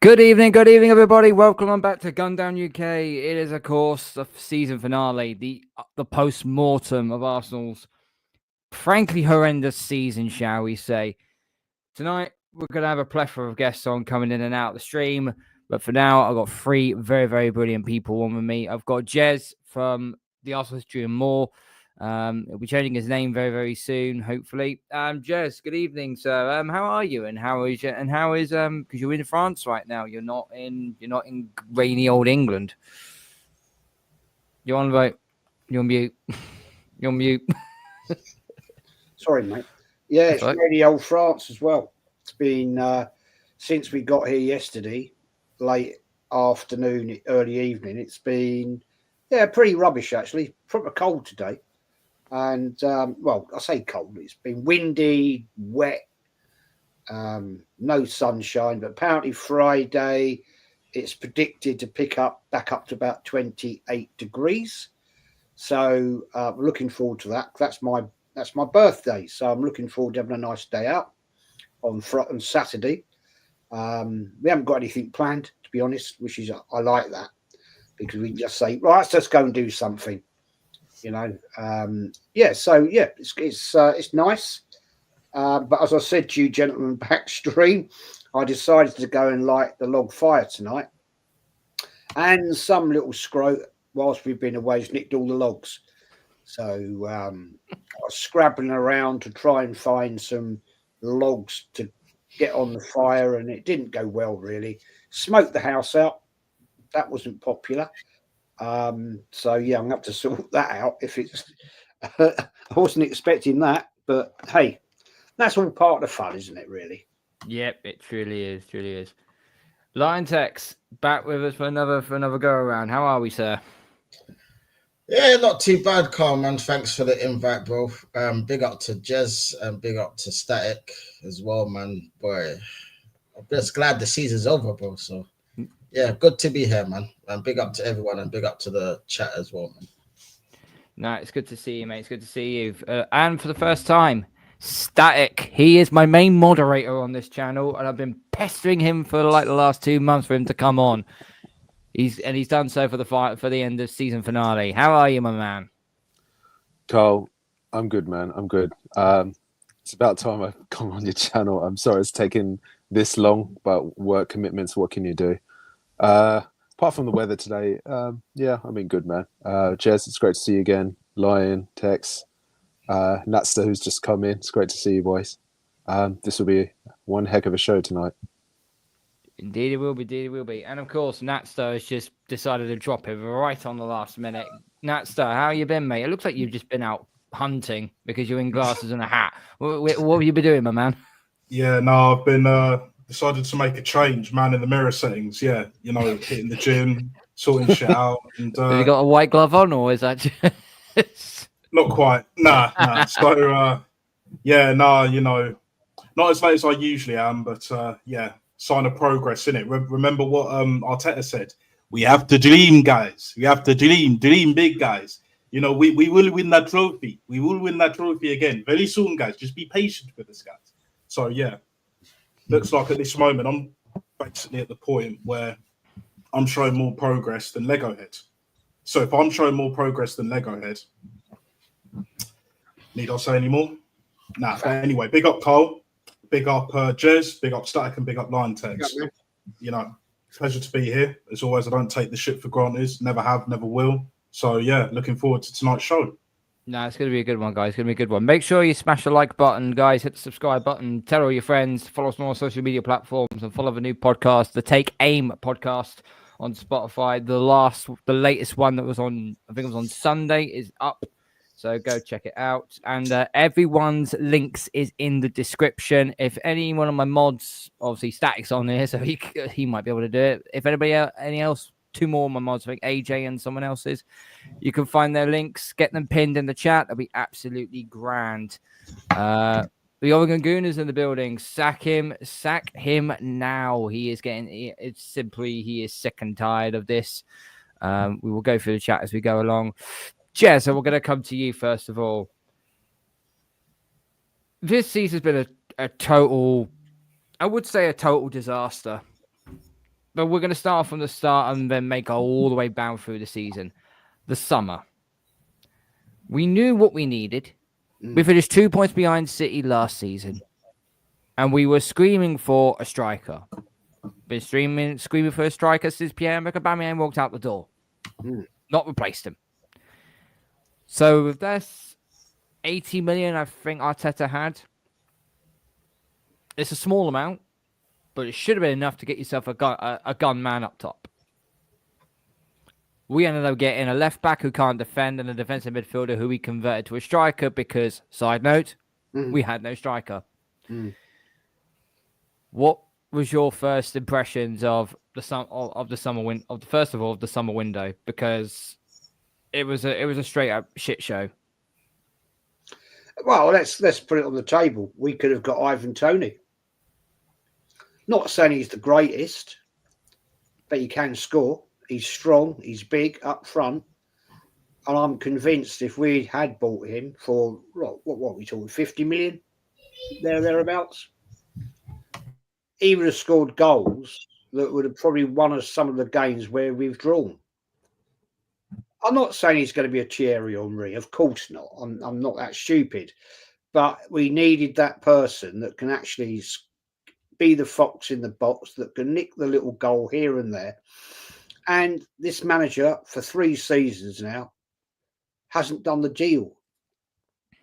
Good evening, everybody. Welcome on back to Gundown UK. It is, of course, the season finale, the post-mortem of Arsenal's frankly horrendous season, shall we say. Tonight, we're going to have a plethora of guests on coming in and out of the stream. But for now, I've got three very, very brilliant people on with me. I've got Jez from the Arsenal History and More. He'll be changing his name very, very soon, hopefully. Jez, good evening, sir. How are you? And how is because you're in France right now. You're not in rainy old England. You're on vote. You're mute. You're mute. Sorry, mate. Yeah, it's rainy old France as well. It's been since we got here yesterday, late afternoon, early evening. It's been pretty rubbish actually. Proper cold today. And, well, I say cold. It's been windy, wet, no sunshine. But apparently Friday, it's predicted to pick up back up to about 28 degrees. So we're looking forward to that. That's my birthday. So I'm looking forward to having a nice day out on Saturday. We haven't got anything planned, to be honest, which is I like that because we just say, right, let's just go and do something. You know, it's nice. But as I said to you, gentlemen, backstream, I decided to go and light the log fire tonight. And some little scrote, whilst we've been away, has nicked all the logs. So I was scrabbling around to try and find some logs to get on the fire, and it didn't go well, really. Smoked the house out. That wasn't popular. So yeah, I'm gonna have to sort that out. If it's, I wasn't expecting that, but hey, that's all part of the fun, isn't it? Really? Yep, it truly is. Truly is. Lion Tex back with us for another go around. How are we, sir? Yeah, not too bad, Carl, man. Thanks for the invite, bro. Big up to Jez and big up to Static as well, man. Boy, I'm just glad the season's over, bro. So. Yeah, good to be here, man. And big up to everyone and big up to the chat as well, man. No, it's good to see you, mate. It's good to see you. And for the first time, Static. He is my main moderator on this channel, and I've been pestering him for like the last 2 months for him to come on. He's done so for the end of season finale. How are you, my man? Carl, I'm good, man. I'm good. It's about time I've come on your channel. I'm sorry it's taken this long, but work commitments, what can you do? Apart from the weather today, yeah, I mean, good, man. Jez, it's great to see you again. Lion, Tex, Natster, who's just come in. It's great to see you, boys. This will be one heck of a show tonight. Indeed, it will be. Indeed, it will be. And of course, Natster has just decided to drop it right on the last minute. Natster, how you been, mate? It looks like you've just been out hunting because you're in glasses and a hat. What have you been doing, my man? Yeah, no, I've been decided to make a change, man, in the mirror settings. Yeah, you know, hitting the gym, sorting shit out. And have you got a white glove on, or is that just... Not quite. Nah. So, yeah, nah, you know, not as late as I usually am, but yeah, sign of progress, innit? Remember what Arteta said? We have to dream, guys. We have to dream big, guys. You know, we will win that trophy. We will win that trophy again very soon, guys. Just be patient with us, guys. So, yeah. Looks like at this moment, I'm basically at the point where I'm showing more progress than Lego Head. So if I'm showing more progress than Lego Head, need I say any more? Nah. Anyway, big up Cole, big up Jez, big up Static, and big up Lion Tex. You know, pleasure to be here. As always, I don't take the shit for granted. Never have, never will. So yeah, looking forward to tonight's show. No, it's going to be a good one, guys. It's going to be a good one. Make sure you smash the like button, guys. Hit the subscribe button. Tell all your friends. Follow us on all social media platforms and follow the new podcast, the Take Aim podcast on Spotify. The latest one that was on, I think it was on Sunday, is up. So go check it out. And everyone's links is in the description. If any one of my mods, obviously Static's on here, so he might be able to do it. If anybody else, 2 more of my mods, I think AJ and someone else's, you can find their links, get them pinned in the chat. That'll be absolutely grand. The Oregon Goon is in the building. Sack him now. He is he is sick and tired of this. We will go through the chat as we go along. Jez, so we're going to come to you first of all. This season's been a total, I would say a total disaster. But we're going to start from the start and then make all the way down through the season. The summer. We knew what we needed. We finished 2 points behind City last season. And we were screaming for a striker. Been screaming for a striker since Pierre-Emerick Aubameyang walked out the door. Not replaced him. So with this 80 million I think Arteta had, it's a small amount, but it should have been enough to get yourself a gun man up top. We ended up getting a left back who can't defend and a defensive midfielder who we converted to a striker because, side note, we had no striker. What was your first impressions of the summer window? Because it was a straight up shit show. Well, let's put it on the table. We could have got Ivan Toney. Not saying he's the greatest, but he can score. He's strong. He's big up front. And I'm convinced if we had bought him for, what are we talking, 50 million? Thereabouts. He would have scored goals that would have probably won us some of the games where we've drawn. I'm not saying he's going to be a Thierry Henry. Of course not. I'm not that stupid. But we needed that person that can actually be the fox in the box, that can nick the little goal here and there. And this manager, for 3 seasons now, hasn't done the deal.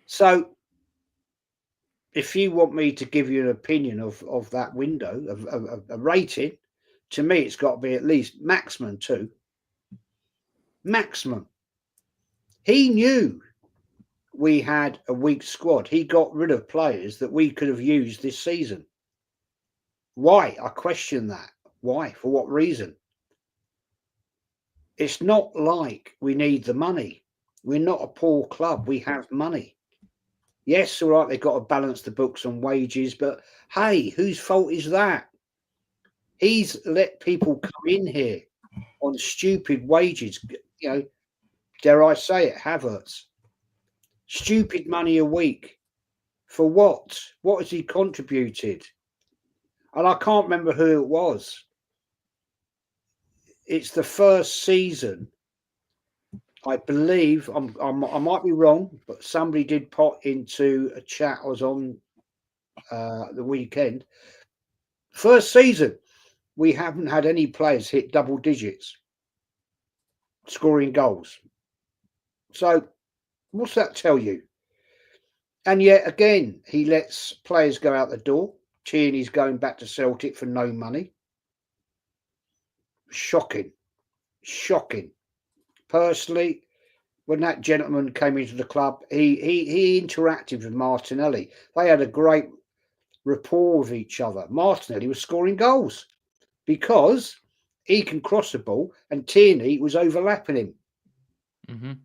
So if you want me to give you an opinion of that window, of a rating, to me, it's got to be at least maximum 2. Maximum. He knew we had a weak squad. He got rid of players that we could have used this season. Why? I question that. Why? For what reason? It's not like we need the money. We're not a poor club. We have money. Yes, all right, they've got to balance the books on wages, but hey, whose fault is that? He's let people come in here on stupid wages, dare I say it, Havertz. Stupid money a week. For what? What has he contributed? And I can't remember who it was. It's the first season, I believe, I might be wrong, but somebody did pop into a chat I was on the weekend. First season, we haven't had any players hit double digits scoring goals. So what's that tell you? And yet again, he lets players go out the door. Tierney's going back to Celtic for no money. Shocking. Personally, when that gentleman came into the club, he interacted with Martinelli. They had a great rapport with each other. Martinelli was scoring goals because he can cross the ball and Tierney was overlapping him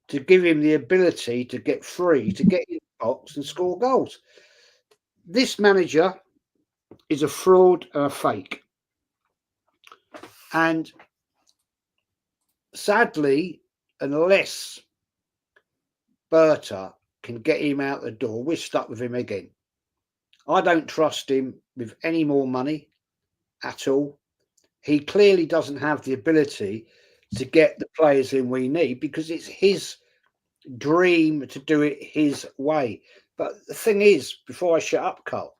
to give him the ability to get free, to get in the box and score goals. This manager is a fraud and a fake. And sadly, unless Berta can get him out the door, we're stuck with him again. I don't trust him with any more money at all. He clearly doesn't have the ability to get the players in we need because it's his dream to do it his way. But the thing is, before I shut up, Carl,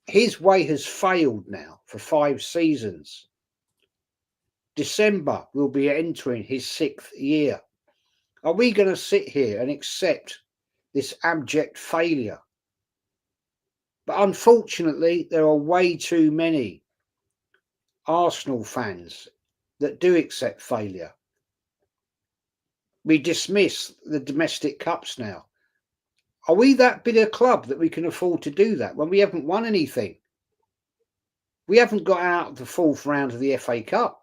his way has failed now for 5 seasons. December will be entering his 6th year. Are we going to sit here and accept this abject failure? But unfortunately, there are way too many Arsenal fans that do accept failure. We dismiss the domestic cups now. Are we that big a club that we can afford to do that when we haven't won anything? We haven't got out of the 4th round of the FA Cup.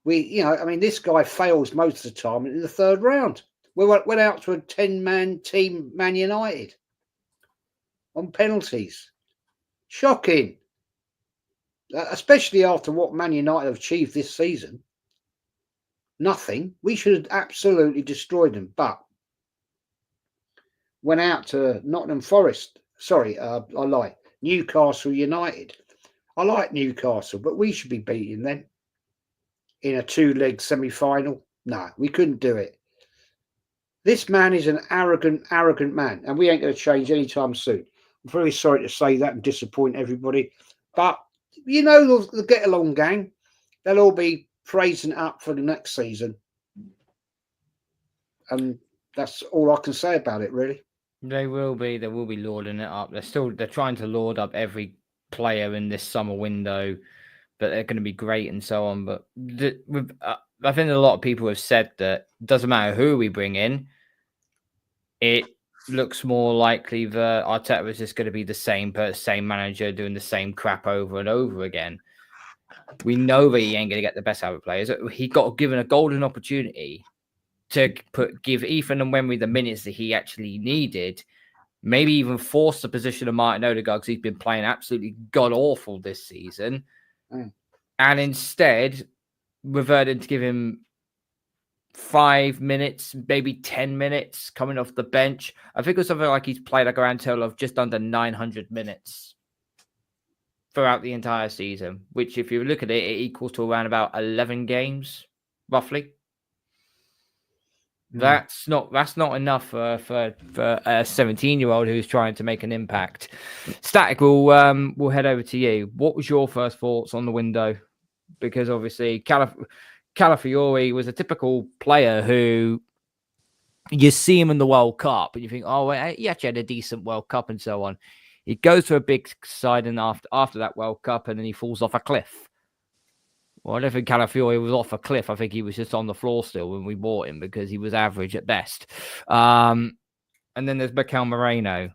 This guy fails most of the time in the 3rd round. We went out to a 10-man team, Man United, on penalties. Shocking. Especially after what Man United have achieved this season. Nothing. We should have absolutely destroyed them. But went out to Nottingham Forest. Sorry, I lie. Newcastle United. I like Newcastle, but we should be beating them in a 2-leg semi-final. No, we couldn't do it. This man is an arrogant man, and we ain't going to change anytime soon. I'm very sorry to say that and disappoint everybody, but you know they'll get along, gang. They'll all be praising it up for the next season, and that's all I can say about it, really. They will be lording it up. They're trying to lord up every player in this summer window, but they're going to be great and so on. But I think a lot of people have said that it doesn't matter who we bring in. It looks more likely that Arteta is just going to be the same manager doing the same crap over and over again. We know that he ain't going to get the best out of players. He got given a golden opportunity to give Ethan and Wembley the minutes that he actually needed, maybe even force the position of Martin Odegaard because he's been playing absolutely god-awful this season, and instead reverted to give him 5 minutes, maybe 10 minutes coming off the bench. I think it was something like he's played like a grand total of just under 900 minutes throughout the entire season, which if you look at it, it equals to around about 11 games, roughly. That's not enough for a 17-year-old who's trying to make an impact. Static, we'll head over to you. What was your first thoughts on the window? Because obviously Calafiori was a typical player who you see him in the World Cup and you think, oh, well, he actually had a decent World Cup and so on. He goes to a big side and after that World Cup and then he falls off a cliff. Well, I don't think Calafiori was off a cliff. I think he was just on the floor still when we bought him because he was average at best. And then there's Mikel Moreno,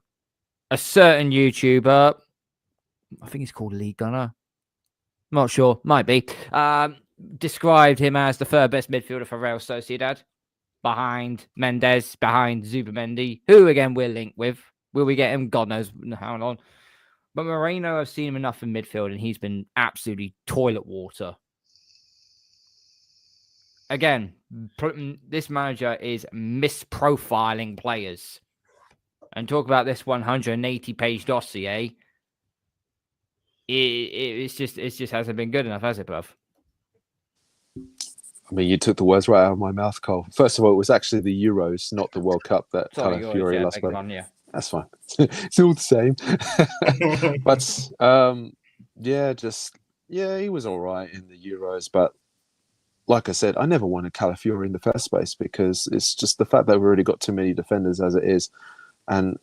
a certain YouTuber. I think he's called Lee Gunner. Not sure. Might be. Described him as the third best midfielder for Real Sociedad. Behind Mendes, behind Zubamendi, who again we're linked with. Will we get him? God knows how long. But Moreno, I've seen him enough in midfield and he's been absolutely toilet water. Again, this manager is misprofiling players. And talk about this 180-page dossier. It just hasn't been good enough, has it, bruv? I mean, you took the words right out of my mouth, Cole. First of all, it was actually the Euros, not the World Cup that Calafiori lost. That's fine. It's all the same. But he was all right in the Euros, but like I said, I never wanted Calafiori in the first place because it's just the fact that we've already got too many defenders as it is. And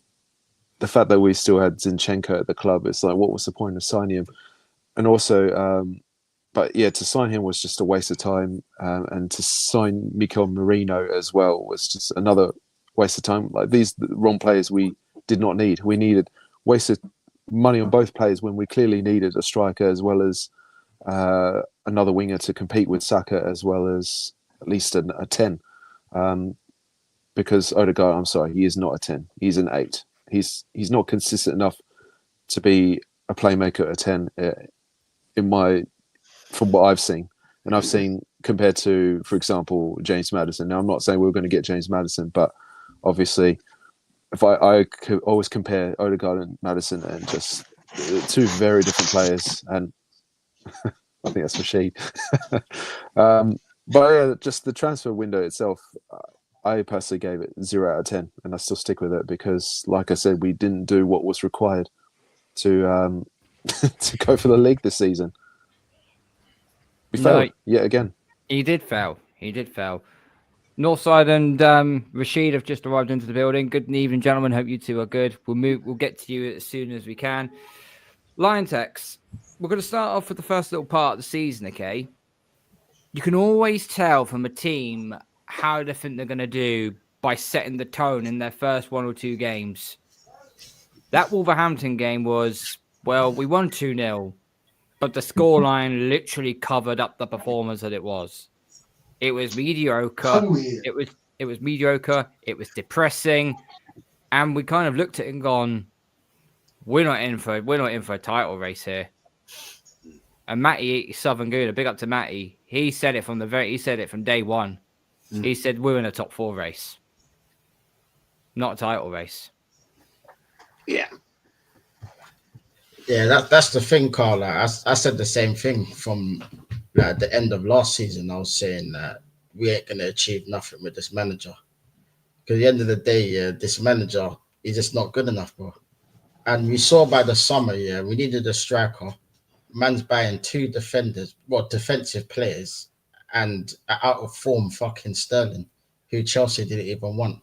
the fact that we still had Zinchenko at the club, it's like, what was the point of signing him? And also, to sign him was just a waste of time. And to sign Mikel Merino as well was just another waste of time. Like the wrong players we did not need. We wasted money on both players when we clearly needed a striker as well as another winger to compete with Saka as well as at least a 10. Because Odegaard, I'm sorry, he is not a 10. He's an 8. He's not consistent enough to be a playmaker at a 10 from what I've seen. And I've seen compared to, for example, James Maddison. Now, I'm not saying we're going to get James Maddison, but obviously, if I could always compare Odegaard and Maddison and just two very different players, and I think that's Rashid. But yeah, just the transfer window itself, I personally gave it 0 out of 10, and I still stick with it because, like I said, we didn't do what was required to to go for the league this season. We failed yet again. He did fail. Northside and Rashid have just arrived into the building. Good evening, gentlemen. Hope you two are good. We'll get to you as soon as we can. Lion Tex, we're going to start off with the first little part of the season, okay? You can always tell from a team how they think they're going to do by setting the tone in their first 1 or 2 games. That Wolverhampton game was, we won 2-0, but the scoreline literally covered up the performance that it was. It was mediocre. It was mediocre. It was depressing, and we kind of looked at it and gone, "We're not in for a title race here." And Matty Southern Gouda, big up to Matty. He said it from day one. He said we're in a top 4 race, not a title race. Yeah. Yeah, that's the thing, Carl. Like, I said the same thing from like the end of last season. I was saying that we ain't gonna achieve nothing with this manager. Because at the end of the day, yeah, this manager is just not good enough, bro. And we saw by the summer, yeah, we needed a striker. Man's buying 2 defenders, well, defensive players, and out of form fucking Sterling, who Chelsea didn't even want.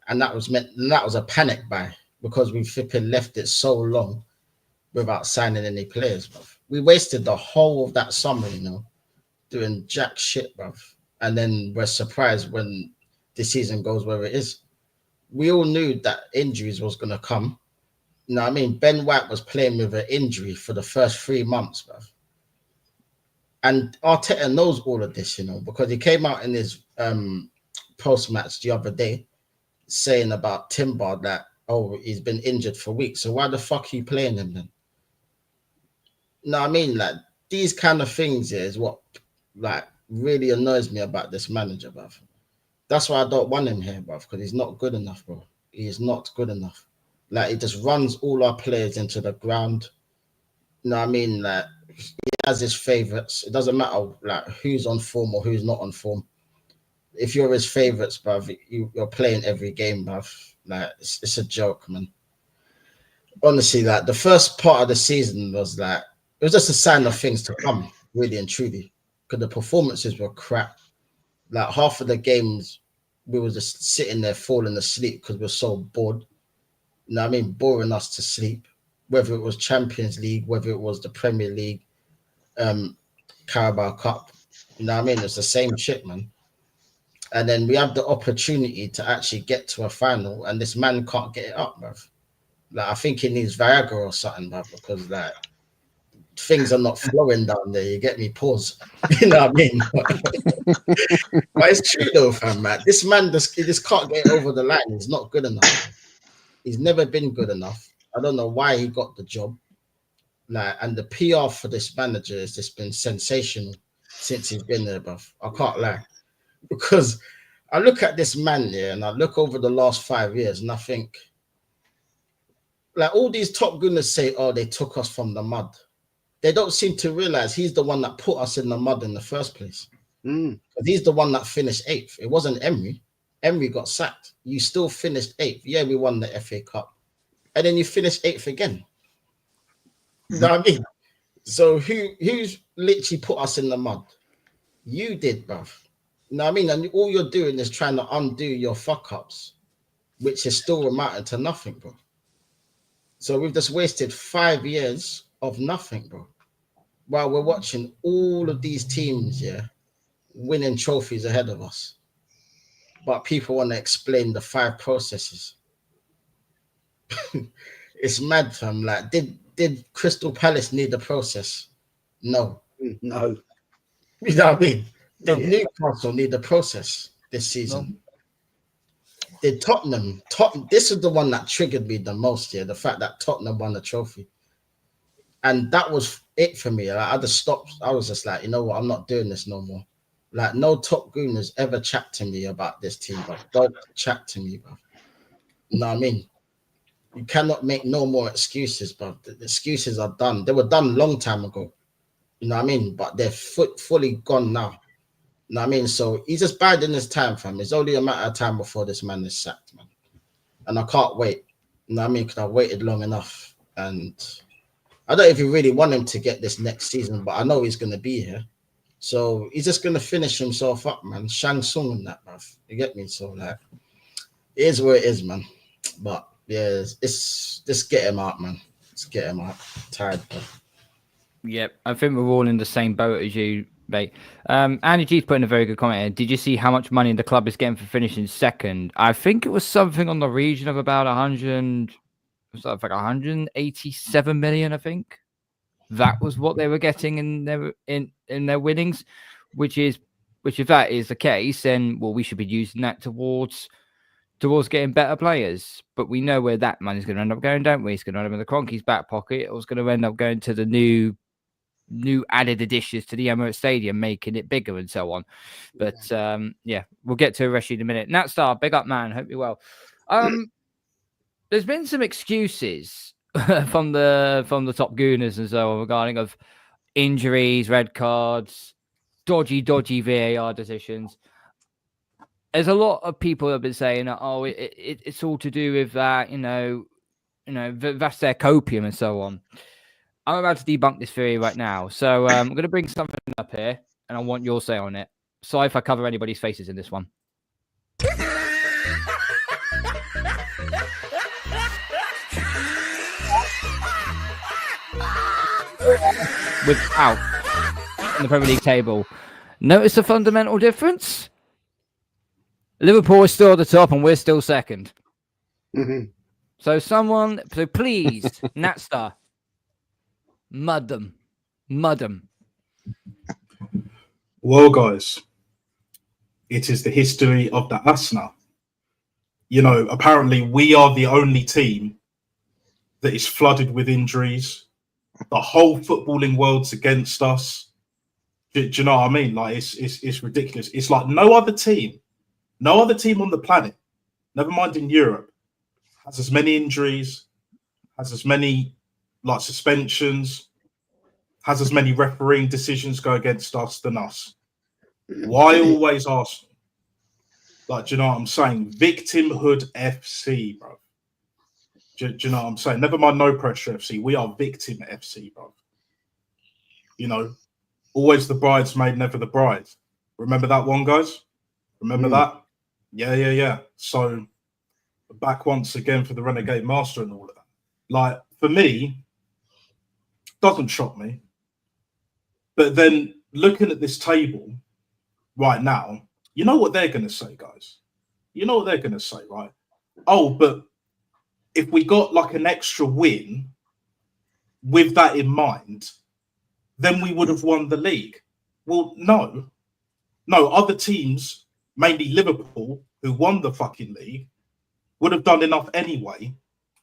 And that was a panic buy because we flipping left it so long without signing any players, bruv. We wasted the whole of that summer, doing jack shit, bruv. And then we're surprised when the season goes where it is. We all knew that injuries was going to come. You know what I mean? Ben White was playing with an injury for the first 3 months, bruv. And Arteta knows all of this, because he came out in his post-match the other day saying about Timber that, he's been injured for weeks. So why the fuck are you playing him then? No, I mean, like, these kind of things is what, like, really annoys me about this manager, bruv. That's why I don't want him here, bruv, because he's not good enough, bro. He is not good enough. Like, he just runs all our players into the ground. You know what I mean? Like, he has his favourites. It doesn't matter, like, who's on form or who's not on form. If you're his favourites, bruv, you're playing every game, bruv. Like, it's a joke, man. Honestly, like, the first part of the season was, like, it was just a sign of things to come, really and truly. Because the performances were crap. Like, half of the games, we were just sitting there falling asleep because we're so bored. You know what I mean? Boring us to sleep. Whether it was Champions League, whether it was the Premier League, Carabao Cup. You know what I mean? It's the same shit, man. And then we have the opportunity to actually get to a final, and this man can't get it up, bruv. Like, I think he needs Viagra or something, bruv, because, like, things are not flowing down there. You get me? Pause. You know what I mean? But it's true though, fam, man. This man he just can't get over the line. He's not good enough. He's never been good enough. I don't know why he got the job. Like, and the PR for this manager has just been sensational since he's been there, bruv. I can't lie. Because I look at this man here and I look over the last 5 years and I think, like, all these top gooners say, they took us from the mud. They don't seem to realize he's the one that put us in the mud in the first place. He's the one that finished 8th. It wasn't Emery. Emery got sacked. You still finished 8th. Yeah, we won the FA Cup. And then you finished 8th again. You know what I mean? So who's literally put us in the mud? You did, bruv. You know what I mean? And all you're doing is trying to undo your fuck-ups, which is still amounting to nothing, bro. So we've just wasted 5 years of nothing, bro. While we're watching all of these teams, winning trophies ahead of us. But people want to explain the 5 processes. It's mad, fam. Like, did Crystal Palace need the process? No. No. You know what I mean? Did Newcastle need the process this season? No. Did Tottenham? This is the one that triggered me the most, the fact that Tottenham won the trophy. And that was it for me. Like, I just stopped. I was just like, you know what? I'm not doing this no more. Like, no top goon has ever chat to me about this team, bro. Don't chat to me, bro. You know what I mean? You cannot make no more excuses, bro. The excuses are done. They were done long time ago. You know what I mean? But they're fully gone now. You know what I mean? So he's just biding his time, fam. It's only a matter of time before this man is sacked, man. And I can't wait. You know what I mean? Because I've waited long enough. And I don't even really want him to get this next season, but I know he's going to be here. So he's just going to finish himself up, man. Shang Tsung and that, bruv. You get me? So, like, it is where it is, man. But, yeah, it's just get him out, man. Just get him out. I'm tired, bro. Yep, I think we're all in the same boat as you, mate. Andy G's put in a very good comment here. Did you see how much money the club is getting for finishing second? I think it was something on the region of about 187 million, I think. That was what they were getting in their winnings, which if that is the case, then we should be using that towards getting better players. But we know where that money's going to end up going, don't we? It's going to end up in the Cronky's back pocket. It was going to end up going to the new added additions to the Emirates Stadium, making it bigger and so on. But we'll get to Reshi in a minute. Nat Star, big up, man. Hope you're well. There's been some excuses from the top gooners and so on regarding of injuries, red cards, dodgy VAR decisions. There's a lot of people have been saying, "Oh, it's all to do with that," that's their copium and so on. I'm about to debunk this theory right now, so I'm going to bring something up here, and I want your say on it. Sorry if I cover anybody's faces in this one. Without in the Premier League table, notice the fundamental difference? Liverpool is still at the top, and we're still second. Mhm. So please, Natstar, mud them. Well, guys, it is the history of the Asna. Apparently we are the only team that is flooded with injuries. The whole footballing world's against us. Do you know what I mean? Like, it's ridiculous. It's like no other team on the planet, never mind in Europe, has as many injuries, has as many suspensions, has as many refereeing decisions go against us than us. Why always Arsenal? Do you know what I'm saying? Victimhood FC, bro. Do you know what I'm saying? Never mind no pressure FC. We are victim FC, bro. Always the bridesmaid, never the bride. Remember that one, guys? Remember that? Yeah. So back once again for the Renegade Master and all of that. Like, for me, doesn't shock me. But then looking at this table right now, you know what they're going to say, guys? You know what they're going to say, right? Oh, but if we got like an extra win with that in mind, then we would have won the league. Well, no. Other teams, mainly Liverpool, who won the fucking league, would have done enough anyway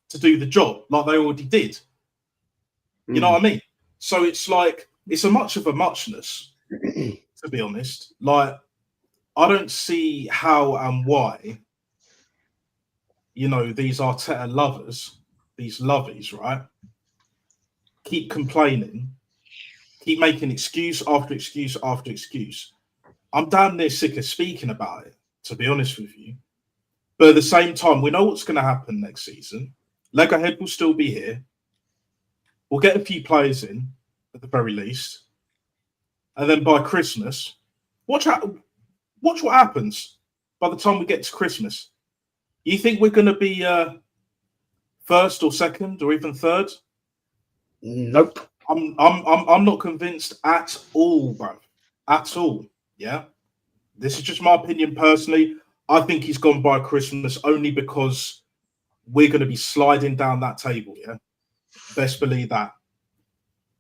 to do the job like they already did. You know what I mean? So it's like, it's a much of a muchness, to be honest. Like, I don't see how and why, these Arteta lovers, these lovies, right, keep complaining, keep making excuse after excuse after excuse. I'm damn near sick of speaking about it, to be honest with you. But at the same time, we know what's going to happen next season. Leatherhead will still be here. We'll get a few players in, at the very least. And then by Christmas, watch what happens by the time we get to Christmas. You think we're going to be first or second or even third? Nope. I'm not convinced at all, bro. At all. Yeah. This is just my opinion personally. I think he's gone by Christmas only because we're going to be sliding down that table. Yeah. Best believe that.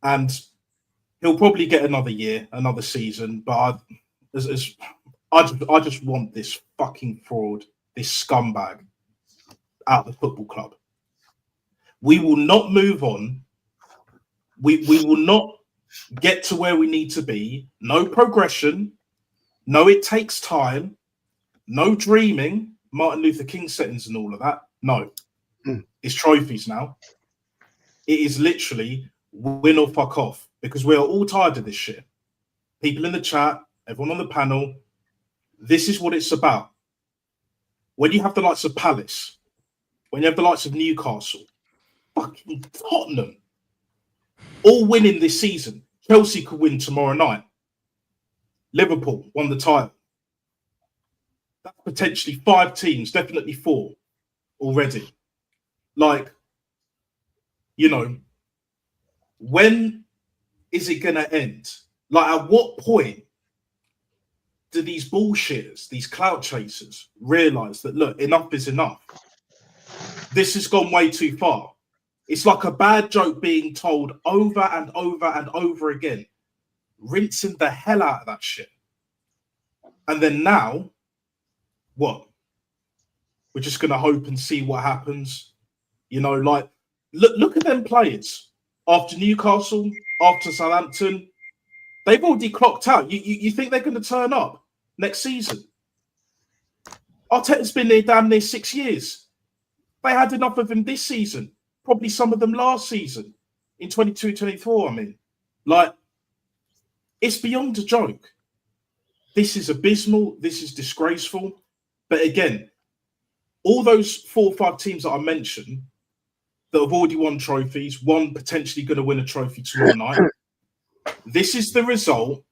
And he'll probably get another year, another season. But I just want this fucking fraud, this scumbag out of the football club. We will not move on. We will not get to where we need to be. No progression. No, it takes time. No dreaming, Martin Luther King settings and all of that. No. It's trophies now. It is literally win or fuck off because we are all tired of this shit. People in the chat, everyone on the panel, this is what it's about. When you have the likes of Palace, when you have the likes of Newcastle, fucking Tottenham, all winning this season. Chelsea could win tomorrow night. Liverpool won the title. That's potentially 5 teams, definitely 4 already. Like, when is it going to end? Like, at what point do these bullshitters, these clout chasers, realize that, look, enough is enough? This has gone way too far. It's like a bad joke being told over and over and over again, rinsing the hell out of that shit. And then now, what? We're just going to hope and see what happens. Like, look at them players. After Newcastle, after Southampton, they've already clocked out. You think they're going to turn up next season? Arteta's been there damn near 6 years. They had enough of him this season. probably some of them last season in 22-24. I mean, like, it's beyond a joke. This is abysmal. This is disgraceful. But again, all those 4 or 5 teams that I mentioned that have already won trophies, one potentially going to win a trophy tomorrow night. This is the result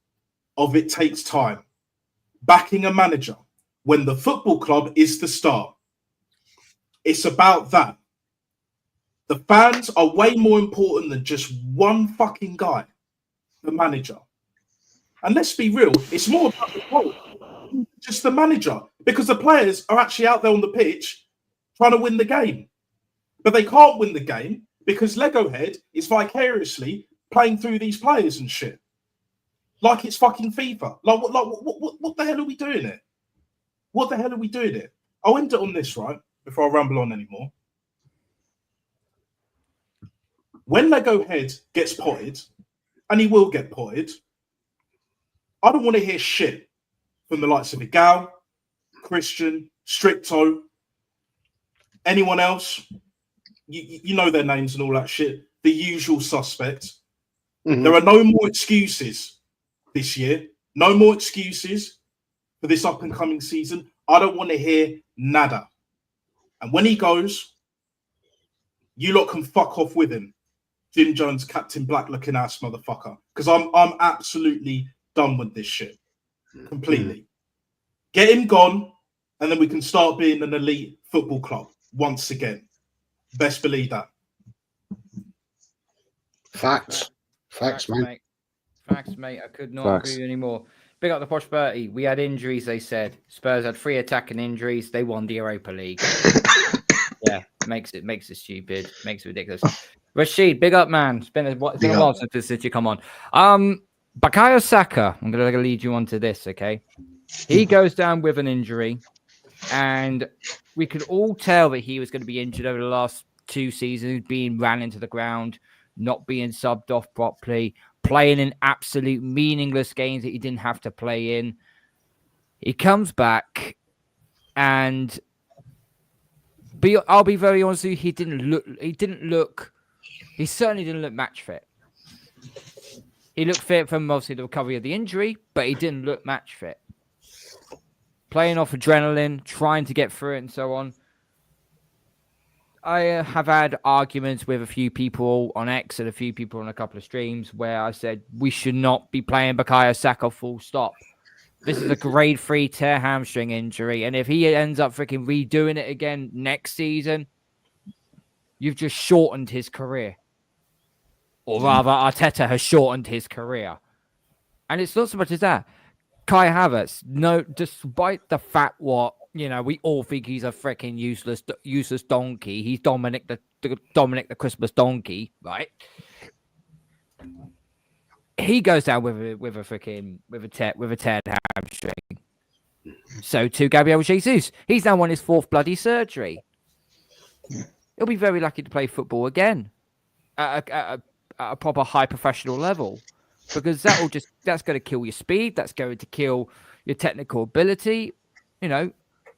of it takes time. Backing a manager when the football club is the star. It's about that. The fans are way more important than just one fucking guy, the manager. And let's be real, it's more about the club, just the manager, because the players are actually out there on the pitch trying to win the game. But they can't win the game because Lego Head is vicariously playing through these players and shit. Like it's fucking FIFA. What the hell are we doing here? What the hell are we doing here? I'll end it on this, right? Before I ramble on anymore. When Lego Head gets potted, and he will get potted, I don't want to hear shit from the likes of Igal, Christian, Stricto, anyone else. You know their names and all that shit. The usual suspects. Mm-hmm. There are no more excuses this year. No more excuses for this up and coming season. I don't want to hear nada. And when he goes, you lot can fuck off with him. Jim Jones, Captain Black looking ass motherfucker. Because I'm absolutely done with this shit. Completely. Get him gone, and then we can start being an elite football club once again. Best believe that. Facts, mate. Facts, mate. I could not agree with you anymore. Big up the Posh Bertie. We had injuries, they said. Spurs had 3 attacking injuries. They won the Europa League. Yeah, makes it stupid. Makes it ridiculous. Rashid, big up, man. It's been a while since you come on. Bukayo Saka, I'm going to lead you on to this, okay? He goes down with an injury, and we could all tell that he was going to be injured over the last 2 seasons, being ran into the ground, not being subbed off properly, playing in absolute meaningless games that he didn't have to play in. He comes back, and I'll be very honest with you, he certainly didn't look match fit. He looked fit from obviously the recovery of the injury, but he didn't look match fit. Playing off adrenaline, trying to get through it and so on. I have had arguments with a few people on X and a few people on a couple of streams where I said we should not be playing Bukayo Saka full stop. This is a grade 3 tear hamstring injury, and if he ends up freaking redoing it again next season, you've just shortened his career. Or rather, Arteta has shortened his career. And it's not so much as that. Kai Havertz, despite the fact we all think he's a freaking useless donkey. He's Dominic the Christmas donkey, right? He goes down with a teared hamstring. So too Gabriel Jesus. He's now on his 4th bloody surgery. He'll be very lucky to play football again at a proper high professional level, because that's going to kill your speed. That's going to kill your technical ability.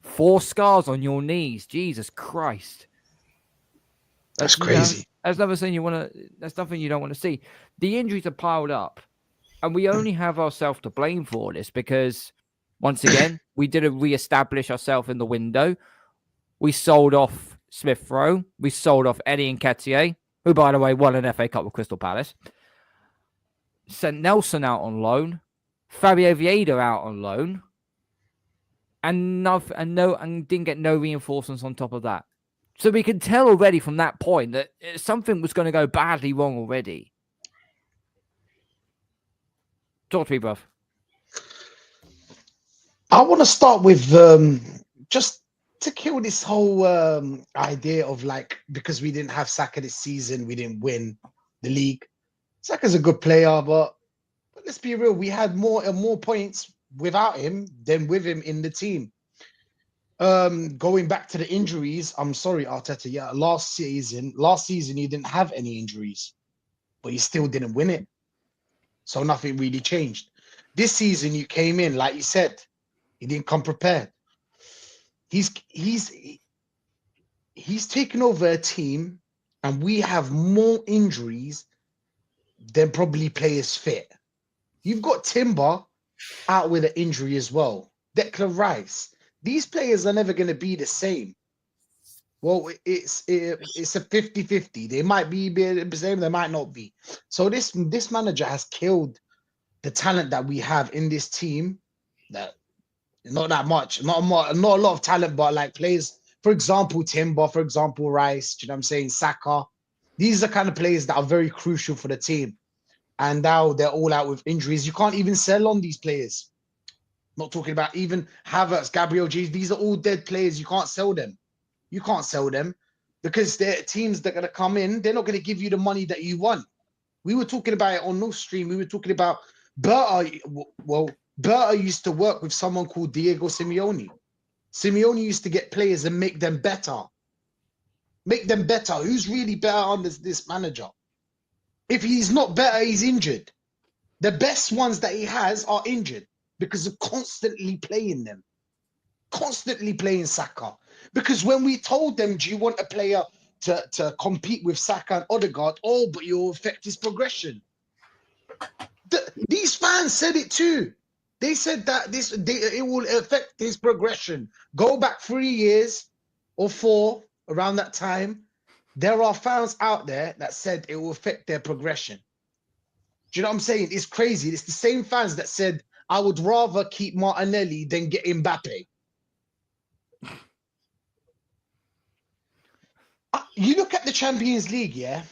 4 scars on your knees. Jesus Christ. That's crazy. That's nothing you don't want to see. The injuries are piled up, and we only have ourselves to blame for this because, once again, we didn't re-establish ourselves in the window. We sold off Smith Rowe. We sold off Eddie Nketiah, who, by the way, won an FA Cup with Crystal Palace. Sent Nelson out on loan. Fabio Vieira out on loan. And didn't get no reinforcements on top of that. So we can tell already from that point that something was going to go badly wrong already. Talk to me, bruv. I want to start with just to kill this whole idea of because we didn't have Saka this season, we didn't win the league. Saka's a good player, but let's be real, we had more points without him than with him in the team. Going back to the injuries, I'm sorry, Arteta. Yeah, last season you didn't have any injuries, but you still didn't win it. So nothing really changed. This season you came in, like you said, he didn't come prepared. He's taken over a team and we have more injuries than probably players fit. You've got Timber out with an injury as well. Declan Rice. These players are never going to be the same. Well, it's a 50-50. They might be the same, they might not be. So this manager has killed the talent that we have in this team. That not that much, not a lot of talent, but like players, for example, Timber, for example, Rice, do you know what I'm saying? Saka. These are the kind of players that are very crucial for the team. And now they're all out with injuries. You can't even sell on these players. Not talking about even Havertz, Gabriel Jesus. These are all dead players. You can't sell them. You can't sell them because they're teams that are going to come in. They're not going to give you the money that you want. We were talking about it on North Stream. We were talking about Berta. Well, Berta used to work with someone called Diego Simeone. Simeone used to get players and make them better. Make them better. Who's really better under this manager? If he's not better, he's injured. The best ones that he has are injured because of constantly playing them. Constantly playing Saka. Because when we told them, do you want a player to compete with Saka and Odegaard? Oh, but you'll affect his progression. These fans said it too. They said that it will affect his progression. Go back 3 years or 4, around that time. There are fans out there that said it will affect their progression. Do you know what I'm saying? It's crazy. It's the same fans that said, I would rather keep Martinelli than get Mbappe. You look at the Champions League, yeah?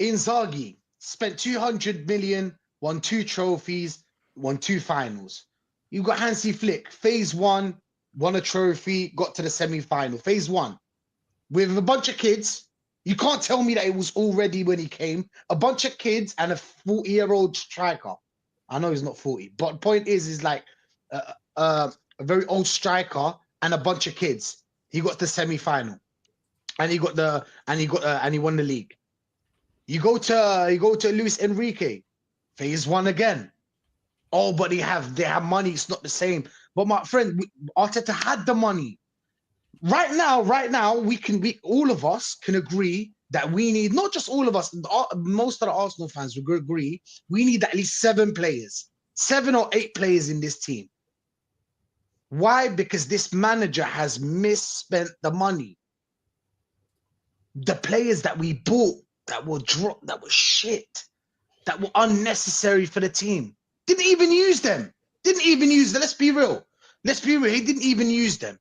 Inzaghi spent 200 million, won 2 trophies, won 2 finals. You got Hansi Flick, phase 1, won a trophy, got to the semi-final. Phase 1. With a bunch of kids, you can't tell me that it was already when he came. A bunch of kids and a 40-year-old striker. I know he's not 40, but the point is like a very old striker and a bunch of kids. He got the semi-final. And he won the league. You go to Luis Enrique, phase 1 again. Oh, but they have money. It's not the same. But my friend, Arteta had the money. Right now, all of us can agree that we need, not just all of us, most of the Arsenal fans will agree, we need at least 7 players, 7 or 8 players in this team. Why? Because this manager has misspent the money. The players that we bought that were shit, that were unnecessary for the team, didn't even use them. Let's be real. He didn't even use them.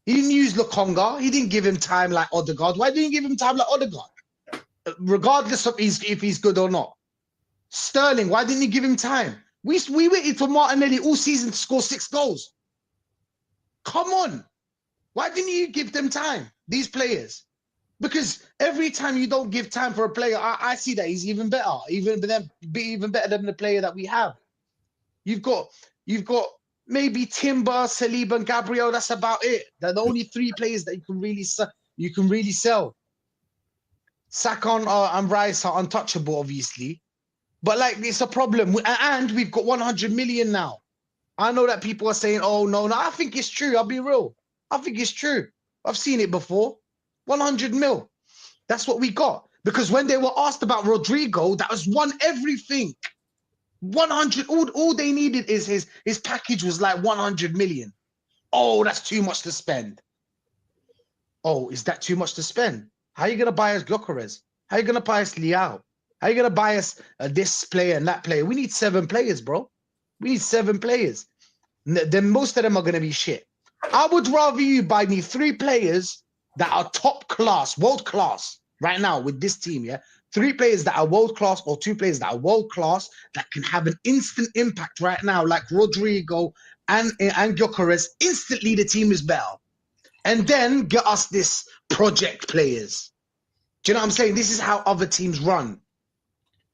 He didn't use Lokonga. He didn't give him time like Odegaard. Why didn't he give him time like Odegaard? Regardless of if he's good or not. Sterling, why didn't he give him time? We waited for Martinelli all season to score 6 goals. Come on. Why didn't you give them time, these players? Because every time you don't give time for a player, I see that he's even better, even better than the player that we have. You've got maybe Timber, Saliba, and Gabriel. That's about it. They're the only 3 players that you can really sell. Saka and Rice are untouchable, obviously, but like it's a problem. And we've got 100 million now. I know that people are saying, "Oh no." I think it's true. I'll be real. I think it's true. I've seen it before. 100 mil. That's what we got. Because when they were asked about Rodrigo, that was won everything. 100. All they needed is his package was like 100 million. Oh, that's too much to spend. Oh, is that too much to spend? How are you gonna buy us Gyökeres? How are you gonna buy us Leao? How are you gonna buy us this player and that player? We need 7 players, bro. We need 7 players. Then most of them are gonna be shit. I would rather you buy me 3 players that are top class, world class, right now with this team, yeah? 3 players that are world class or 2 players that are world class that can have an instant impact right now, like Rodrigo and Gyökeres. Instantly, the team is better. And then get us this project players. Do you know what I'm saying? This is how other teams run.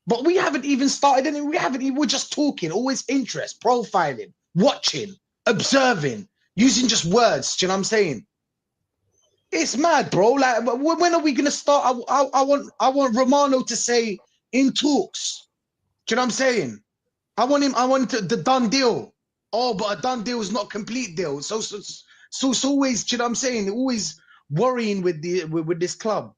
But we haven't even started any. We're just talking, always interest, profiling, watching, observing, using just words. Do you know what I'm saying? It's mad, bro. Like, when are we gonna start? I want Romano to say in talks. Do you know what I'm saying? I want the done deal. Oh, but a done deal is not a complete deal. So it's always, do you know what I'm saying? Always worrying with this club.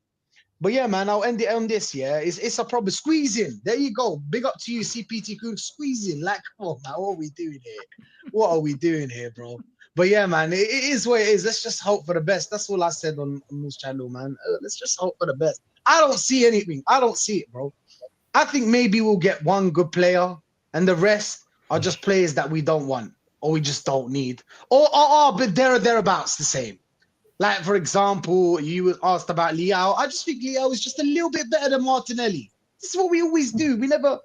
But yeah, man, I'll end it on this. Yeah, it's a problem. Squeezing. There you go. Big up to you, CPT crew. Squeezing. Like, come on, man. What are we doing here? What are we doing here, bro? But yeah, man, it is what it is. Let's just hope for the best. That's all I said on this channel, man. Let's just hope for the best. I don't see anything. I don't see it, bro. I think maybe we'll get one good player, and the rest are just players that we don't want or we just don't need, or but thereabouts the same. Like, for example, you were asked about Leao. I just think Leao is just a little bit better than Martinelli. This is what we always do. We never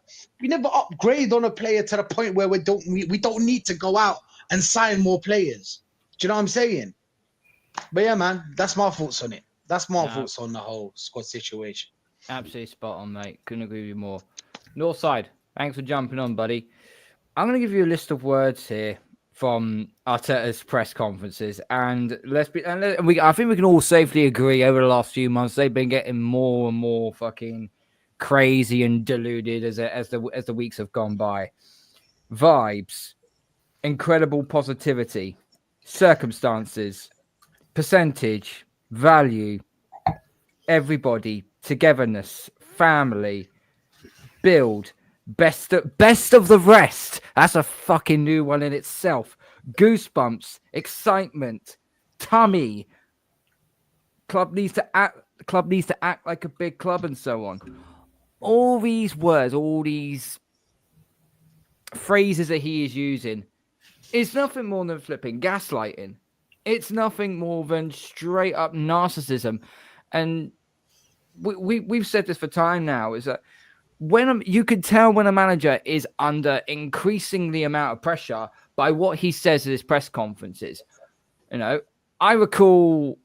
upgrade on a player to the point where we don't need to go out and sign more players. Do you know what I'm saying? But yeah, man, that's my thoughts on it. That's my thoughts on the whole squad situation. Absolutely spot on, mate. Couldn't agree with you more. Northside, thanks for jumping on, buddy. I'm going to give you a list of words here from Arteta's press conferences, and I think we can all safely agree over the last few months they've been getting more and more fucking crazy and deluded as the weeks have gone by. Vibes, incredible positivity, circumstances, percentage, value, everybody, togetherness, family, build. Best of the rest. That's a fucking new one in itself. Goosebumps, excitement, tummy. Club needs to act like a big club, and so on. All these words, all these phrases that he is using, is nothing more than flipping gaslighting. It's nothing more than straight up narcissism, and we've said this for time now. Is that you can tell when a manager is under increasingly amount of pressure by what he says at his press conferences. You know, I recall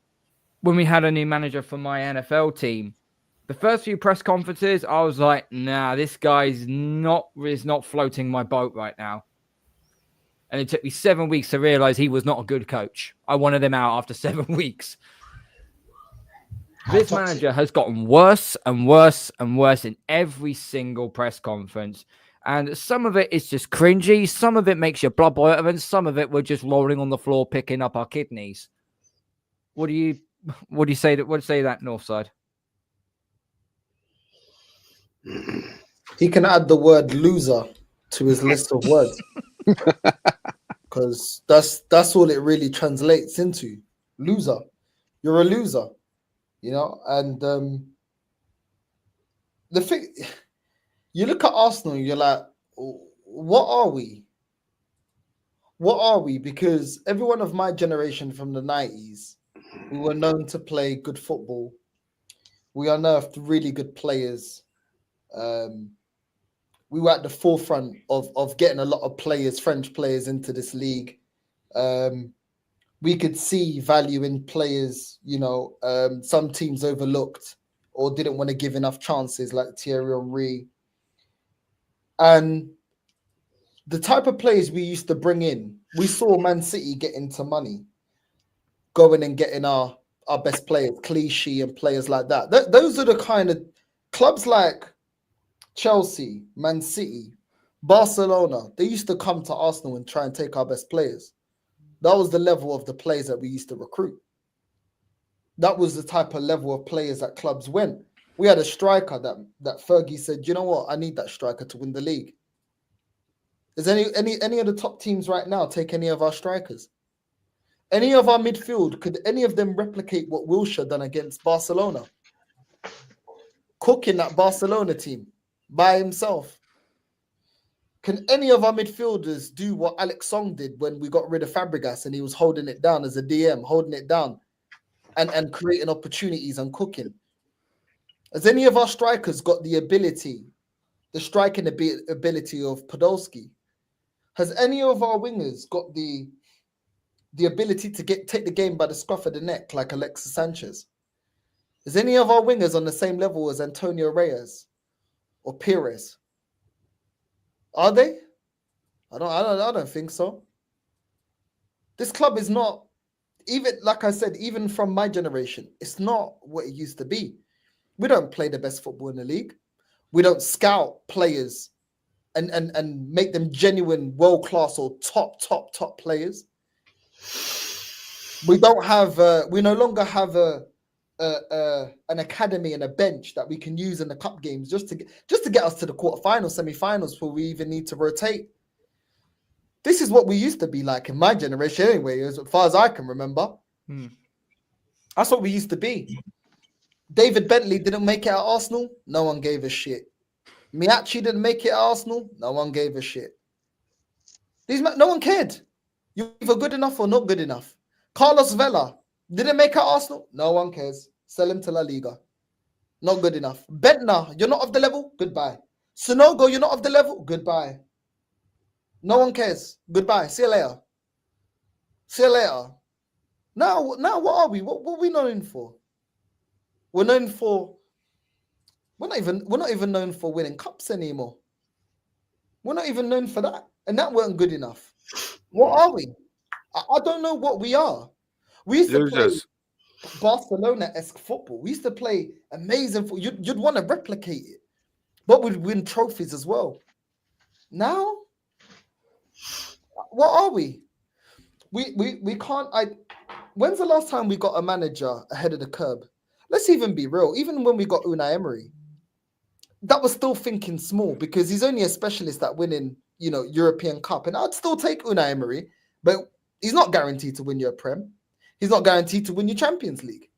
when we had a new manager for my NFL team, the first few press conferences, I was like, nah, this guy's not floating my boat right now. And it took me 7 weeks to realize he was not a good coach. I wanted him out after 7 weeks. This manager has gotten worse and worse and worse in every single press conference. And some of it is just cringy. Some of it makes your blood boil. And some of it we're just rolling on the floor, picking up our kidneys. What do you say that? What do you say that, Northside? He can add the word loser to his list of words. Because that's all it really translates into. Loser. You're a loser. You know, and the thing, you look at Arsenal, you're like, what are we? What are we? Because everyone of my generation from the 90s, we were known to play good football. We unearthed really good players. We were at the forefront of getting a lot of players, French players, into this league. We could see value in players, you know, some teams overlooked or didn't want to give enough chances, like Thierry Henry. And the type of players we used to bring in, we saw Man City get into money, going and getting our best players, Clichy and players like that. Those are the kind of clubs like Chelsea, Man City, Barcelona. They used to come to Arsenal and try and take our best players. That was the level of the players that we used to recruit. That was the type of level of players that clubs went. We had a striker that Fergie said, you know what, I need that striker to win the league. Is any of the top teams right now take any of our strikers? Any of our midfield, could any of them replicate what Wilshere done against Barcelona? Cooking that Barcelona team by himself. Can any of our midfielders do what Alex Song did when we got rid of Fabregas and he was holding it down as a DM, holding it down and creating opportunities and cooking? Has any of our strikers got the ability, the striking ability of Podolski? Has any of our wingers got the ability to take the game by the scruff of the neck like Alexis Sanchez? Is any of our wingers on the same level as Antonio Reyes or Pires? Are they? I don't think so. This club is not, even like I said, even from my generation, it's not what it used to be. We don't play the best football in the league. We don't scout players and make them genuine world-class or top players. We don't have we no longer have a an academy and a bench that we can use in the cup games just to get us to the quarterfinals, semi-finals before we even need to rotate. This is what we used to be like in my generation anyway, as far as I can remember. That's what we used to be. David Bentley didn't make it at Arsenal. No one gave a shit. Miachi didn't make it at Arsenal. No one gave a shit. No one cared. You're either good enough or not good enough. Carlos Vela didn't make it at Arsenal. No one cares. Sell him to La Liga. Not good enough. Bentner, you're not of the level. Goodbye. Sonogo, you're not of the level. Goodbye. No one cares. Goodbye. See you later. See you later. Now what are we? What are we known for? We're not even known for winning cups anymore. We're not even known for that. And that weren't good enough. What are we? I don't know what we are. We used to play Barcelona-esque football. We used to play amazing football. You'd want to replicate it. But we'd win trophies as well. Now, what are we? We can't. When's the last time we got a manager ahead of the curb? Let's even be real. Even when we got Unai Emery, that was still thinking small because he's only a specialist at winning, European Cup. And I'd still take Unai Emery, but he's not guaranteed to win your Prem. He's not guaranteed to win your Champions League.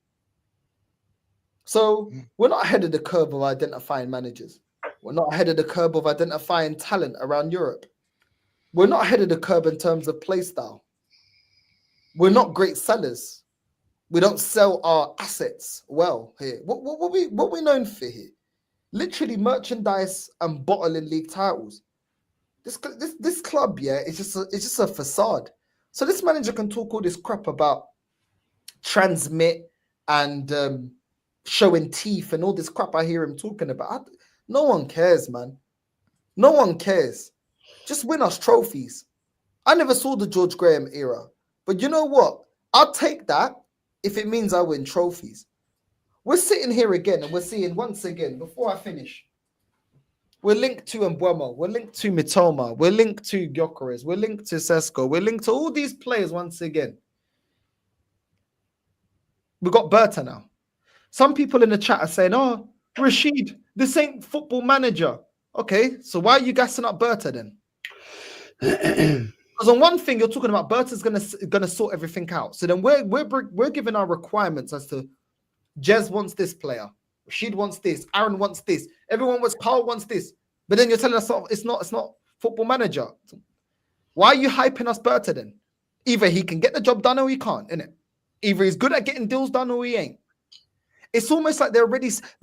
So we're not ahead of the curve of identifying managers. We're not ahead of the curve of identifying talent around Europe. We're not ahead of the curve in terms of play style. We're not great sellers. We don't sell our assets well here. What we known for here? Literally merchandise and bottling league titles. This club, it's just a facade. So this manager can talk all this crap about transmit and showing teeth and all this crap I hear him talking about. No one cares, man. No one cares. Just win us trophies. I never saw the George Graham era. But you know what? I'll take that if it means I win trophies. We're sitting here again and we're seeing once again, before I finish, we're linked to Mbeumo, we're linked to Mitoma, we're linked to Gyökeres, we're linked to Sesko, we're linked to all these players once again. We got Berta now. Some people in the chat are saying, oh, Rashid, this ain't Football Manager. Okay, so why are you gassing up Berta then? Because on one thing, you're talking about Berta's gonna sort everything out. So then we're giving our requirements as to Jez wants this player, Rashid wants this, Aaron wants this, Carl wants this. But then you're telling us it's not Football Manager. Why are you hyping us Berta then? Either he can get the job done or he can't, innit? Either he's good at getting deals done or he ain't. It's almost like they're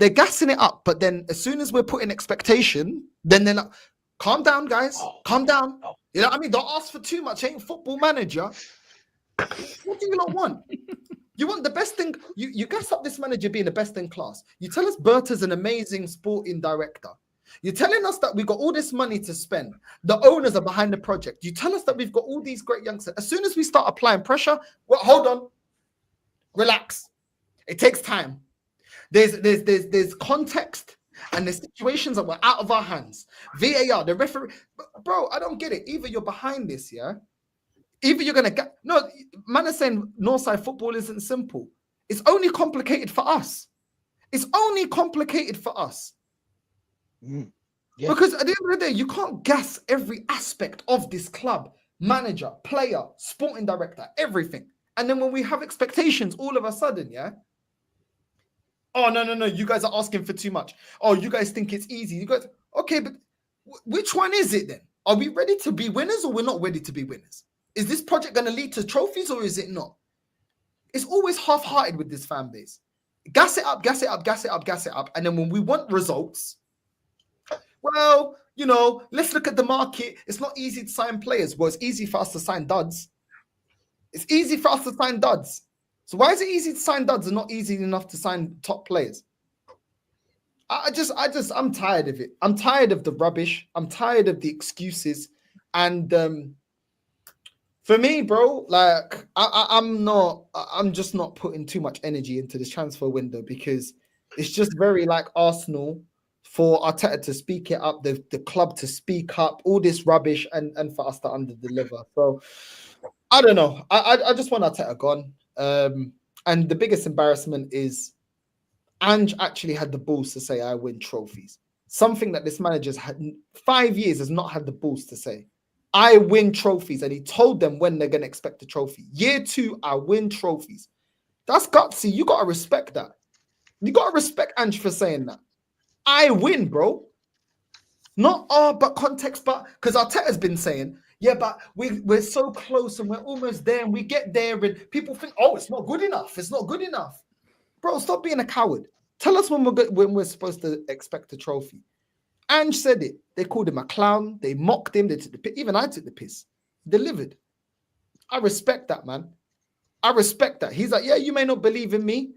gassing it up, but then as soon as we're putting expectation, then they're like, calm down, guys, calm down. You know what I mean? Don't ask for too much. Ain't Football Manager. What do you not want? You want the best thing. You gas up this manager being the best in class. You tell us Berta's an amazing sporting director. You're telling us that we got all this money to spend. The owners are behind the project. You tell us that we've got all these great youngsters. As soon as we start applying pressure, well, hold on. Relax. It takes time. There's context and there's situations that were out of our hands. VAR, the referee. Bro, I don't get it. Either you're behind this, yeah? Either you're going to get... No, man is saying Northside football isn't simple. It's only complicated for us. It's only complicated for us. Yeah. Because at the end of the day, you can't gas every aspect of this club. Manager, player, sporting director, everything. And then when we have expectations, all of a sudden, yeah? Oh, no. You guys are asking for too much. Oh, you guys think it's easy. You guys... Okay, but which one is it then? Are we ready to be winners or we're not ready to be winners? Is this project going to lead to trophies or is it not? It's always half-hearted with this fan base. Gas it up. And then when we want results, well, let's look at the market. It's not easy to sign players. Well, it's easy for us to sign duds. It's easy for us to sign duds. So why is it easy to sign duds and not easy enough to sign top players? I'm tired of it. I'm tired of the rubbish. I'm tired of the excuses. And for me, bro, like I'm just not putting too much energy into this transfer window because it's just very like Arsenal for Arteta to speak it up, the club to speak up, all this rubbish and for us to underdeliver. So I don't know. I just want Arteta gone. And the biggest embarrassment is Ange actually had the balls to say, I win trophies. Something that this manager's had 5 years has not had the balls to say. I win trophies. And he told them when they're going to expect a trophy. Year 2, I win trophies. That's gutsy. You got to respect that. You got to respect Ange for saying that. I win, bro. Not, but context, but because Arteta's been saying, yeah, but we're so close and we're almost there and we get there and people think, oh, it's not good enough. It's not good enough. Bro, stop being a coward. Tell us when we're supposed to expect a trophy. Ange said it. They called him a clown. They mocked him. They took the piss. Even I took the piss. Delivered. I respect that, man. I respect that. He's like, yeah, you may not believe in me.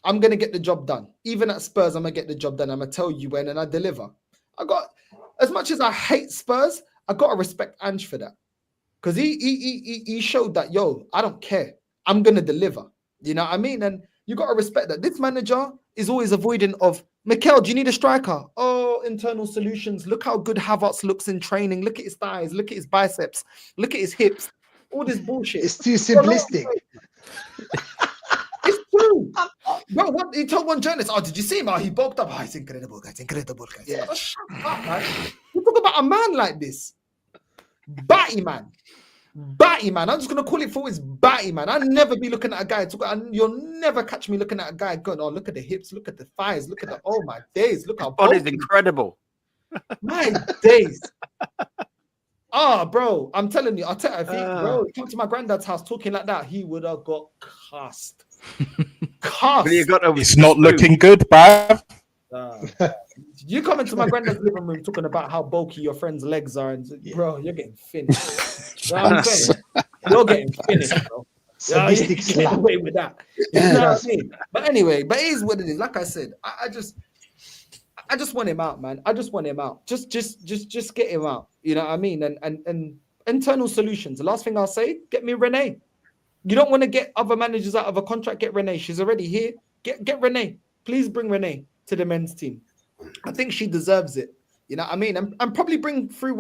I'm going to get the job done. Even at Spurs, I'm going to get the job done. I'm going to tell you when and I deliver. As much as I hate Spurs, I got to respect Ange for that. Because he showed that, yo, I don't care. I'm going to deliver. You know what I mean? And you got to respect that. This manager is always avoiding of, Mikel, do you need a striker? Oh, internal solutions. Look how good Havertz looks in training. Look at his thighs. Look at his biceps. Look at his hips. All this bullshit. It's too simplistic. It's true. Bro, what he told one journalist, oh, did you see him? Oh, he bulked up. Oh, it's incredible, guys. Incredible, guys. Yeah. Oh, shut up, man. You talk about a man like this. Batty man. Batty man. I'm just going to call it for his batty man. I'll never be looking at a guy. You'll never catch me looking at a guy going, oh, look at the hips. Look at the thighs. Look at the, oh, my days. Look how body's incredible. My days. Oh, bro, I'm telling you, Arteta, if bro, he came to my granddad's house talking like that, he would have got cast. It's not looking good, bruv. You come into my granddad's living room talking about how bulky your friend's legs are, and bro, you're getting finished. You know what I'm saying? You're getting finished, bro. Sadistic slap. Get away with that. You know what I mean? But anyway, but it is what it is. Like I said, I just want him out, man. I just want him out. Just get him out. You know what I mean? And internal solutions. The last thing I'll say, get me Renee. You don't want to get other managers out of a contract, get Renee. She's already here. Get Renee. Please bring Renee to the men's team. I think she deserves it. You know what I mean? And probably bring through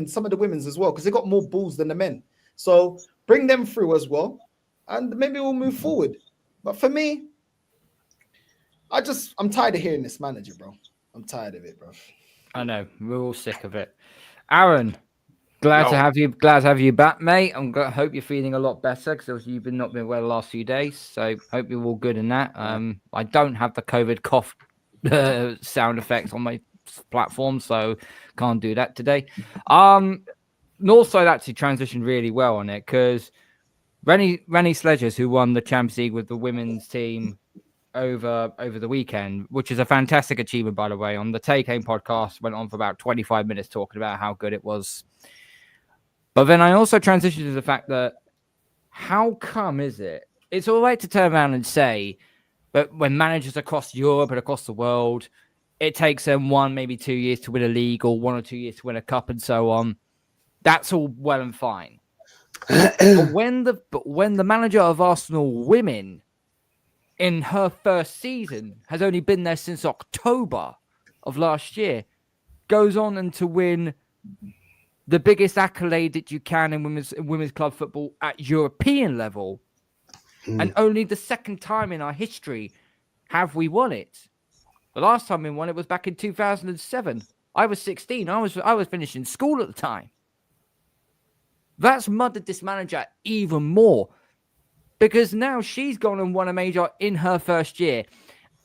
some of the women's as well, because they got more balls than the men. So bring them through as well. And maybe we'll move forward. But for me, I'm tired of hearing this manager, bro. I'm tired of it, bro. I know. We're all sick of it. Aaron, glad to have you back, mate. Hope you're feeling a lot better, because you've not been well the last few days. So hope you're all good in that. I don't have the COVID cough sound effects on my platform, so can't do that today. Northside actually transitioned really well on it, because Rennie Sledgers, who won the Champions League with the women's team over the weekend, which is a fantastic achievement, by the way, on the Take Aim podcast, went on for about 25 minutes talking about how good it was. But then I also transitioned to the fact that how come is it? It's all right to turn around and say, but when managers across Europe and across the world, it takes them 1, maybe 2 years to win a league, or 1 or 2 years to win a cup and so on. That's all well and fine. But when the manager of Arsenal women in her first season has only been there since October of last year, goes on and to win the biggest accolade that you can in women's club football at European level, and only the second time in our history have we won it. The last time we won it was back in 2007. I was 16. I was finishing school at the time. That's muddied this manager even more, because now she's gone and won a major in her first year.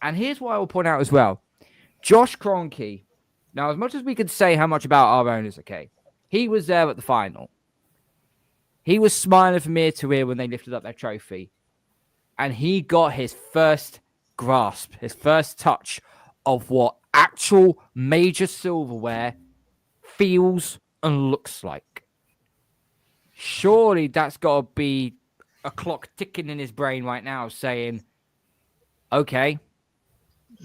And here's what I will point out as well. Josh Kroenke. Now, as much as we could say how much about our owners, okay, he was there at the final. He was smiling from ear to ear when they lifted up their trophy. And he got his first grasp, his first touch of what actual major silverware feels and looks like. Surely that's got to be a clock ticking in his brain right now saying, okay,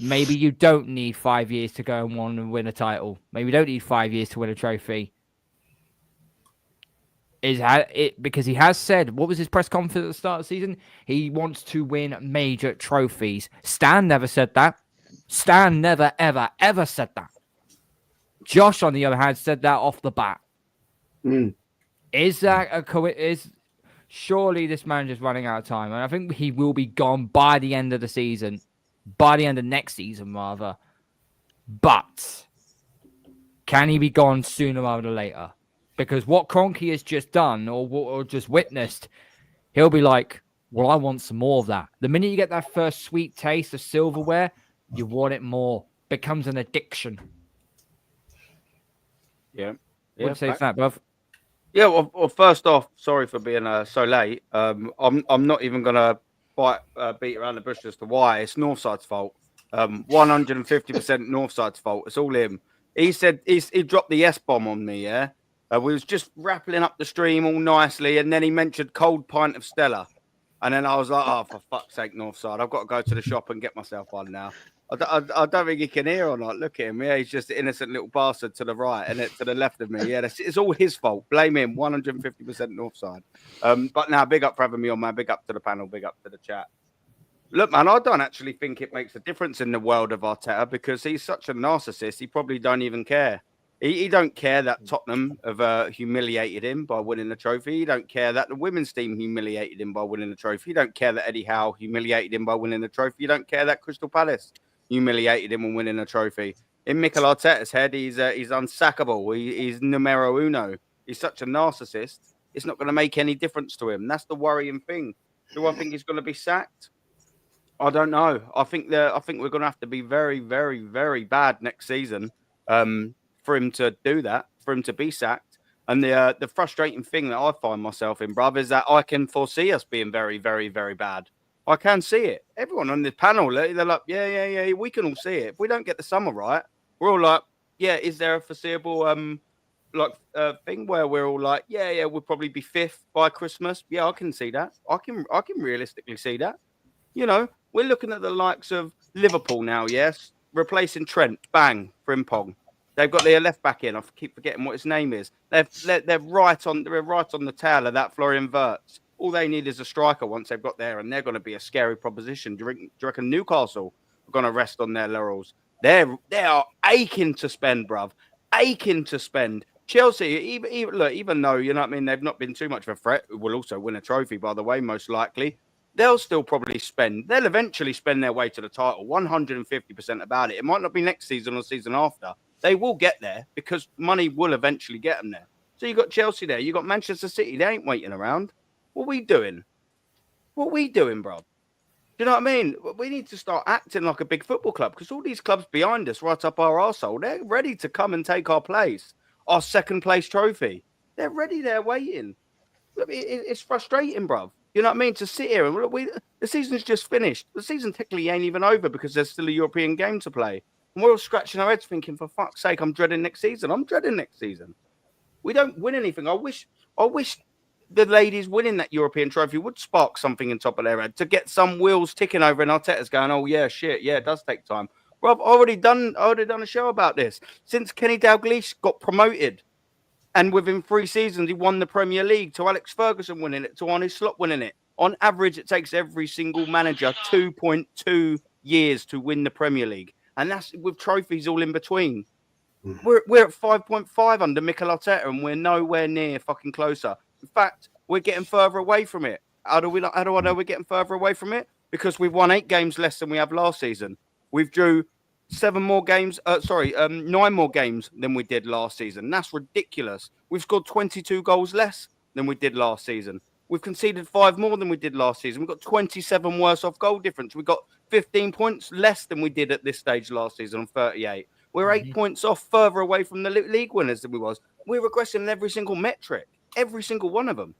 maybe you don't need 5 years to go and win a title. Maybe you don't need 5 years to win a trophy. Because he has said, what was his press conference at the start of the season? He wants to win major trophies. Stan never said that. Stan never, ever, ever said that. Josh, on the other hand, said that off the bat. Is that surely this manager's running out of time, and I think he will be gone by the end of the season. by the end of next season, rather. But can he be gone sooner rather than later? Because what Kroenke has just done or just witnessed, he'll be like, well, I want some more of that. The minute you get that first sweet taste of silverware, you want it more. Becomes an addiction. Yeah. What do you say to that, bruv? Yeah, well, first off, sorry for being so late. I'm not even gonna beat around the bush as to why. It's Northside's fault. 150% Northside's fault. It's all him. He said he dropped the S bomb on me. Yeah, we was just rappling up the stream all nicely, and then he mentioned cold pint of Stella, and then I was like, oh, for fuck's sake, Northside, I've got to go to the shop and get myself one now. I don't think he can hear or not. Look at him. Yeah, he's just an innocent little bastard to the right and to the left of me. Yeah, it's all his fault. Blame him. 150% Northside. But now, big up for having me on, man. Big up to the panel. Big up to the chat. Look, man, I don't actually think it makes a difference in the world of Arteta because he's such a narcissist. He probably don't even care. He don't care that Tottenham have humiliated him by winning the trophy. He don't care that the women's team humiliated him by winning the trophy. He don't care that Eddie Howe humiliated him by winning the trophy. He don't care that Crystal Palace humiliated him and winning a trophy. In Mikel Arteta's head, he's unsackable. He's numero uno. He's such a narcissist. It's not going to make any difference to him. That's the worrying thing. Do I think he's going to be sacked? I don't know. I think we're going to have to be very, very, very bad next season for him to do that, for him to be sacked. And the frustrating thing that I find myself in, bruv, is that I can foresee us being very, very, very bad. I can see it. Everyone on the panel, they're like, yeah, we can all see it. If we don't get the summer right, we're all like, yeah, is there a foreseeable thing where we're all like, yeah, we'll probably be 5th by Christmas? Yeah, I can see that. I can realistically see that. You know, we're looking at the likes of Liverpool now, yes, replacing Trent, bang, Frimpong. They've got their left back in. I keep forgetting what his name is. They're right on the tail of that Florian Wirtz. All they need is a striker once they've got there, and they're going to be a scary proposition. Do you reckon Newcastle are going to rest on their laurels? They are aching to spend, bruv. Aching to spend. Chelsea, even though, you know what I mean, they've not been too much of a threat, will also win a trophy, by the way, most likely. They'll still probably spend. They'll eventually spend their way to the title, 150% about it. It might not be next season or season after. They will get there because money will eventually get them there. So you got Chelsea there. You got Manchester City. They ain't waiting around. What are we doing? Bro? Do you know what I mean? We need to start acting like a big football club because all these clubs behind us, right up our arsehole, they're ready to come and take our place, our second place trophy. They're ready. They're waiting. Look, it's frustrating, bro. You know what I mean? To sit here and the season's just finished. The season technically ain't even over because there's still a European game to play. And we're all scratching our heads thinking, for fuck's sake, I'm dreading next season. We don't win anything. I wish the ladies winning that European trophy would spark something in top of their head to get some wheels ticking over and Arteta's going, oh, yeah, shit. Yeah, it does take time. Bro, I've already done a show about this. Since Kenny Dalglish got promoted and within 3 seasons, he won the Premier League, to Alex Ferguson winning it, to Arne Slot winning it. On average, it takes every single manager 2.2 years to win the Premier League. And that's with trophies all in between. We're at 5.5 under Mikel Arteta, and we're nowhere near fucking closer. In fact, we're getting further away from it. How do I know we're getting further away from it? Because we've won 8 games less than we have last season. We've drew 9 more games than we did last season. That's ridiculous. We've scored 22 goals less than we did last season. We've conceded 5 more than we did last season. We've got 27 worse off goal difference. We've got 15 points less than we did at this stage last season on 38. We're 8 points off further away from the league winners than we was. We're regressing in every single metric. Every single one of them.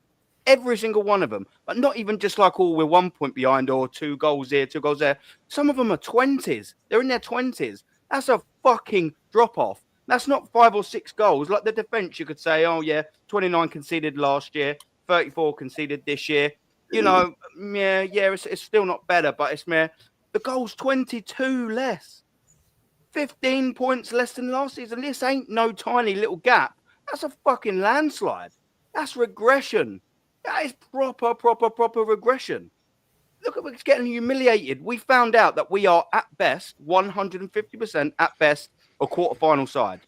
But not even just like, oh, we're 1 point behind or 2 goals here, 2 goals there. Some of them are 20s. They're in their 20s. That's a fucking drop-off. That's not 5 or 6 goals. Like the defence, you could say, oh, yeah, 29 conceded last year, 34 conceded this year. You know, it's still not better, but it's mere. The goal's 22 less. 15 points less than last season. This ain't no tiny little gap. That's a fucking landslide. That's regression. That is proper regression. Look at us getting humiliated. We found out that we are at best 150% at best a quarterfinal side.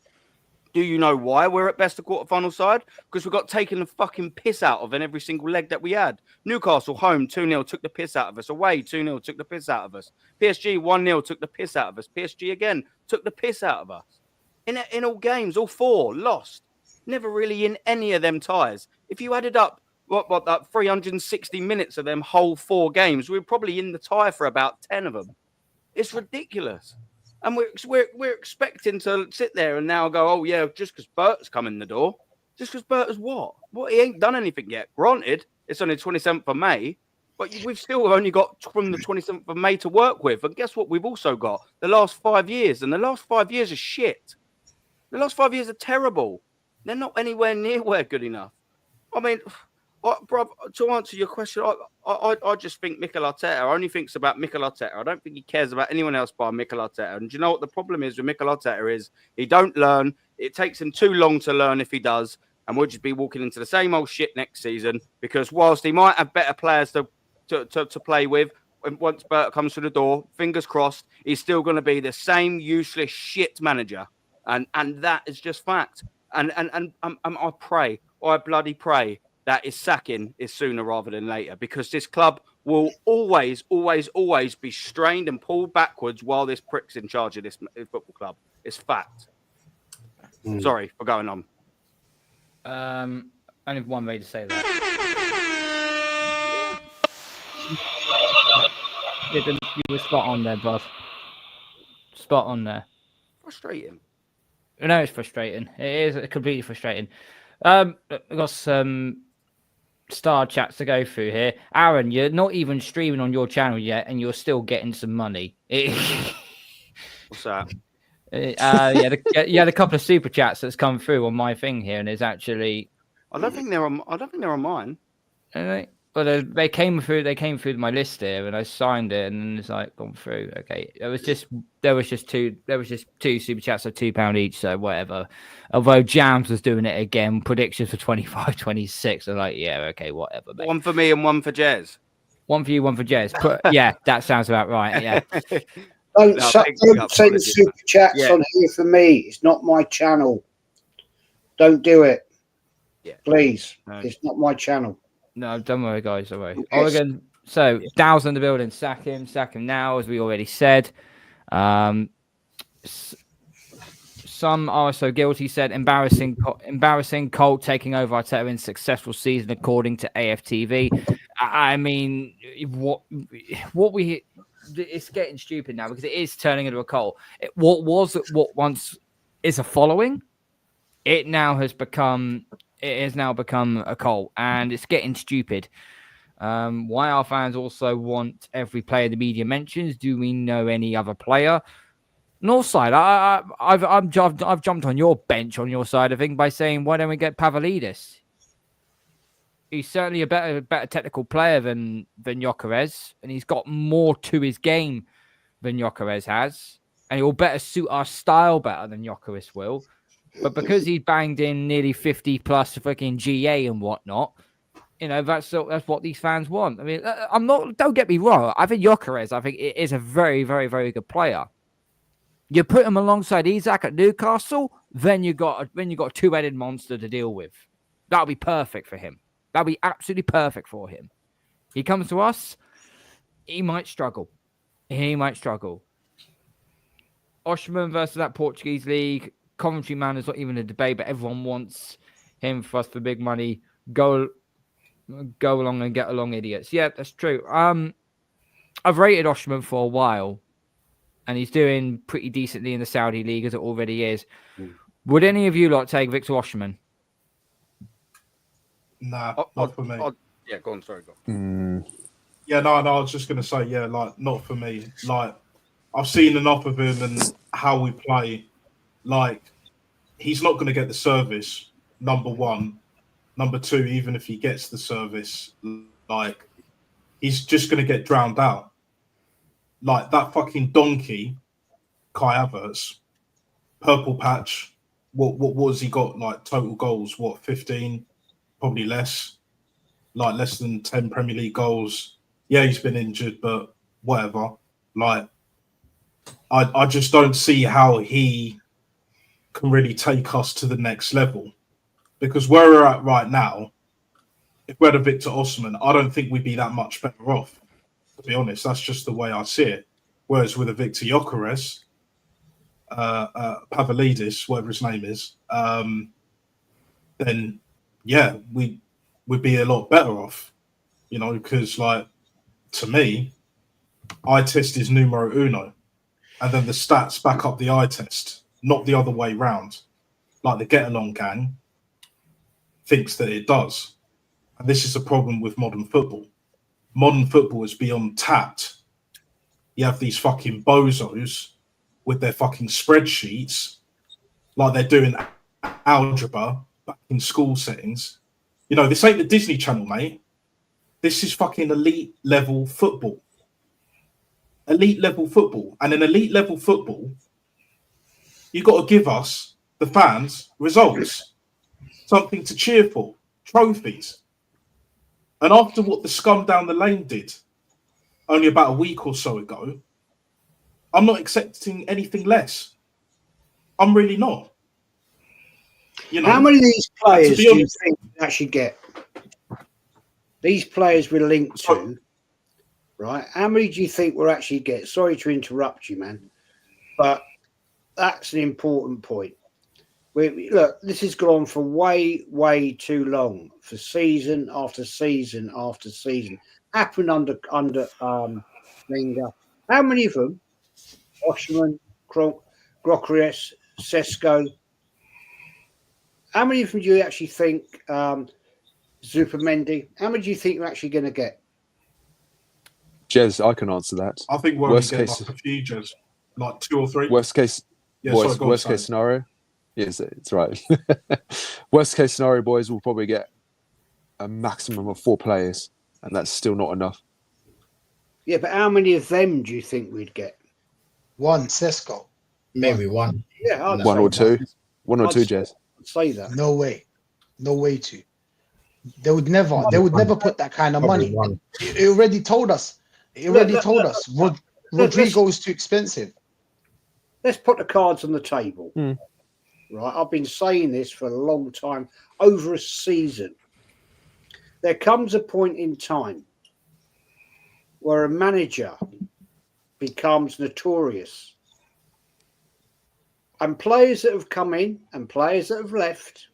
Do you know why we're at best a quarter-final side? Because we got taken the fucking piss out of in every single leg that we had. Newcastle home 2-0 took the piss out of us. Away 2-0 took the piss out of us. PSG 1-0 took the piss out of us. PSG again took the piss out of us. In all games, all 4 lost. Never really in any of them ties. If you added up that 360 minutes of them whole 4 games, we were probably in the tie for about 10 of them. It's ridiculous. And we're expecting to sit there and now go, oh, yeah, just because Berta's come in the door. Just because Berta's what? He ain't done anything yet. Granted, it's only 27th of May, but we've still only got from the 27th of May to work with. And guess what? We've also got the last 5 years. And the last 5 years are shit. The last 5 years are terrible. They're not anywhere near where good enough. I mean, bro, to answer your question, I just think Mikel Arteta only thinks about Mikel Arteta. I don't think he cares about anyone else but Mikel Arteta. And do you know what the problem is with Mikel Arteta is? He don't learn. It takes him too long to learn if he does. And we'll just be walking into the same old shit next season. Because whilst he might have better players to play with, once Berta comes through the door, fingers crossed, he's still going to be the same useless shit manager. And that is just fact. And I bloody pray that his sacking is sooner rather than later, because this club will always, always, always be strained and pulled backwards while this prick's in charge of this football club. It's fact. Sorry for going on. Only one way to say that. You were spot on there, bud. Spot on there. Frustrating. No, it's frustrating. It is completely frustrating. I've got some star chats to go through here. Aaron, you're not even streaming on your channel yet, and you're still getting some money. What's that? You had a couple of super chats that's come through on my thing here, and it's actually. I don't think they're on mine. Well, they came through my list here, and I signed it, and then it's like gone through. Okay, there was just two super chats of £2 each, so whatever. Although Jams was doing it again, predictions for 25, 26. I'm like, yeah, okay, whatever. Mate. One for me and one for Jez. One for you, one for Jez. Yeah, that sounds about right. Yeah. Don't send super chats on here for me. It's not my channel. Don't do it. Yeah. Please. No. It's not my channel. No, don't worry, guys. Don't worry. Oregon. So, Dow's in the building. Sack him now, as we already said. Some are so guilty. Said embarrassing. Colt taking over Arteta in successful season, according to AFTV. I mean, what we. It's getting stupid now because it is turning into a cult. What once is a following, it has now become a cult, and it's getting stupid. Why our fans also want every player the media mentions? Do we know any other player? Northside, I've jumped on your bench on your side of thing by saying, why don't we get Pavlidis? He's certainly a better technical player than Gyökeres, and he's got more to his game than Gyökeres has, and he will better suit our style better than Gyökeres will. But because he banged in nearly 50 plus fucking GA and whatnot, that's what these fans want. I mean, don't get me wrong. I think Gyökeres, it is a very, very, very good player. You put him alongside Isak at Newcastle, then you got a two-headed monster to deal with. That'll be perfect for him. That'll be absolutely perfect for him. He comes to us, he might struggle. Oshman versus that Portuguese league. Coventry man is not even a debate, but everyone wants him for us for big money. Go along and get along, idiots. Yeah, that's true. I've rated Oshman for a while, and he's doing pretty decently in the Saudi league as it already is. Would any of you lot take Victor Oshman? Nah, not for me. Yeah, go on. Sorry, go on. Yeah, no. I was just gonna say, yeah, like not for me. Like I've seen enough of him and how we play. Like he's not gonna get the service. Number one, number two. Even if he gets the service, like he's just gonna get drowned out. Like that fucking donkey, Kai Havertz, purple patch. What was he got? Like total goals? What 15? Probably less, like less than 10 Premier League goals. Yeah, he's been injured, but whatever. Like, I just don't see how he can really take us to the next level. Because where we're at right now, if we had a Victor Osimhen, I don't think we'd be that much better off. To be honest, that's just the way I see it. Whereas with a Victor Gyökeres, Pavlidis, whatever his name is, then yeah, we would be a lot better off. You know, because like to me, eye test is numero uno, and then the stats back up the eye test, not the other way round. Like the Get Along gang thinks that it does. And this is a problem with modern football. Modern football is beyond tapped. You have these fucking bozos with their fucking spreadsheets, like they're doing algebra back in school settings. You know, this ain't the Disney Channel, mate. This is fucking elite level football. Elite level football. And in elite level football, you've got to give us, the fans, results. Something to cheer for. Trophies. And after what the scum down the lane did only about a week or so ago, I'm not accepting anything less. I'm really not. You know, how many of these players do you honest, think we actually get? These players we're linked to, right? How many do you think we'll actually get? Sorry to interrupt you, man, but that's an important point. Look, this has gone on for way, way too long, for season after season after season. Happened under Wenger. How many of them? Osimhen, Gyökeres, Sesko. How many of them do you actually think? Zupermendi. How many do you think you're actually going to get? Jez, I can answer that. I think we're worst going to case, get like a few, Jez, like 2 or 3. Worst case, yeah, boys, sorry, worst case scenario. Yes, it's right. Worst case scenario, boys, will probably get a maximum of 4 players, and that's still not enough. Yeah, but how many of them do you think we'd get? One, Sesko. Maybe one. Yeah, I'd One say or two. that. One or I'd two, say- Jez. I'd say that. No way. No way to. They would never put that kind of Probably money. one. It already told us. Rodrigo is too expensive. Let's put the cards on the table. Right, I've been saying this for a long time, over a season. There comes a point in time where a manager becomes notorious. And players that have come in and players that have left,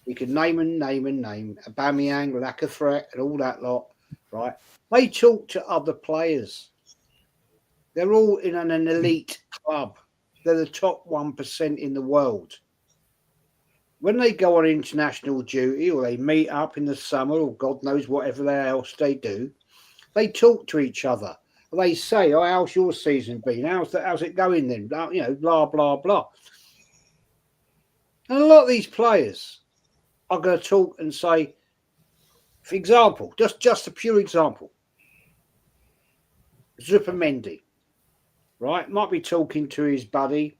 we can name. Aubameyang, lack of threat and all that lot, right? They talk to other players. They're all in an elite club. They're the top 1% in the world. When they go on international duty or they meet up in the summer or God knows whatever else they do, they talk to each other. They say, "Oh, how's your season been? How's it going then?" You know, blah blah blah. And a lot of these players are going to talk and say, for example, just a pure example, Zupermendi, right, might be talking to his buddy,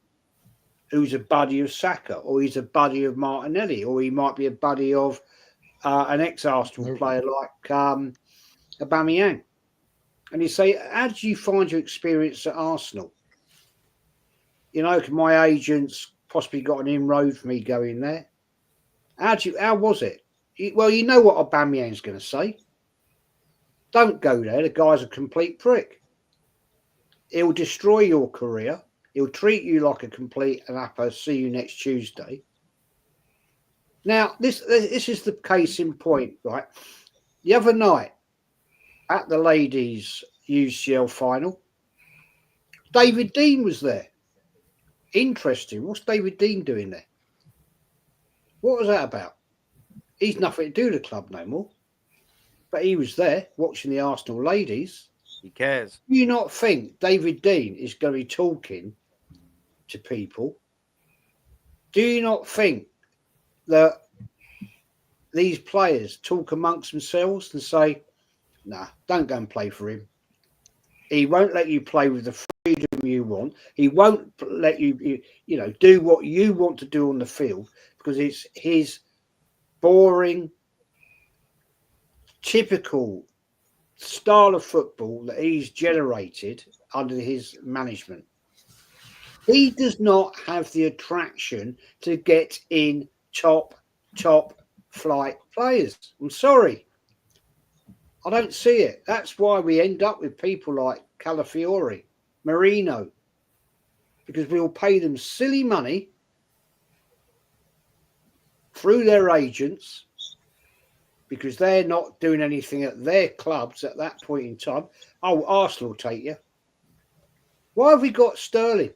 who's a buddy of Saka, or he's a buddy of Martinelli, or he might be a buddy of an ex-Arsenal player like Aubameyang. And you say, how did you find your experience at Arsenal? You know, my agents possibly got an inroad for me going there. How was it? Well, you know what Aubameyang's going to say. Don't go there. The guy's a complete prick. He'll destroy your career. He'll treat you like a complete and upper. See you next Tuesday. Now, this is the case in point, right? The other night at the ladies' UCL final, David Dean was there. Interesting. What's David Dean doing there? What was that about? He's nothing to do with the club no more. But he was there watching the Arsenal ladies. He cares. Do you not think David Dean is going to be talking to people? Do you not think that these players talk amongst themselves and say, nah, don't go and play for him. He won't let you play with the freedom you want. He won't let you do what you want to do on the field because it's his boring, typical style of football that he's generated under his management. He does not have the attraction to get in top flight players. I'm sorry. I don't see it. That's why we end up with people like Calafiore, Marino, because we'll pay them silly money through their agents because they're not doing anything at their clubs at that point in time. Oh, Arsenal will take you. Why have we got Sterling?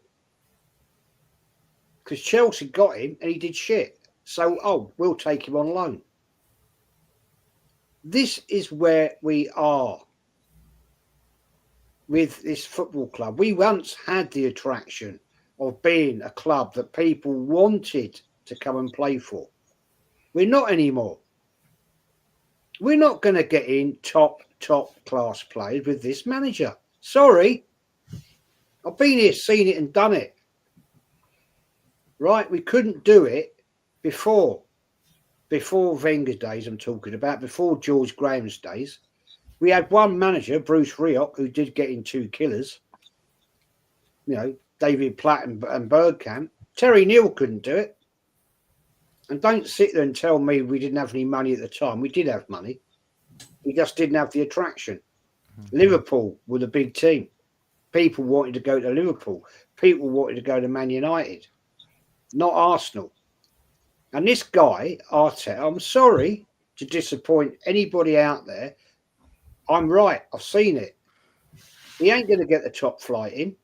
Because Chelsea got him and he did shit. So, we'll take him on loan. This is where we are with this football club. We once had the attraction of being a club that people wanted to come and play for. We're not anymore. We're not going to get in top class players with this manager. Sorry. I've been here, seen it and done it. Right? We couldn't do it before Wenger's days, I'm talking about, before George Graham's days. We had one manager, Bruce Rioch, who did get in 2 killers. You know, David Platt and Bergkamp. Terry Neal couldn't do it. And don't sit there and tell me we didn't have any money at the time. We did have money. We just didn't have the attraction. Mm-hmm. Liverpool were the big team. People wanted to go to Liverpool. People wanted to go to Man United, not Arsenal. And this guy, Arteta, I'm sorry to disappoint anybody out there. I'm right. I've seen it. He ain't going to get the top flight in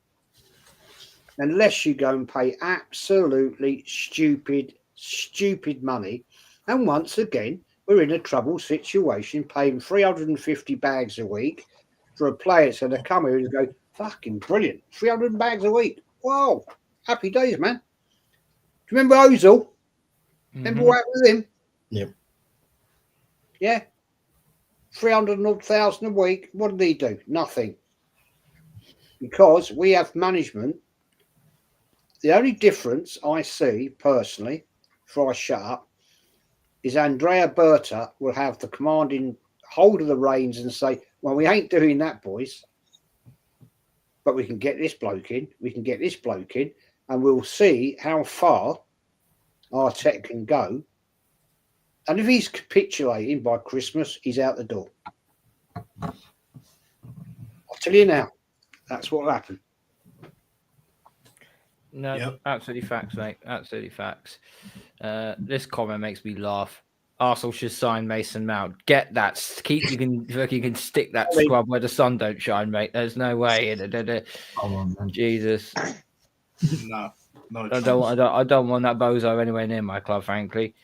unless you go and pay absolutely stupid money. And once again, we're in a trouble situation, paying 350 bags a week for a player that's going to come here and go, fucking brilliant. 300 bags a week. Wow. Happy days, man. Do you remember Ozil? Remember what happened with him? Yep. Yeah. 300,000 a week. What did he do? Nothing. Because we have management. The only difference I see personally, before I shut up, is Andrea Berta will have the commanding hold of the reins and say, well, we ain't doing that, boys. But we can get this bloke in. We can get this bloke in. And we'll see how far Arteta can go. And if he's capitulating by Christmas, he's out the door. I'll tell you now, that's what will happen. No, Absolutely facts, mate. Absolutely facts. This comment makes me laugh. Arsenal should sign Mason Mount. Get that. You can stick that scrub where the sun don't shine, mate. There's no way. Jesus. No. I don't want that bozo anywhere near my club, frankly.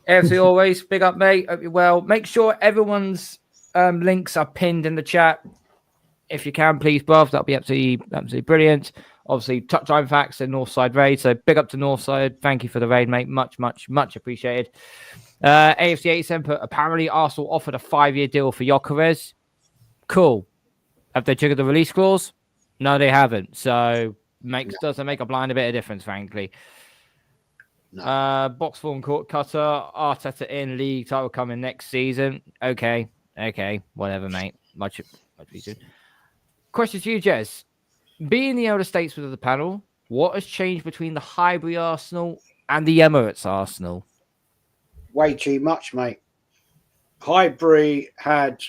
AFC always, big up, mate. Hope you're well. Make sure everyone's links are pinned in the chat. If you can, please, bruv. That'll be absolutely brilliant. Obviously, touchline facts and Northside raid. So big up to Northside. Thank you for the raid, mate. Much appreciated. AFC 87 put, apparently Arsenal offered a 5-year deal for Gyökeres. Cool. Have they triggered the release clause? No, they haven't. So doesn't make a blind a bit of difference, frankly. No. Box form court cutter, Arteta in, league title coming next season. Okay, whatever, mate. Much appreciated. Question to you, Jez. Being the elder statesman of the panel, what has changed between the Highbury Arsenal and the Emirates Arsenal? Way too much, mate. Highbury had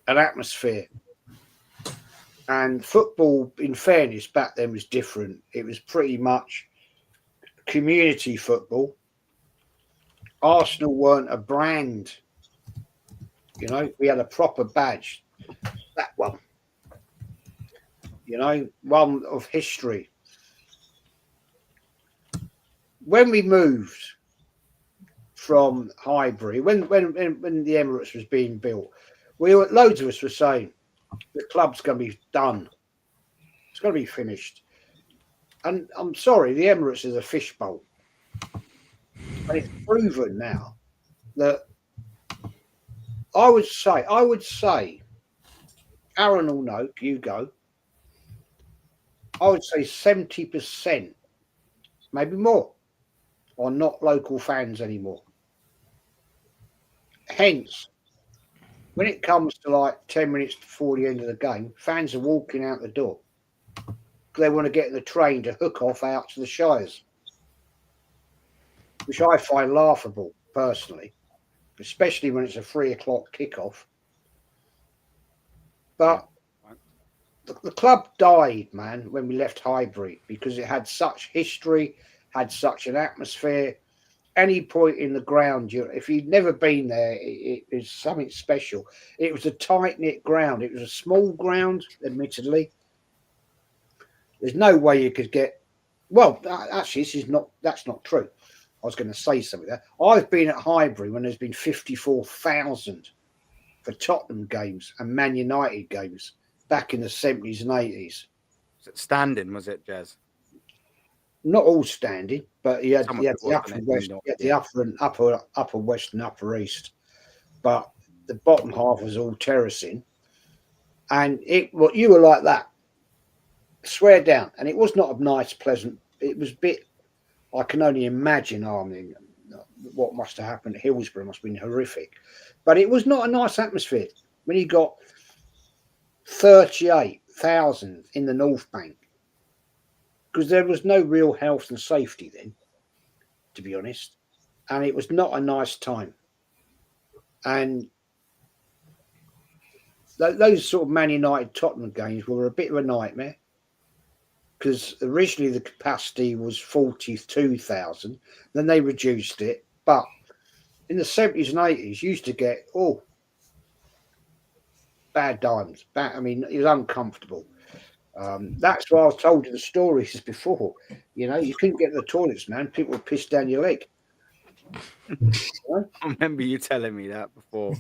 an atmosphere. And football, in fairness, back then was different. It was pretty much community football. Arsenal weren't a brand. You know, we had a proper badge. That one. You know, one of history. When we moved from Highbury, when the Emirates was being built, loads of us were saying the club's going to be done. It's going to be finished. And I'm sorry, the Emirates is a fishbowl. And it's proven now that I would say, Aaron will know, you go, I would say 70%, maybe more, are not local fans anymore. Hence, when it comes to like 10 minutes before the end of the game, fans are walking out the door. they want to get in the train to hook off out to the Shires, which I find laughable personally, especially when it's a 3 o'clock kickoff. But the club died, man, when we left Highbury, because it had such history, had such an atmosphere. Any point in the ground, if you'd never been there, it is something special. It was a tight-knit ground. It was a small ground, admittedly. There's no way you could get... Well, actually, that's not true. I was going to say something there. I've been at Highbury when there's been 54,000 for Tottenham games and Man United games back in the 70s and 80s. Was it standing, was it, Jez? Not all standing, but he had the upper and west, the upper west and upper east. But the bottom half was all terracing. And you were like that. Swear down. And it was not a nice, pleasant. It was a bit... I can only imagine what must have happened at Hillsborough. Must have been horrific. But it was not a nice atmosphere. When you got 38,000 in the North Bank, because there was no real health and safety then, to be honest. And it was not a nice time. And those sort of Man United Tottenham games were a bit of a nightmare, because originally the capacity was 42,000. Then they reduced it. But in the 70s and 80s, you used to get, bad times. I mean, it was uncomfortable. That's why I was told you the stories before. You couldn't get to the toilets, man. People would piss down your leg. I remember you telling me that before.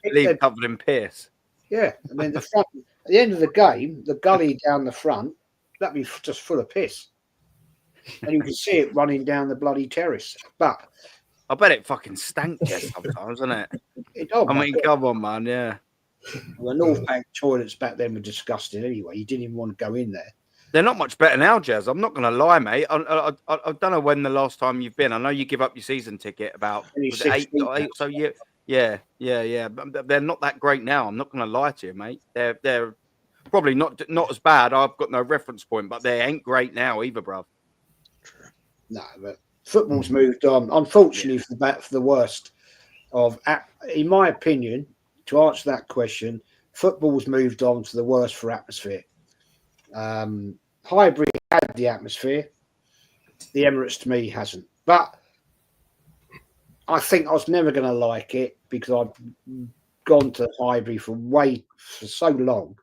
Leave covered in piss. Yeah, and then the front, at the end of the game, the gully down the front, that'd be just full of piss. And you can see it running down the bloody terrace. But I bet it fucking stank just sometimes, isn't it? Come on, man, yeah. The North Bank toilets back then were disgusting anyway. You didn't even want to go in there. They're not much better now, Jazz. I'm not going to lie, mate. I don't know when the last time you've been. I know you give up your season ticket about 8 or so. Yeah. But they're not that great now. I'm not going to lie to you, mate. They're probably not as bad. I've got no reference point, but they ain't great now either, bruv. No, but football's moved on. Unfortunately, for the worst in my opinion, to answer that question, football's moved on to the worst for atmosphere. Highbury had the atmosphere. The Emirates, to me, hasn't. But I think I was never going to like it because I've gone to Highbury for so long.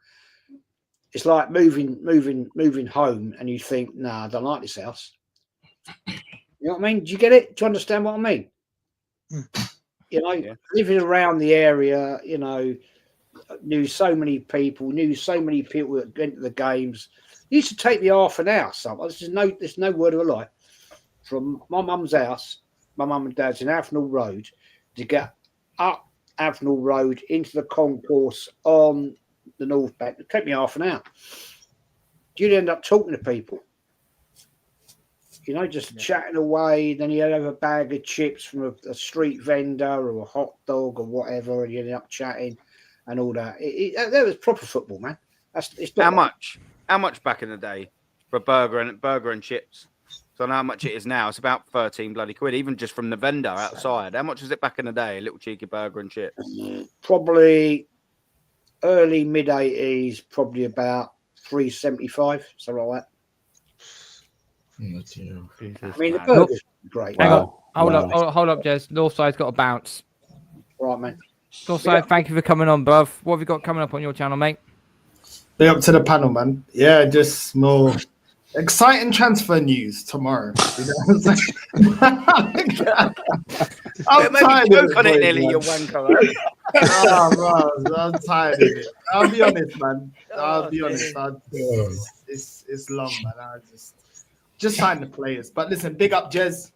It's like moving home, and you think, nah, I don't like this house. You know what I mean? Do you get it? Do you understand what I mean? Living around the area, knew so many people that went to the games. It used to take me half an hour. There's no word of a lie. From my mum's house, my mum and dad's in Avenel Road, to get up Avenel Road into the concourse on the North Bank. It took me half an hour. You'd end up talking to people. Chatting away. Then you'd have a bag of chips from a street vendor or a hot dog or whatever, and you end up chatting and all that. That was proper football, man. How much back in the day for a burger and chips? So I know how much it is now. It's about 13 bloody quid, even just from the vendor outside. How much was it back in the day? A little cheeky burger and chips. Probably early mid 80s. Probably about $3.75, something like that. I mean, the burger's great. Hang on. Hold up, Jez. Northside's got a bounce. Right, man. Northside, thank you for coming on, bruv. What have you got coming up on your channel, mate? Big up to the panel, man. Yeah, just more exciting transfer news tomorrow. You know what I'm saying? I'm tired of it, nearly, you wanker. I'm tired of it. I'll be honest, man. It's long, man. I just sign the players. But listen, big up Jez.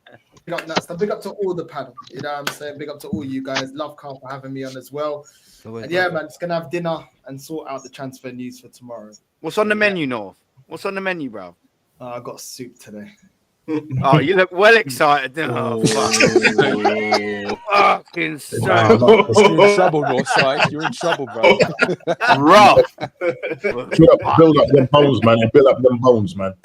Big up Nuts. Big up to all the panel. You know what I'm saying? Big up to all you guys. Love Carl for having me on as well. And yeah, man, just gonna have dinner and sort out the transfer news for tomorrow. What's on the menu, North? What's on the menu, bro? I got soup today. Oh, you look well excited. Oh, fucking so You're in trouble, Northside. You're in trouble, bro. rough. Build up them bones, man. Build up them bones, man.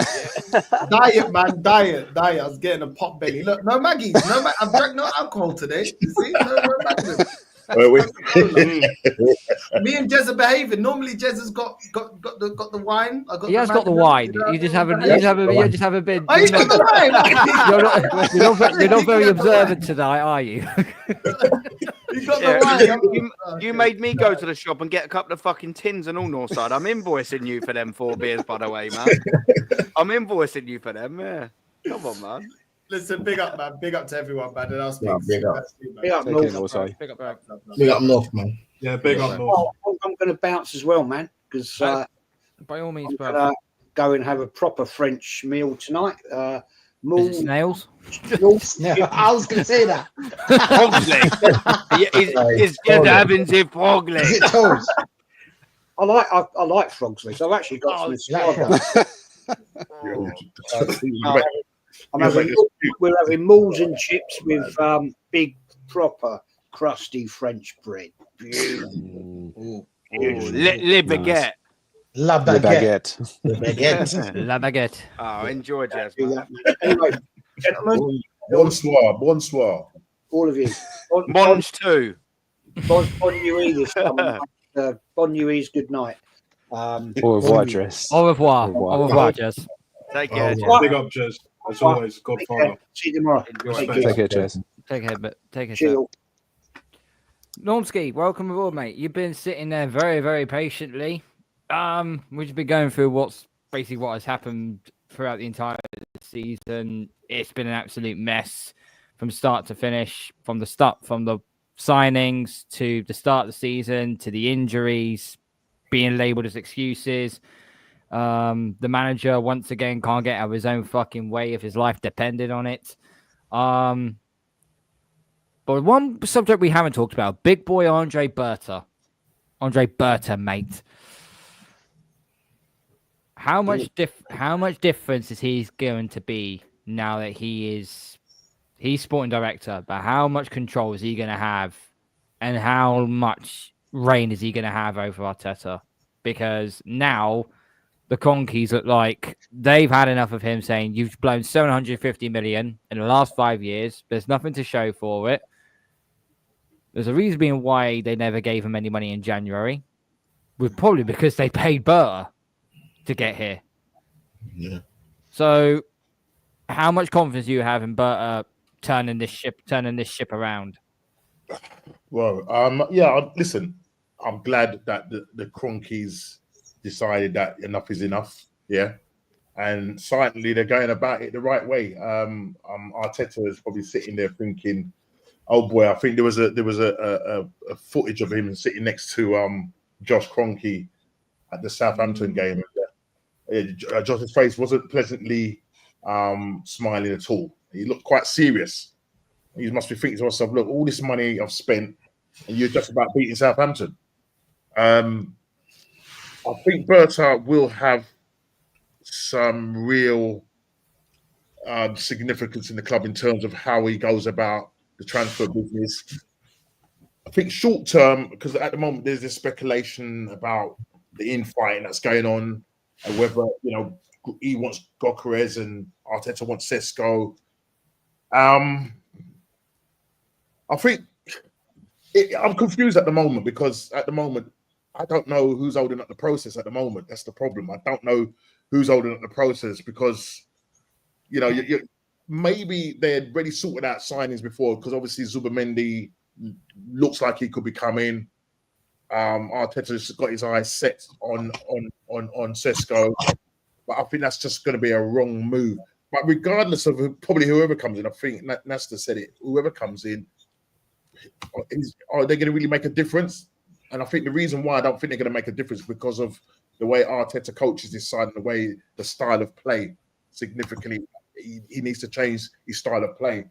Diet, man, diet. I was getting a pot belly. Look, no Maggie, I've drank no alcohol today. You see, no Maggie. Me and Jez are behaving. Normally, Jez has got the wine. He has got the wine. You just haven't been. Oh, he's got the wine. You're not very observant tonight, are you? He's got the wine. You made me go to the shop and get a couple of fucking tins and all, Northside. I'm invoicing you for them 4 beers, by the way, man. I'm invoicing you for them. Yeah, come on, man. Listen, big up, man. Big up to everyone, man. And I'll speak. Big up. Big up, Take care, North. Northside. Pick up, bro. Big up North, man. Yeah, big up North. I'm going to bounce as well, man, because By all means, I'm bro. going to go and have a proper French meal tonight. Is it Mules, snails? Yeah, I was going to say that. Frogsley. It's just having to Frogsley. Is it toes? I like frogs legs. I've actually got some. We're having mules and chips with big, proper, crusty French bread. Le baguette. La The baguette. baguette. La baguette. Oh, enjoy, Jazz. Do Man. that, man. Anyway, gentlemen, Bonsoir. all of you. Monge too. Bon nuit this summer. Bon nuit's good night. Au revoir, Jess. Au revoir. Au revoir. Au revoir, Jess. Take care, Jazz. Big up, Jez. As always, Take Godfather. care. See you tomorrow. Enjoy. Take care. Take care, Jess. Take care, sir. Chill. Normski, welcome aboard, mate. You've been sitting there very, very patiently. We've just been going through what's basically what has happened throughout the entire season. It's been an absolute mess from start to finish, from the signings to the start of the season to the injuries being labeled as excuses. The manager once again can't get out of his own fucking way if his life depended on it. But one subject we haven't talked about, big boy Andre Berta. Andre Berta, mate. How much difference is he going to be now that he's sporting director? But how much control is he going to have, and how much reign is he going to have over Arteta? Because now the Conkeys look like they've had enough of him saying you've blown 750 million in the last 5 years. There's nothing to show for it. There's a reason being why they never gave him any money in January. Probably because they paid Berta to get here. Yeah. So, how much confidence do you have in Berta turning this ship around? Well, yeah. Listen, I'm glad that the Cronkies decided that enough is enough. Yeah, and silently they're going about it the right way. Arteta is probably sitting there thinking, "Oh boy, I think there was a footage of him sitting next to Josh Kroenke at the Southampton game. Josh's face wasn't pleasantly smiling at all. He looked quite serious. He must be thinking to himself, look, all this money I've spent and you're just about beating Southampton. I think Berta will have some real significance in the club in terms of how he goes about the transfer business. I think short term, because at the moment there's this speculation about the infighting that's going on, and whether he wants Gyökeres and Arteta wants Sesko. I think I'm confused at the moment because at the moment I don't know who's holding up the process at the moment. That's the problem. I don't know who's holding up the process because maybe they had already sorted out signings before because obviously Zubimendi looks like he could be coming. Arteta's got his eyes set on Sesko, but I think that's just going to be a wrong move. But regardless of probably whoever comes in, I think Nasta said it. Whoever comes in, are they going to really make a difference? And I think the reason why I don't think they're going to make a difference is because of the way Arteta coaches this side and the style of play significantly. He needs to change his style of play,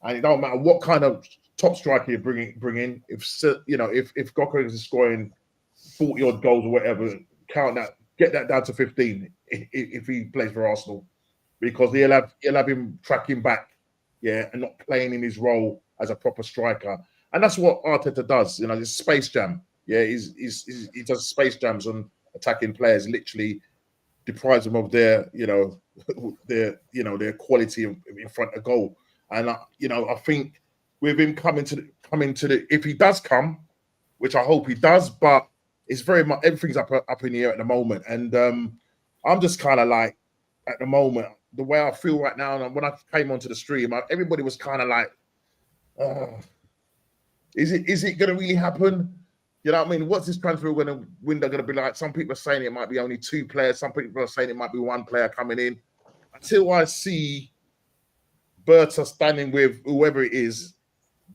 and it don't matter what kind of top striker you bring in. If Gyökeres is scoring 40 odd goals or whatever, count that, get that down to 15 if he plays for Arsenal. because he'll have him tracking back, yeah, and not playing in his role as a proper striker. And that's what Arteta does. You know, it's Space Jam. Yeah, he does Space Jams on attacking players. Literally deprives them of their, their quality in front of goal. And I think with him coming to the, if he does come, which I hope he does, but it's very much everything's up in the air at the moment. And I'm just kind of like, at the moment, the way I feel right now, and when I came onto the stream, everybody was kind of like, is it going to really happen? You know what I mean? What's this transfer window going to be like? Some people are saying it might be only 2 players. Some people are saying it might be 1 player coming in. Until I see Berta standing with whoever it is,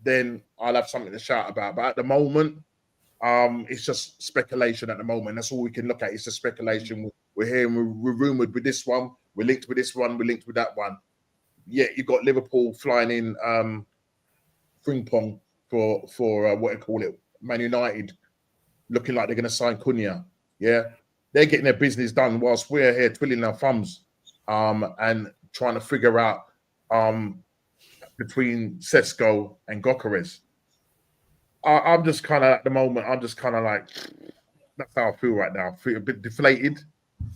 then I'll have something to shout about. But at the moment, it's just speculation at the moment. That's all we can look at. It's just speculation. We're hearing, we're rumoured with this one. We're linked with this one. We're linked with that one. Yeah, you've got Liverpool flying in Frimpong for what do you call it, Man United, looking like they're going to sign Cunha. Yeah, they're getting their business done whilst we're here twiddling our thumbs and trying to figure out between Sesko and Gyökeres. I'm just kind of at the moment. I'm just kind of like, that's how I feel right now. I feel a bit deflated.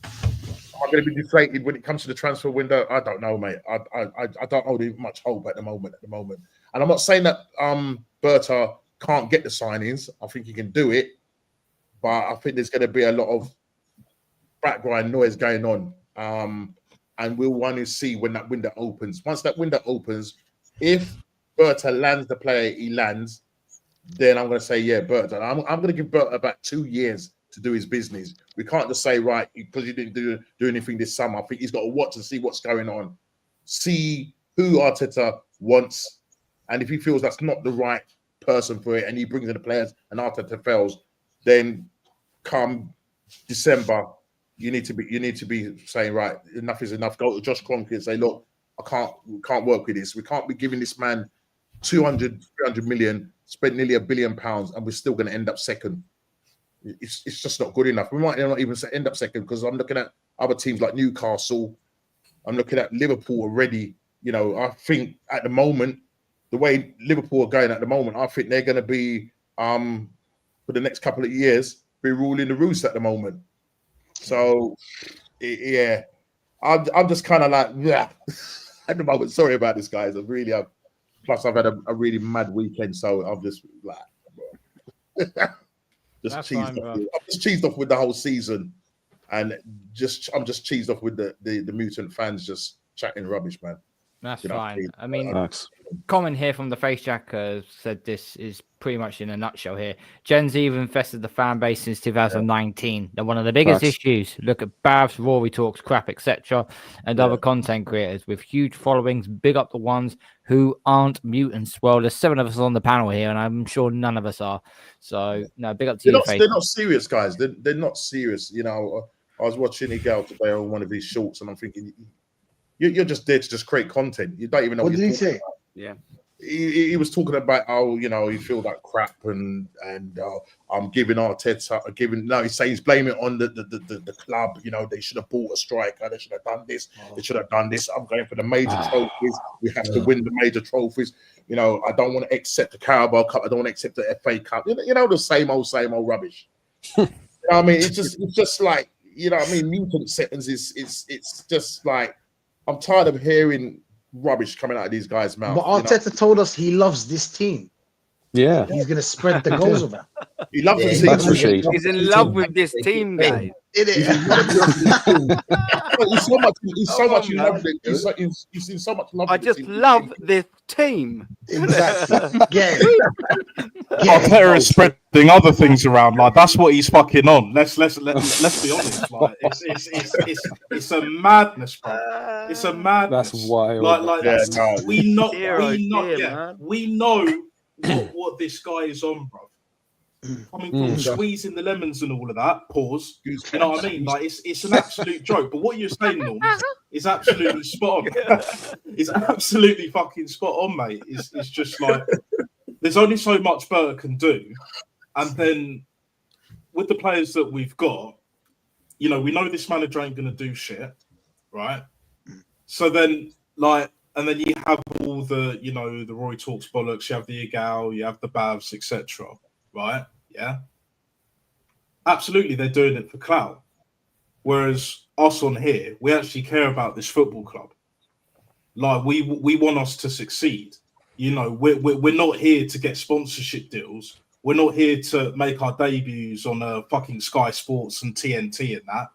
Am I going to be deflated when it comes to the transfer window? I don't know, mate. I don't hold much hope at the moment. And I'm not saying that Berta can't get the signings. I think he can do it, but I think there's going to be a lot of background noise going on, and we'll want to see when that window opens. Once that window opens, if Berta lands the player he lands, then I'm going to say, yeah, Berta. I'm going to give Berta about 2 years to do his business. We can't just say, right, because he didn't do anything this summer. I think he's got to watch and see what's going on, see who Arteta wants, and if he feels that's not the right person for it, and he brings in the players, and Arteta fails, then come December, you need to be saying, right, enough is enough. Go to Josh Kroenke and say, look, we can't work with this. We can't be giving this man 200, 300 million, spent nearly £1 billion, and we're still going to end up second. It's just not good enough. We might not even end up second, because I'm looking at other teams like Newcastle. I'm looking at Liverpool already. I think at the moment, the way Liverpool are going at the moment, I think they're going to be, for the next couple of years, be ruling the roost at the moment. So, yeah, I'm just kind of like, yeah, at the moment. Sorry about this, guys. Plus, I've had a really mad weekend, so I'm just like, I'm just cheesed off with the whole season, and I'm just cheesed off with the mutant fans just chatting rubbish, man. That's fine. I mean, comment here from the Face Jacker said this is pretty much in a nutshell here. Gen Z have infested the fan base since 2019. They're one of the biggest issues. Look at Babs, Rory Talks, Crap, etc., and other content creators with huge followings. Big up the ones who aren't mutants. Well, there's 7 of us on the panel here, and I'm sure none of us are. So, no, big up to you, They're not serious, guys. They're not serious. I was watching Igal today on one of his shorts, and I'm thinking, you're just there to just create content. You don't even know what did he say? About. Yeah. He was talking about how, he feel like crap and I'm giving Arteta, he's saying he's blaming it on the club. They should have bought a striker. They should have done this. They should have done this. I'm going for the major trophies. We have to win the major trophies. I don't want to accept the Carabao Cup. I don't want to accept the FA Cup. The same old rubbish. I mean, it's just like, mutant sentences. It's just like, I'm tired of hearing rubbish coming out of these guys' mouths. But Arteta told us he loves this team. Yeah. He's going to spread the goals of them. He loves the team. He's in love with this team, guys. He's so much in love with it. He's in so much love. I just love this team. Exactly. Arteta is spreading other things around. Like, that's what he's fucking on. Let's be honest. Like, it's a madness, bro. It's a madness. That's wild. We know what this guy is on, bro. Coming from squeezing the lemons and all of that. Pause. You know what I mean? Like, it's an absolute joke. But what you're saying, Norm, is absolutely spot on. It's absolutely fucking spot on, mate. It's just like, there's only so much Berta can do, and then with the players that we've got, we know this manager ain't gonna do shit, right? So then, like, and then you have all the, you know, the Roy Talks bollocks. You have the Igal, you have the Bavs, etc. Right? Yeah. Absolutely, they're doing it for clout. Whereas us on here, we actually care about this football club. Like, we want us to succeed. You know, we're not here to get sponsorship deals. We're not here to make our debuts on fucking Sky Sports and TNT and that,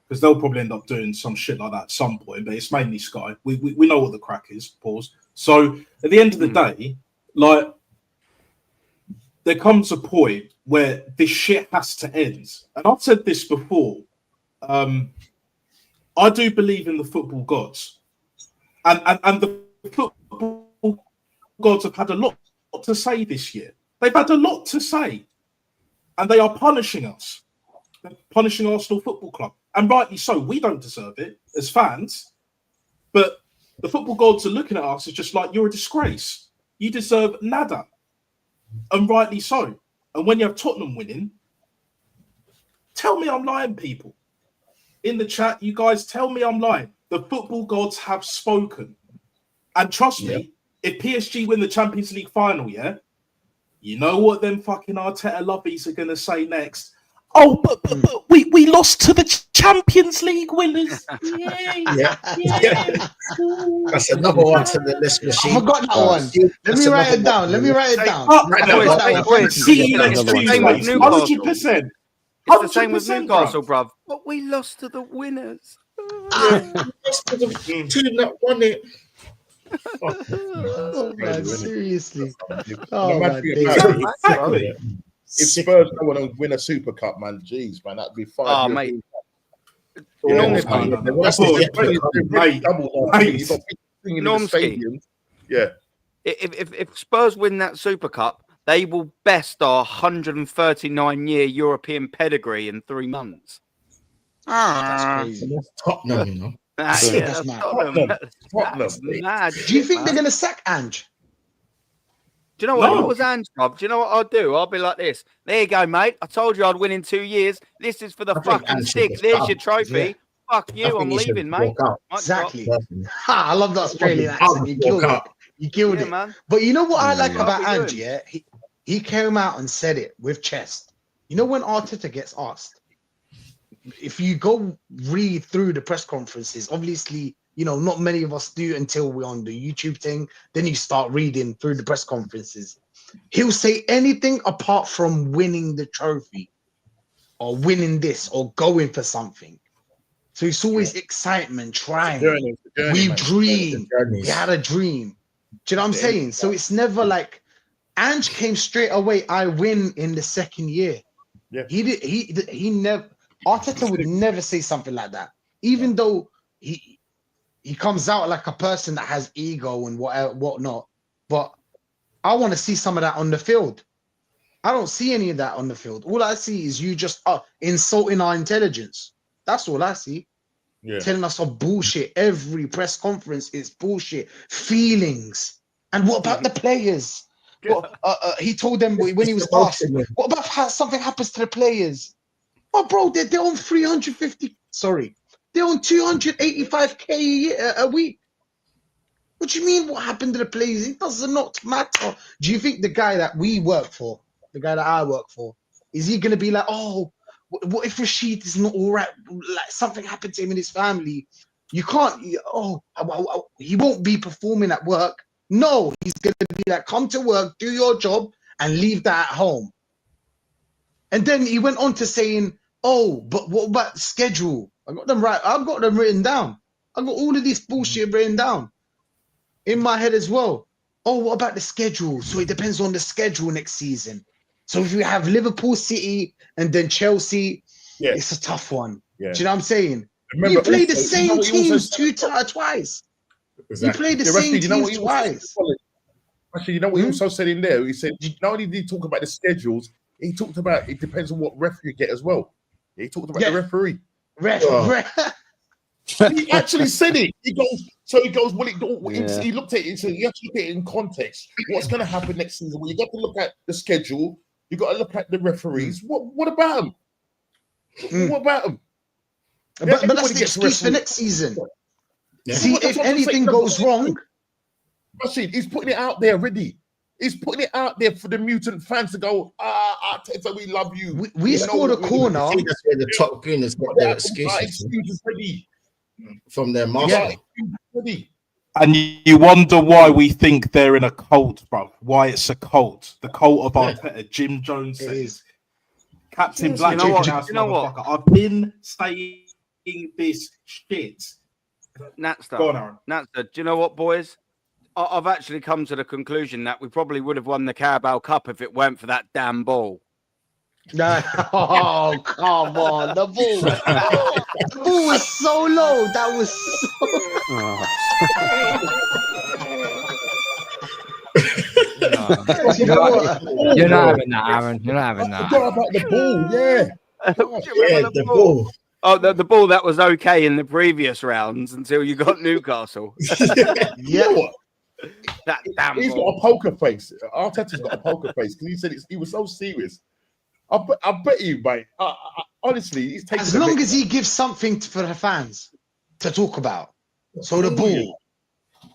because they'll probably end up doing some shit like that at some point. But it's mainly Sky. We know what the crack is. Pause. So at the end of the day, like, there comes a point where this shit has to end. And I've said this before. I do believe in the football gods, and the football gods have had a lot to say this year. They've had a lot to say, and they are punishing us. They're punishing Arsenal Football Club, and rightly so. We don't deserve it as fans, but the football gods are looking at us as just like, you're a disgrace. You deserve nada, and rightly so. And when you have Tottenham winning, tell me I'm lying, people. In the chat, you guys tell me I'm lying. The football gods have spoken. And trust me, if PSG win the Champions League final, you know what them fucking Arteta lovies are going to say next? Oh, but we lost to the Champions League winners. That's another one to the list machine. I forgot that one. Let me write it down. It's the same with Newcastle, bruv. But we lost to the winners. Two that won it. Oh, man, seriously. Oh, my exactly. If Spurs don't want to win a Super Cup, man, jeez, man, that'd be 5 years. Oh, mate. Yeah. If Spurs win that Super Cup, they will best our 139-year European pedigree in 3 months. That's crazy. That's Tottenham, you know. That's mad. Mad. Do you think they're going to sack Ange? Do you know what? If it was Ange, Rob, do you know what I'd do? I'd be like this. There you go, mate. I told you I'd win in 2 years. This is for the fucking stick. There's your trophy. Yeah. Fuck you. I'm leaving, mate. Exactly. I love the Australian accent. You killed it. Man. But you know what I like about Ange? Yeah, he came out and said it with chest. You know, when Arteta gets asked, if you go read through the press conferences, obviously, you know, not many of us do until we're on the YouTube thing. Then you start reading through the press conferences. He'll say anything apart from winning the trophy or winning this or going for something. So it's always excitement, trying. We dreamed. We had a dream. Do you know what I'm saying? So it's never like Ange came straight away. I win in the second year. Yeah. He never. Arteta would never say something like that, even though he comes out like a person that has ego and whatnot. But I want to see some of that on the field. I don't see any of that on the field. All I see is you just insulting our intelligence. That's all I see. Yeah. Telling us some bullshit. Every press conference is bullshit. Feelings. And what about the players? He told them when he was asked, what about how something happens to the players? Oh, bro, they're on 350. Sorry. They're on 285K a week. What do you mean what happened to the players? It does not matter. Do you think the guy that we work for, the guy that I work for, is he going to be like, oh, what if Rashid is not all right? Like something happened to him and his family. You can't, he won't be performing at work. No, he's going to be like, come to work, do your job, and leave that at home. And then he went on to saying, oh, but what about the schedule? I got them right. I've got them written down. I've got all of this bullshit written down in my head as well. Oh, what about the schedule? So it depends on the schedule next season. So if you have Liverpool, City, and then Chelsea, it's a tough one. Yeah. Do you know what I'm saying? You play the same teams twice. Exactly. You play the same teams twice. Actually, you know what he also said in there? He said, not only did he talk about the schedules, he talked about it depends on what ref you get as well. He talked about the referee. He actually said it. He goes, well, he looked at it, so you have to look at it in context. What's going to happen next season? Well, you got to look at the schedule. You got to look at the referees. What about them? What about them? But that's the excuse for next season. See, if anything goes wrong, Rashid, he's putting it out there already. He's putting it out there for the mutant fans to go, Arteta, we love you. we scored a corner. I think that's where the top gooners got their excuses from their master. And you wonder why we think they're in a cult, bro. Why it's a cult. The cult of Arteta. Jim Jones says. Captain Black. You know what? I've been saying this shit. Natster. Go on, Aaron. Natster, do you know what, boys? I've actually come to the conclusion that we probably would have won the Carabao Cup if it weren't for that damn ball. No, oh, come on. The ball. The ball was so low. That was so... You're not having that, Aaron. You're not having that. I forgot about the ball, yeah. The ball. Oh, the ball that was okay in the previous rounds until you got Newcastle. Yeah. That damn He's ball. got a poker face. Arteta's got a poker face because he said he was so serious. I bet you, mate. Honestly, he's taking. As long as he gives something for the fans to talk about. So the ball,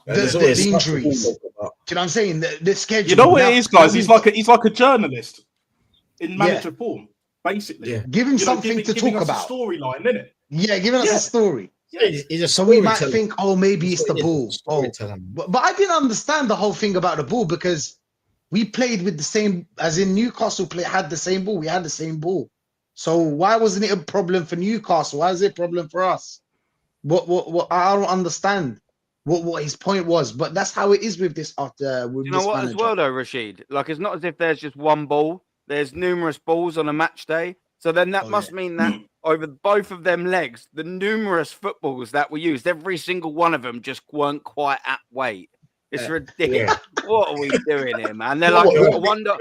the injuries. Do you know what I'm saying? The schedule. You know what it is, guys? He's like a journalist in manager form, basically. Yeah. Give him something to talk about. Storyline, isn't it? Yeah, giving us a story. Yeah, he's a so we might think, oh, maybe it's the ball. But I didn't understand the whole thing about the ball because we played with the same, as in Newcastle had the same ball. We had the same ball. So why wasn't it a problem for Newcastle? Why is it a problem for us? What I don't understand what his point was. But that's how it is with this. With you know this what, manager. as well, though, Rashid? Like, it's not as if there's just one ball. There's numerous balls on a match day. So then that must mean that over both of them legs, the numerous footballs that were used, every single one of them just weren't quite at weight. It's ridiculous. Yeah. What are we doing here, man? They're like, I wonder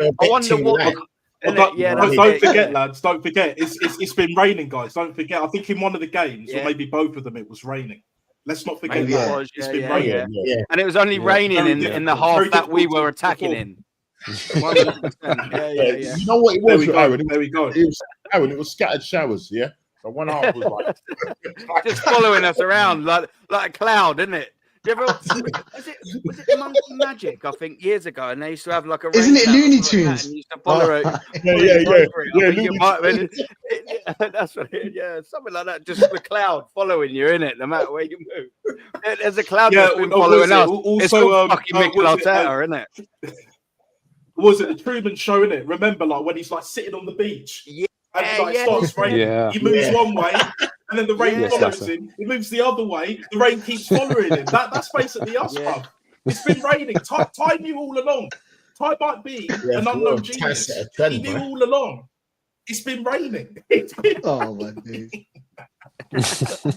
what. Don't forget, lads. Don't forget. It's been raining, guys. Don't forget. I think in one of the games, or maybe both of them, it was raining. Let's not forget that. It's been raining. Yeah. And it was only raining in the half that we were attacking in. 100%. You know what it was, Aaron? There we go. It was scattered showers, yeah? So one half was like... just following us around like a cloud, isn't it? You ever, was it Monkey Magic, I think, years ago, and they used to have like a... Isn't it Looney Tunes? And used to follow it. That's what something like that. Just the cloud following you, innit? No matter where you move. There's a cloud that's been following us. Also, it's fucking Mikel Arteta, isn't it? Was it the Truman Show, innit? Remember, like when he's like sitting on the beach and it starts raining, he moves one way and then the rain follows him. He moves the other way, the rain keeps following him. That's basically us, bruv. It's been raining. Ty knew all along. Ty might be an unknown genius. He knew all along. It's been raining. Oh my days.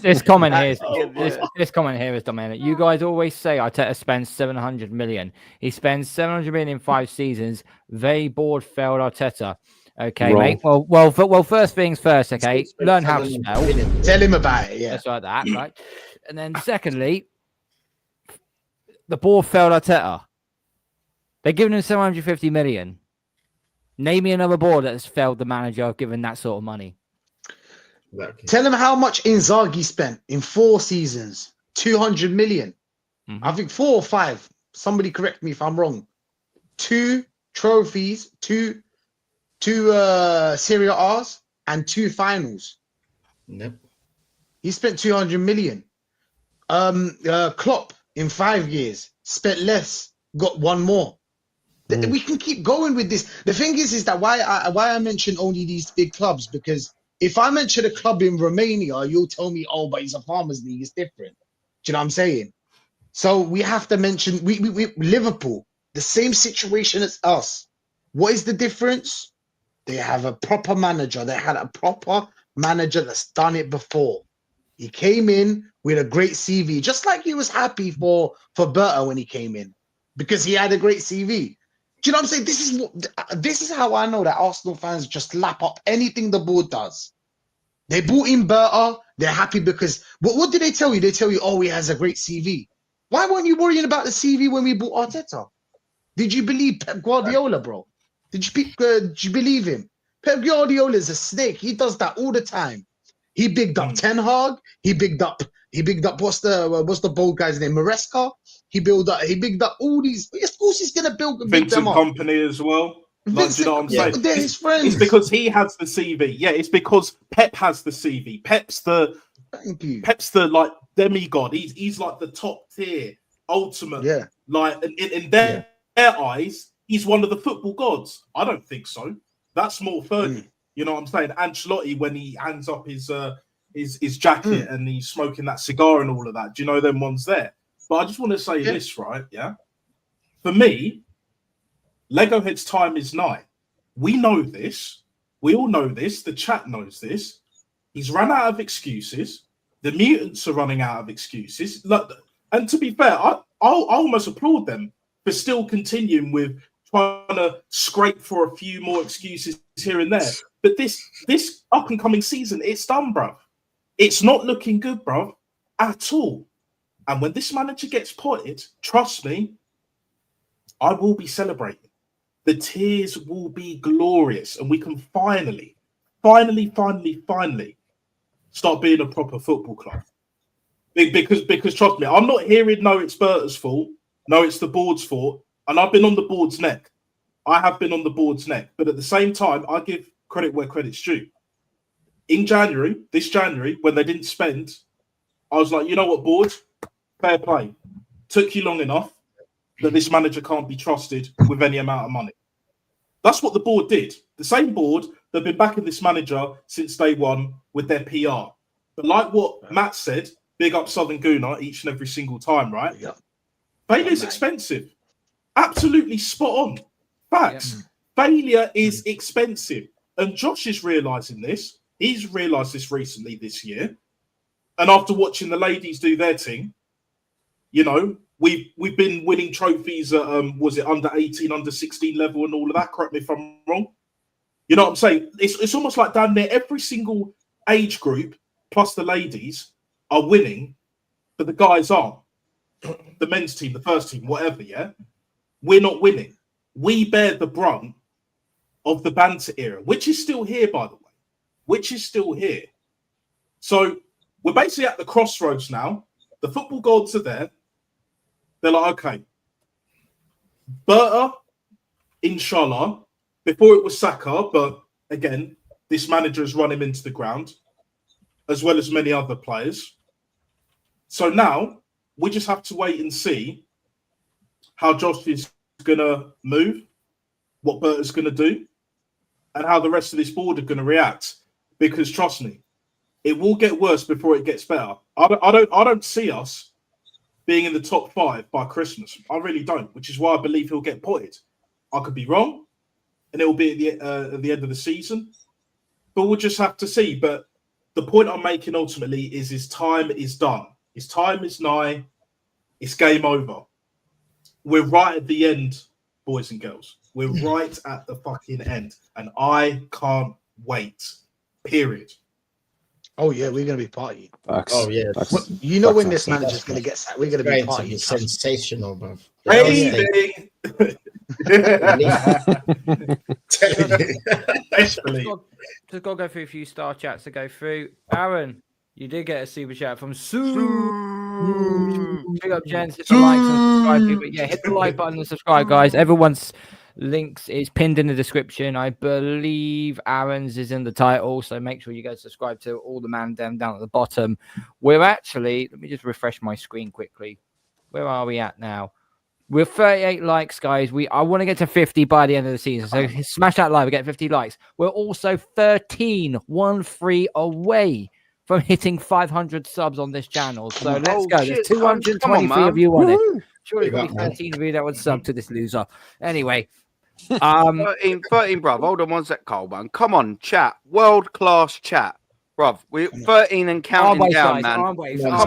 This comment here is dominant. You guys always say Arteta spends 700 million. He spends 700 million in 5 seasons. Very bored, failed Arteta. Okay, wrong. Mate. Well. First things first. Okay, learn how to spell. Tell him about it. Yeah, that's like that, right? And then, secondly, the board failed Arteta. They're giving him 750 million. Name me another board that's failed the manager given that sort of money. Tell him how much Inzaghi spent in 4 seasons. 200 million. Mm-hmm. I think 4 or 5. Somebody correct me if I'm wrong. 2 trophies, 2 Serie A's, and 2 finals. Yep. He spent 200 million. Klopp in 5 years spent less, got 1 more. We can keep going with this. The thing is that why I mention only these big clubs, because if I mention a club in Romania, you'll tell me, oh, but it's a Farmers League, it's different. Do you know what I'm saying? So we have to mention we Liverpool, the same situation as us. What is the difference? They have a proper manager. They had a proper manager that's done it before. He came in with a great CV, just like he was happy for Berta when he came in, because he had a great CV. Do you know what I'm saying? This is how I know that Arsenal fans just lap up anything the board does. They bought in Berta. They're happy because what did they tell you? They tell you, oh, he has a great CV. Why weren't you worrying about the CV when we bought Arteta? Did you believe Pep Guardiola, bro? Did you believe him? Pep Guardiola is a snake. He does that all the time. He bigged up Ten Hag. He bigged up He bigged up what's the bold guy's name? Maresca. He bigged up all these. Of course, he's gonna big Vincent them up. Company as well. Like, do you know what I'm saying? They're his friends. It's because he has the CV. Yeah, it's because Pep has the CV. Pep's the like demigod. He's like the top tier, ultimate. Yeah. Like in their eyes, he's one of the football gods. I don't think so. That's more Fergie. You know what I'm saying? Ancelotti, when he hangs up his jacket and he's smoking that cigar and all of that. Do you know them ones there? But I just want to say this, right? Yeah. For me, Lego Head's time is nigh. We know this. We all know this. The chat knows this. He's run out of excuses. The mutants are running out of excuses. Look, and to be fair, I almost applaud them for still continuing with trying to scrape for a few more excuses here and there. But this up and coming season, it's done, bruv. It's not looking good, bruv, at all. And when this manager gets potted, trust me, I will be celebrating. The tears will be glorious, and we can finally start being a proper football club. Because trust me, I'm not hearing no, it's Berta's fault, no, it's the board's fault, and I've been on the board's neck. I have been on the board's neck, but at the same time, I give credit where credit's due. In this January, when they didn't spend, I was like, you know what, board, fair play. Took you long enough that this manager can't be trusted with any amount of money. That's what the board did. The same board that have been backing this manager since day one with their PR. But like what Matt said, big up Southern Gooner each and every single time, right? Yeah. Failure's expensive. Absolutely spot on. Facts. Yeah. Failure is expensive. And Josh is realising this. He's realised this recently this year. And after watching the ladies do their thing, you know, we've been winning trophies at was it under 18, under 16 level and all of that. Correct me if I'm wrong. You know what I'm saying? It's almost like down there, every single age group plus the ladies are winning, but the guys aren't. The men's team, the first team, whatever, yeah? We're not winning. We bear the brunt of the banter era, which is still here, by the way. Which is still here. So we're basically at the crossroads now. The football gods are there. They're like, okay, Berta, inshallah, before it was Saka, but again, this manager has run him into the ground, as well as many other players. So now we just have to wait and see how Josh is going to move, what Berta's going to do, and how the rest of this board are going to react. Because trust me, it will get worse before it gets better. I don't see us being in the top 5 by Christmas. I really don't, which is why I believe he'll get potted. I could be wrong, and it will be at the end of the season. But we'll just have to see. But the point I'm making ultimately is his time is done. His time is nigh. It's game over. We're right at the end, boys and girls. We're right at the fucking end. And I can't wait. Period. Oh yeah, we're gonna be partying. Oh yeah, you know when this manager's gonna get sacked, we're gonna be partying. Sensational, bro. Baby. Just gotta go through a few star chats to go through. Aaron, you did get a super chat from Sue. Big up, gents. Hit the likes and subscribe, people. Yeah, hit the like button and subscribe, guys. Everyone's links is pinned in the description. I believe Aaron's is in the title, so make sure you guys subscribe to all the man down at the bottom. We're actually, let me just refresh my screen quickly. Where are we at now? We're 38 likes, guys. I want to get to 50 by the end of the season. So smash that like. We get 50 likes. We're also 13 away from hitting 500 subs on this channel. So let's go. There's 223 of you on it. Surely there'll be 13 of you that would sub to this loser. Anyway. 13, bruv. Hold on one sec, Cole, man. Come on, chat. World-class chat. Bruv, we're 13 and counting down, man. Come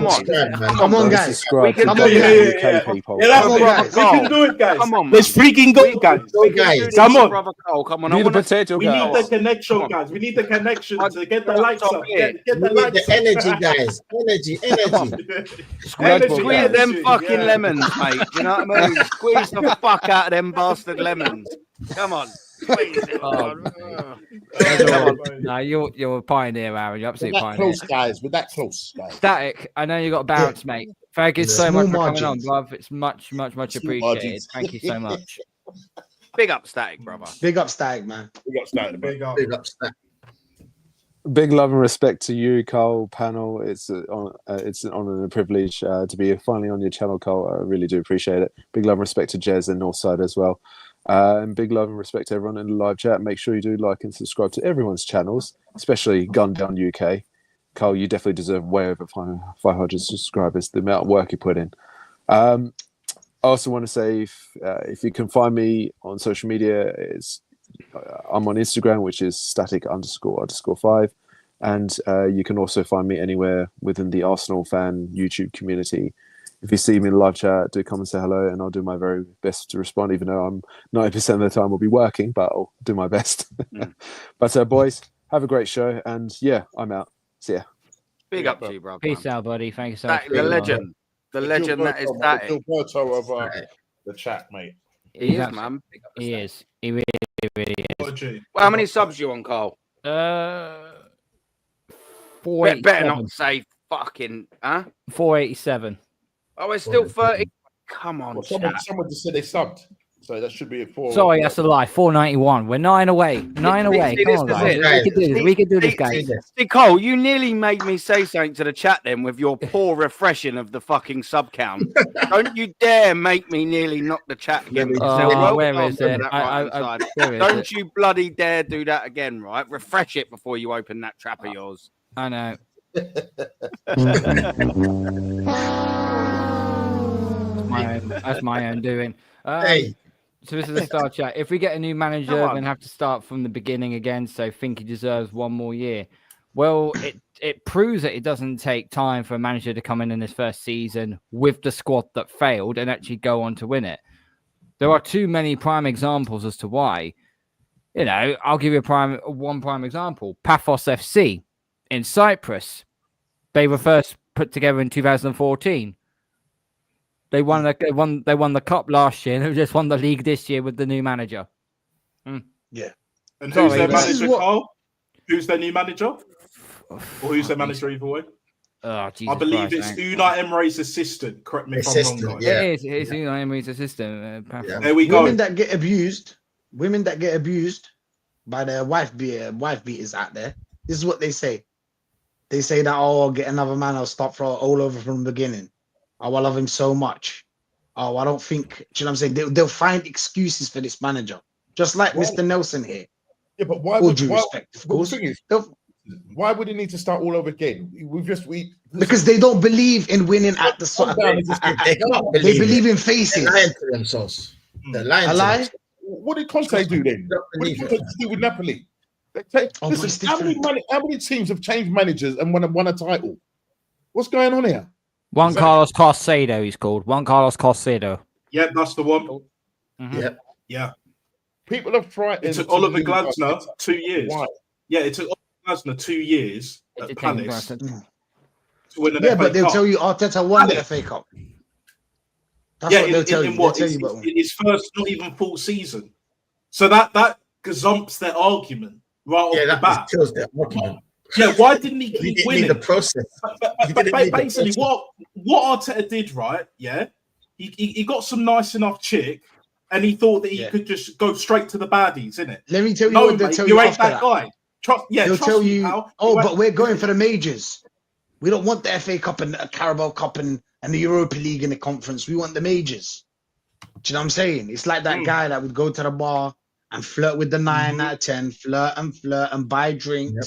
on, guys. We can do it. We can do it, guys. Come on, let's freaking go, guys. Come on. Brother Cole, come on. We need the connection, guys. We need the connection to get the likes up. Get the likes. The energy, guys. Energy. Squeeze them fucking lemons, mate. You know what I mean? Squeeze the fuck out of them bastard lemons. Come on. Squeeze it. No, you're a pioneer, Aaron. You're We're absolute that pioneer. close, guys. We're that close, guys. Static, I know you got a bounce, mate. Thank you so Small much for coming on, margins. bruv. It's much Small appreciated. margins. Thank you so much. Big up, Static, brother. Big up, Stag, man. We got started. Big up. Big up, Stack. Big love and respect to you, Cole, panel. It's an honor and a privilege to be finally on your channel, Cole. I really do appreciate it. Big love and respect to Jez and Northside as well. And big love and respect to everyone in the live chat. Make sure you do like and subscribe to everyone's channels, especially Gun Down UK. Cole, you definitely deserve way over 500 subscribers, the amount of work you put in. I also want to say if you can find me on social media, I'm on Instagram, which is static__5. And you can also find me anywhere within the Arsenal fan YouTube community. If you see me in the live chat, do come and say hello, and I'll do my very best to respond, even though I'm 90% of the time will be working, but I'll do my best. But boys, have a great show, and yeah, I'm out. See ya. Big up to you, bro. Peace out, buddy. Thank you so much. Static, the legend. The legend that is Static. Gilberto of the chat, mate. He is, man. He is. He really is. Well, how many subs you on, Carl? 487. Better not say fucking, huh? 487. Oh, it's still 30. Come on, Well, someone just said they subbed, so that should be a 4. Sorry, that's a lie. 491. We're 9 away. 9 away. See, Come on, guys. We can do this. We can do this, guys. See, Cole, you nearly made me say something to the chat then with your poor refreshing of the fucking sub count. Don't you dare make me nearly knock the chat again. Oh, where is it? Don't you bloody dare do that again, right? Refresh it before you open that trap of yours. I know. That's my own doing. Hey. So this is the start chat. If we get a new manager, then have to start from the beginning again. So think he deserves one more year. Well, it proves that it doesn't take time for a manager to come in his first season with the squad that failed and actually go on to win it. There are too many prime examples as to why. You know, I'll give you one prime example. Paphos FC in Cyprus. They were first put together in 2014. They won the cup last year, and they just won the league this year with the new manager. Yeah. And who's their manager, Carl? Who's their new manager? Or who's their manager either way? Oh, Jesus I believe Christ, it's Unai Emery's assistant. Correct me if I'm wrong, guys. Yeah. It is. It's Unai Emery's assistant. There we go. Women that get abused by their wife beaters out there. This is what they say. They say that, oh, I'll get another man. I'll start from all over from the beginning. Oh, I love him so much. Oh, I don't think. Do you know what I'm saying? They'll find excuses for this manager, just like Mr. Nelson here. Yeah, but why would you respect? Of course. Why would it need to start all over again? Because they don't believe in winning at the sort. They believe in faces. They're lying to themselves. They're lying to themselves. What did Conte do then? What did Conte do with Napoli? Listen, how many teams have changed managers and won a title? What's going on here? Juan Carlos Caicedo, he's called. Juan Carlos Caicedo. Yeah, that's the one. Mm-hmm. Yeah. Yeah. People have tried. It took Oliver Glasner 2 years. Why? Yeah, it took Oliver Glasner 2 years at Palace to win an FA but they'll Cup. tell you Arteta won the FA Cup. That's what they'll tell you. They'll tell you about his first, not even full season. So that gazumps their argument right off the bat. Kills their argument. Yeah, why didn't he keep winning? The process. But basically, what Arteta did, right? Yeah, he got some nice enough chick, and he thought that he could just go straight to the baddies, innit? Let me tell you what they'll tell you after that. Guy. They'll tell you, but we're going for the majors. We don't want the FA Cup and the Carabao Cup and the Europa League and the conference. We want the majors. Do you know what I'm saying? It's like that guy that would go to the bar and flirt with the 9 out of 10, flirt and buy drinks. Yep.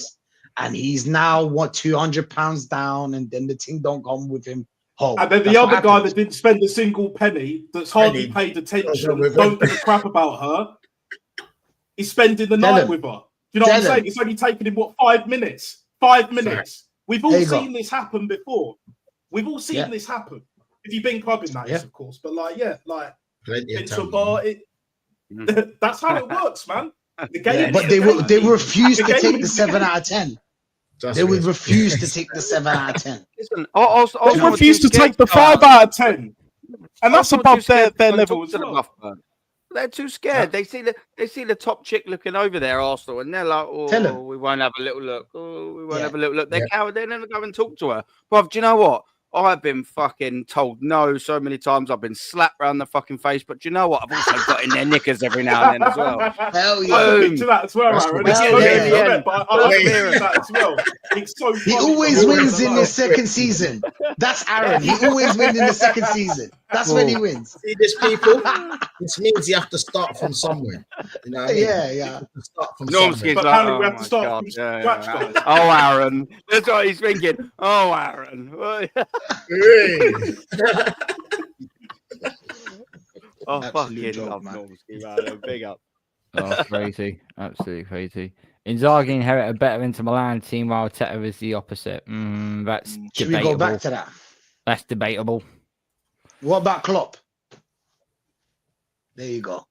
And he's now £200 down, and then the team don't come with him home. And then the other guy that didn't spend a single penny, that's hardly paid attention, don't give a crap about her. He's spending the night with her. You know what I'm saying? It's only taken him 5 minutes. 5 minutes. We've all seen this happen before. We've all seen this happen. If you've been clubbing that, of course. But into a bar, that's how it works, man. The game, but they refuse to take the 7 out of 10. They would refuse to take the 7 out of 10. Listen, they refuse to take the 5 out of 10, and that's above their level as well. They're too scared. They see the top chick looking over there, Arsenal, and they're like, "Oh, we won't have a little look. Oh, we won't have a little look." They're coward. They never go and talk to her. Bruv, do you know what? I've been fucking told no so many times. I've been slapped around the fucking face. But do you know what? I've also got in their knickers every now and then as well. Hell I to that as well, Aaron. But I like to hear that as well. It's so He funny. always wins in the second season. That's Aaron. He always wins in the second season. That's when he wins. See this, people? This means you have to start from somewhere. You know what I mean? Yeah. You have to start from Normski's somewhere. like, apparently we have to start from scratch, guys. Oh, Aaron. That's what he's thinking. Oh, Aaron. Oh, fucking love Normski, man. Big up. Oh, crazy. Absolutely crazy. Inzaghi inherited a better Inter Milan team while Arteta is the opposite. That's Should debatable. we go back to that? That's debatable. What about Klopp? There you go.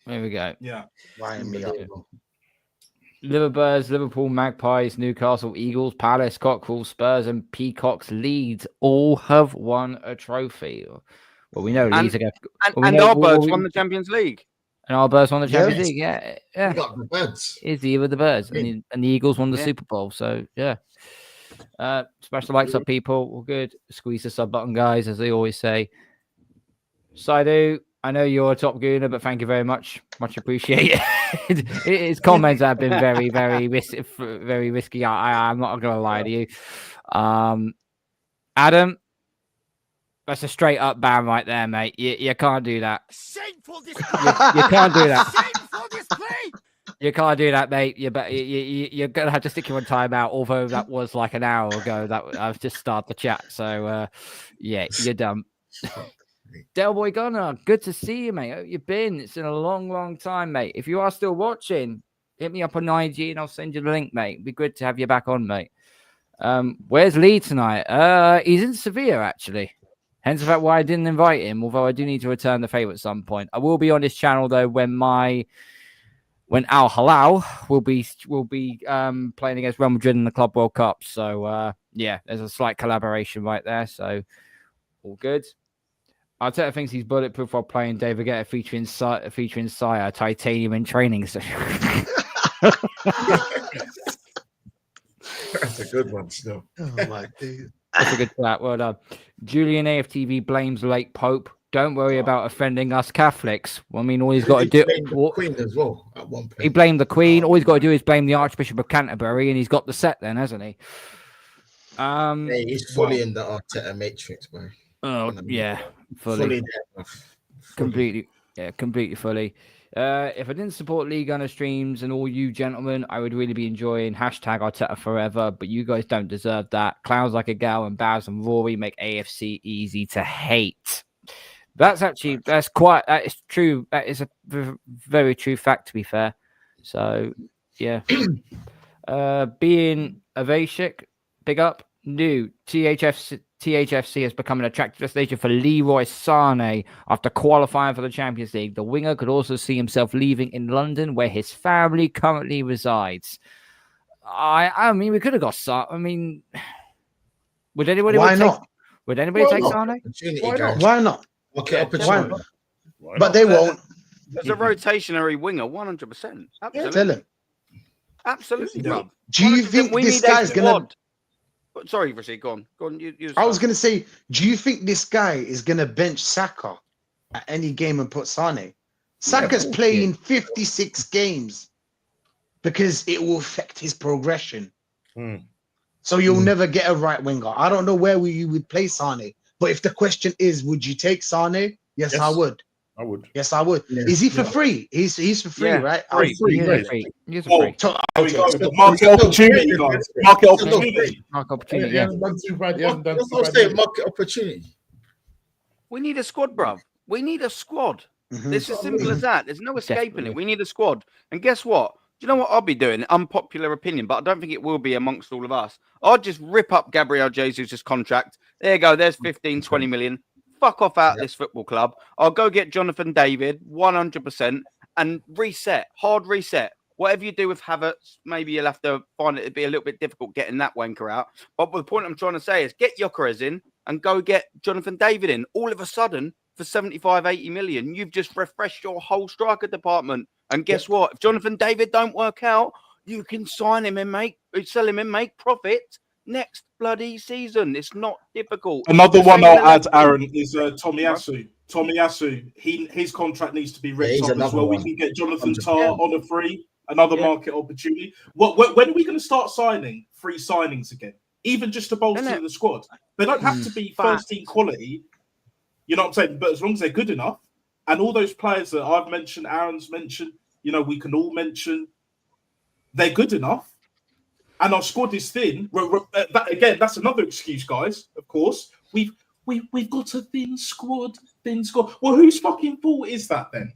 There we go. Yeah. Wind me up. Liverbirds, Liverpool, Magpies, Newcastle, Eagles, Palace, Cockerel, Spurs, and Peacocks, Leeds all have won a trophy. Well, we know Leeds are going to... And our Birds won the Champions League. And our Birds won the Champions League, yeah. You got the Birds. Is the year with the Birds. And the Eagles won the Super Bowl, so yeah. Smash the likes up, people. All good. Squeeze the sub button, guys, as they always say. Saidu, I know you're a top gooner, but thank you very much. Much appreciated. His comments have been very, very risky. I'm not going to lie to you. Adam, that's a straight up ban right there, mate. You can't do that. Shameful display. You can't do that. Shameful display. You can't do that, mate. You're going to have to stick you on timeout, although that was like an hour ago. I've just started the chat. So, yeah, you're done. Del Boy Gunner, good to see you, mate. How you been? It's been a long, long time, mate. If you are still watching, hit me up on IG and I'll send you the link, mate. It'd be good to have you back on, mate. Where's Lee tonight? He's in Sevilla, actually. Hence the fact why I didn't invite him, although I do need to return the favor at some point. I will be on his channel, though, when Al Hilal will be playing against Real Madrid in the Club World Cup. So, yeah, there's a slight collaboration right there. So, all good. Arteta thinks he's bulletproof while playing David Guetta featuring Sire, Titanium in training. That's a good one, still. Oh, my dude. That's a good chat. Well done. Julian AFTV blames late Pope. Don't worry about offending us Catholics. Well, I mean, all he's got to do... The Queen as well, at one point. He blamed the Queen. All he's got to do is blame the Archbishop of Canterbury, and he's got the set then, hasn't he? Hey, he's fully in the Arteta matrix, bro. Oh, yeah. Fully. Completely fully. If I didn't support League Gunner streams and all you gentlemen, I would really be enjoying hashtag Arteta forever, but you guys don't deserve that. Clowns like a gal and Baz and Rory make AFC easy to hate. That is true. That is a very true fact, to be fair. So, yeah. Being Avashik, big up. New THFC has become an attractive destination for Leroy Sané after qualifying for the Champions League. The winger could also see himself leaving in London, where his family currently resides. I mean, we could have got Sané. I mean, would anybody? Why not? Would anybody take Sané? Why not? Okay, why not? But they won't. There's a rotationary winger, 100%. Absolutely. Tell him. Absolutely, bro. Do you think this guy's gonna? Sorry, Rashid, go on. I was going to say, do you think this guy is going to bench Saka at any game and put Sane? Saka's playing 56 games because it will affect his progression. So you'll never get a right winger. I don't know where you would play Sane, but if the question is, would you take Sane? Yes, I would. I would. Yes, I would. Yeah. Is he for free? He's for free, right? Free. He's free. Market opportunity, guys. Market opportunity. Market opportunity. He hasn't done too bad. He hasn't done too bad. Market opportunity. We need a squad, bruv. We need a squad. It's as simple as that. There's no escaping it. We need a squad. And guess what? Do you know what I'll be doing? Unpopular opinion, but I don't think it will be amongst all of us. I'll just rip up Gabriel Jesus' contract. There you go. There's 15, 20 million. Fuck off out of this football club. I'll go get Jonathan David, 100%, and reset. Hard reset. Whatever you do with Havertz, maybe you'll have to find it to be a little bit difficult getting that wanker out. But the point I'm trying to say is get Gyökeres in and go get Jonathan David in. All of a sudden, for 75, 80 million. You've just refreshed your whole striker department. And guess what? If Jonathan David don't work out, you can sign him and sell him and make profit next bloody season. It's not difficult. Another one I'll add, Aaron, is Tomiyasu. Tomiyasu, his contract needs to be ripped up as well. We can get Jonathan Tah on a free, another market opportunity. When are we going to start signing free signings again? Even just to bolster the squad. They don't have to be first-team quality. You know what I'm saying? But as long as they're good enough, and all those players that I've mentioned, Aaron's mentioned, we can all mention, they're good enough. And our squad is thin. That's another excuse, guys. Of course, we've got a thin squad. Well, whose fucking fault is that then?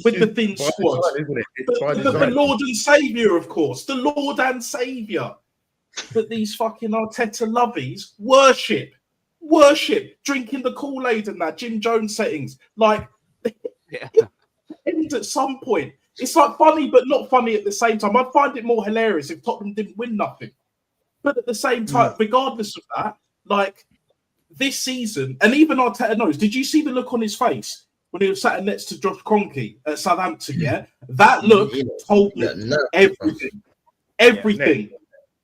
With the thin squad, isn't it? The Lord and Savior, of course, the Lord and Savior that these fucking Arteta lovies worship, drinking the Kool-Aid and that Jim Jones settings. Like, end at some point. It's like funny, but not funny at the same time. I'd find it more hilarious if Tottenham didn't win nothing. But at the same time, regardless of that, like this season, and even Arteta knows, did you see the look on his face when he was sat next to Josh Kroenke at Southampton? Yeah, that look told me everything. Everything.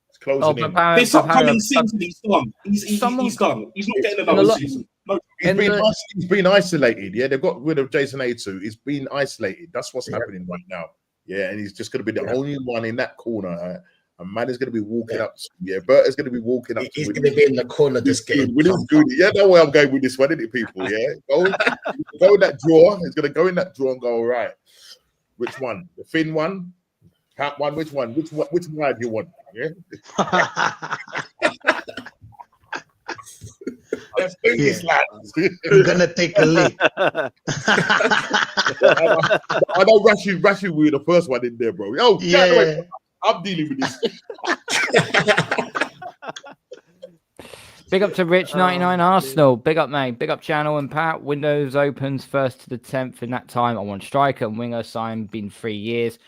It's closing in. This upcoming season, he's done. He's done. He's not getting another season. No. He's been isolated. Yeah, they've got rid of Jason Atu. He's been isolated. That's what's happening right now. Yeah, and he's just going to be the only one in that corner. And man is going to be walking up. Berta's going to be walking up. He's going to be in the corner just getting. Yeah, no way I'm going with this one, isn't it, people? Yeah, go in that drawer. He's going to go in that drawer and go, all right, which one? The thin one? Hat one? Which one? Which one do you want? Yeah. Let's do this, lads. I'm gonna take a leak. I know Rashi will be the first one in there, bro. Oh, yeah. I'm dealing with this. Big up to Rich99 Arsenal. Big up, mate. Big up Channel and Pat. Windows opens 1st to the 10th. In that time, I want striker and winger signed. Been 3 years.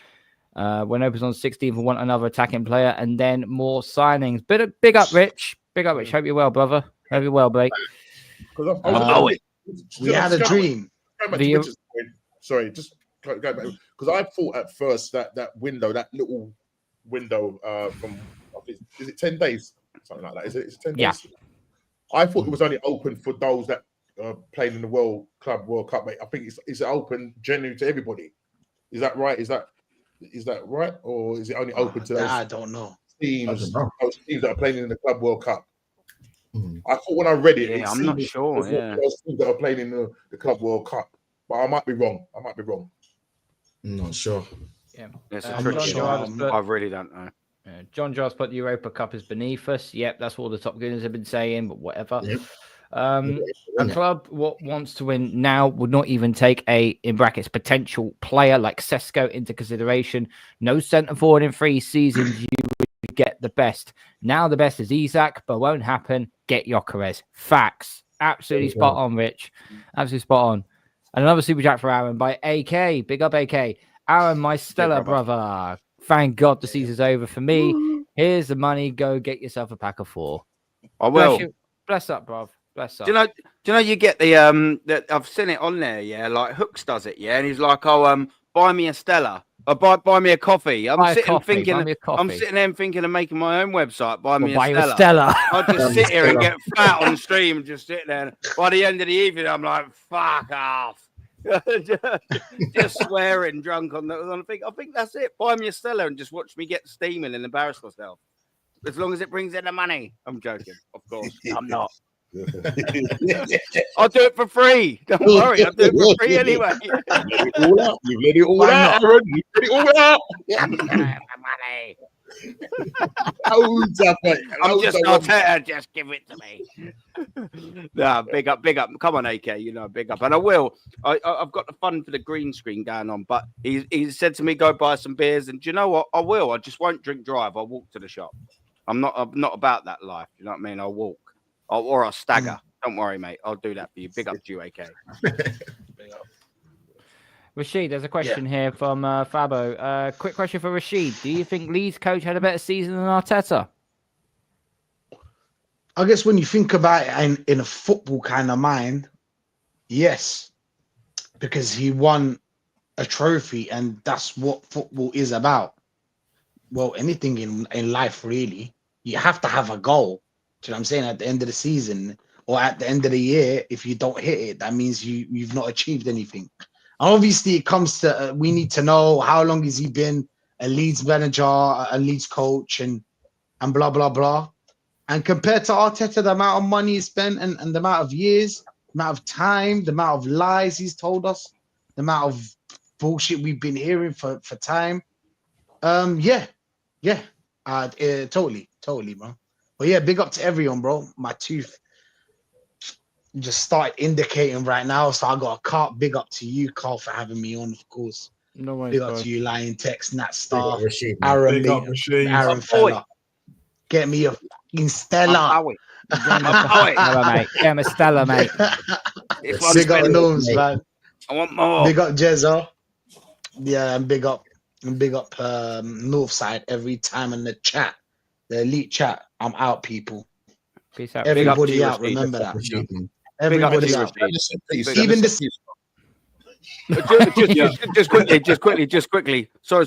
When opens on 16th, I want another attacking player and then more signings. Big up, Rich. Big up, Rich. Hope you're well, brother. Hope you're well, mate. We had a dream. Sorry, just go back. Because I thought at first that window, that little window from, is it 10 days? Something like that. Is it 10 days? Yeah. I thought it was only open for those that are playing in the World Cup, mate. I think it's open generally to everybody. Is that right? Is that right? Or is it only open to those? I don't know. Those teams that are playing in the Club World Cup. I thought when I read it, I'm not sure. Those teams that are playing in the Club World Cup, but I might be wrong. I'm not sure. Yeah, I really don't know. John Joss put the Europa Cup is beneath us. Yep, that's what all the top gooners have been saying. But whatever. Yep. A club what wants to win now would not even take a, in brackets, potential player like Sesko into consideration. No centre forward in 3 seasons. You would get the best. Now the best is Isak, but won't happen. Get Gyökeres. Facts. Absolutely spot on, Rich. Absolutely spot on. And another super chat for Aaron by AK. Big up AK. Aaron, my stellar brother. Thank God the season's over for me. Here's the money. Go get yourself a pack of 4. I will. Bless up, bruv. Bless up. Do you know you get the that I've seen it on there, yeah, like Hooks does it, yeah, and he's like, oh, buy me a Stella. Or buy me a coffee. I'm sitting there thinking of making my own website. Buy me a Stella. I'll just sit here and get fat on the stream and just sit there. By the end of the evening, I'm like, fuck off. just swearing drunk on the thing. I think that's it. Buy me a Stella and just watch me get steaming and embarrass myself. As long as it brings in the money. I'm joking, of course. I'm not. I'll do it for free. Don't worry, I'll do it for free anyway. You've let it all out, Aaron. You've let it all out. Money. I'm just Arteta, just give it to me. Nah, big up. Come on, AK, big up. And I will. I've got the fun for the green screen going on, but he said to me, go buy some beers. And do you know what? I will. I just won't drink drive. I'll walk to the shop. I'm not about that life. You know what I mean? I'll walk. Or I'll stagger. Don't worry, mate. I'll do that for you. Big up to you, AK. Rashid, there's a question here from Fabo. Quick question for Rashid. Do you think Leeds coach had a better season than Arteta? I guess when you think about it in a football kind of mind, yes. because he won a trophy, and that's what football is about. Well, anything in life, really. You have to have a goal. Do you know what I'm saying? At the end of the season or at the end of the year, if you don't hit it, that means you've not achieved anything. And obviously, it comes to we need to know how long has he been a Leeds manager, a Leeds coach, and blah blah blah. And compared to Arteta, the amount of money he spent and the amount of years, the amount of time, the amount of lies he's told us, the amount of bullshit we've been hearing for time. Totally, bro. But yeah, big up to everyone, bro. My tooth just started indicating right now, so I got a Carl. Big up to you, Carl, for having me on, of course. No worries, Big up bro. to you, Lion Text, Nat Big Star, up Rashid, man. Aaron, Big up, Rashid. Aaron fella. Get me a fucking Stella. Stella, mate. Get him a Stella, mate. This one's Big up been- Gnomes, man. I want more. Big up Jezza. Yeah, and big up Northside every time in the chat. The elite chat. I'm out, people. Peace out. Big up to Everybody you, out. Rashid. Remember that. Rashid, man. Everybody to you, out. Rashid. Even the Just quickly. Sorry.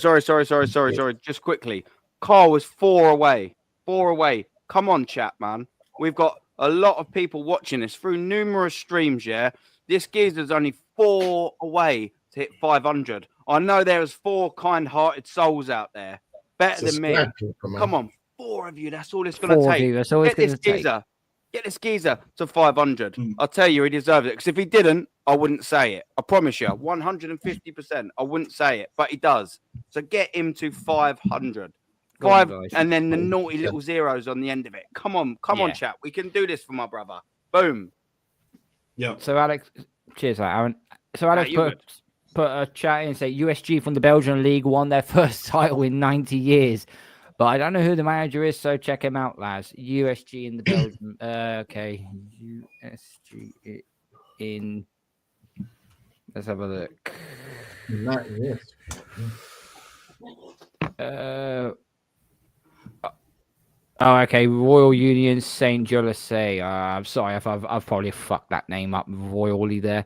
Just quickly. Carl was 4 away. 4 away. Come on, chat, man. We've got a lot of people watching this through numerous streams. Yeah, this geezer's only 4 away to hit 500. I know there's 4 kind-hearted souls out there, better than me. Come on, 4 of you. That's all it's going to take. That's all it's Get going this to take. geezer. Get this geezer to 500. I'll tell you, he deserves it. Because if he didn't, I wouldn't say it. I promise you, 150%. I wouldn't say it, but he does. So get him to 500. Go on, 5, guys. and then the naughty little zeros on the end of it. Come on, Yeah. chat. We can do this for my brother. Boom. Yeah. So Alex, cheers, Aaron. So Alex you put a chat in and say USG from the Belgian league won their first title in 90 years. But I don't know who the manager is, so check him out, lads. USG in the Belgium. Okay, USG in. Let's have a look. Oh, okay. Royal Union Saint Julius. I'm sorry if I've probably fucked that name up royally there.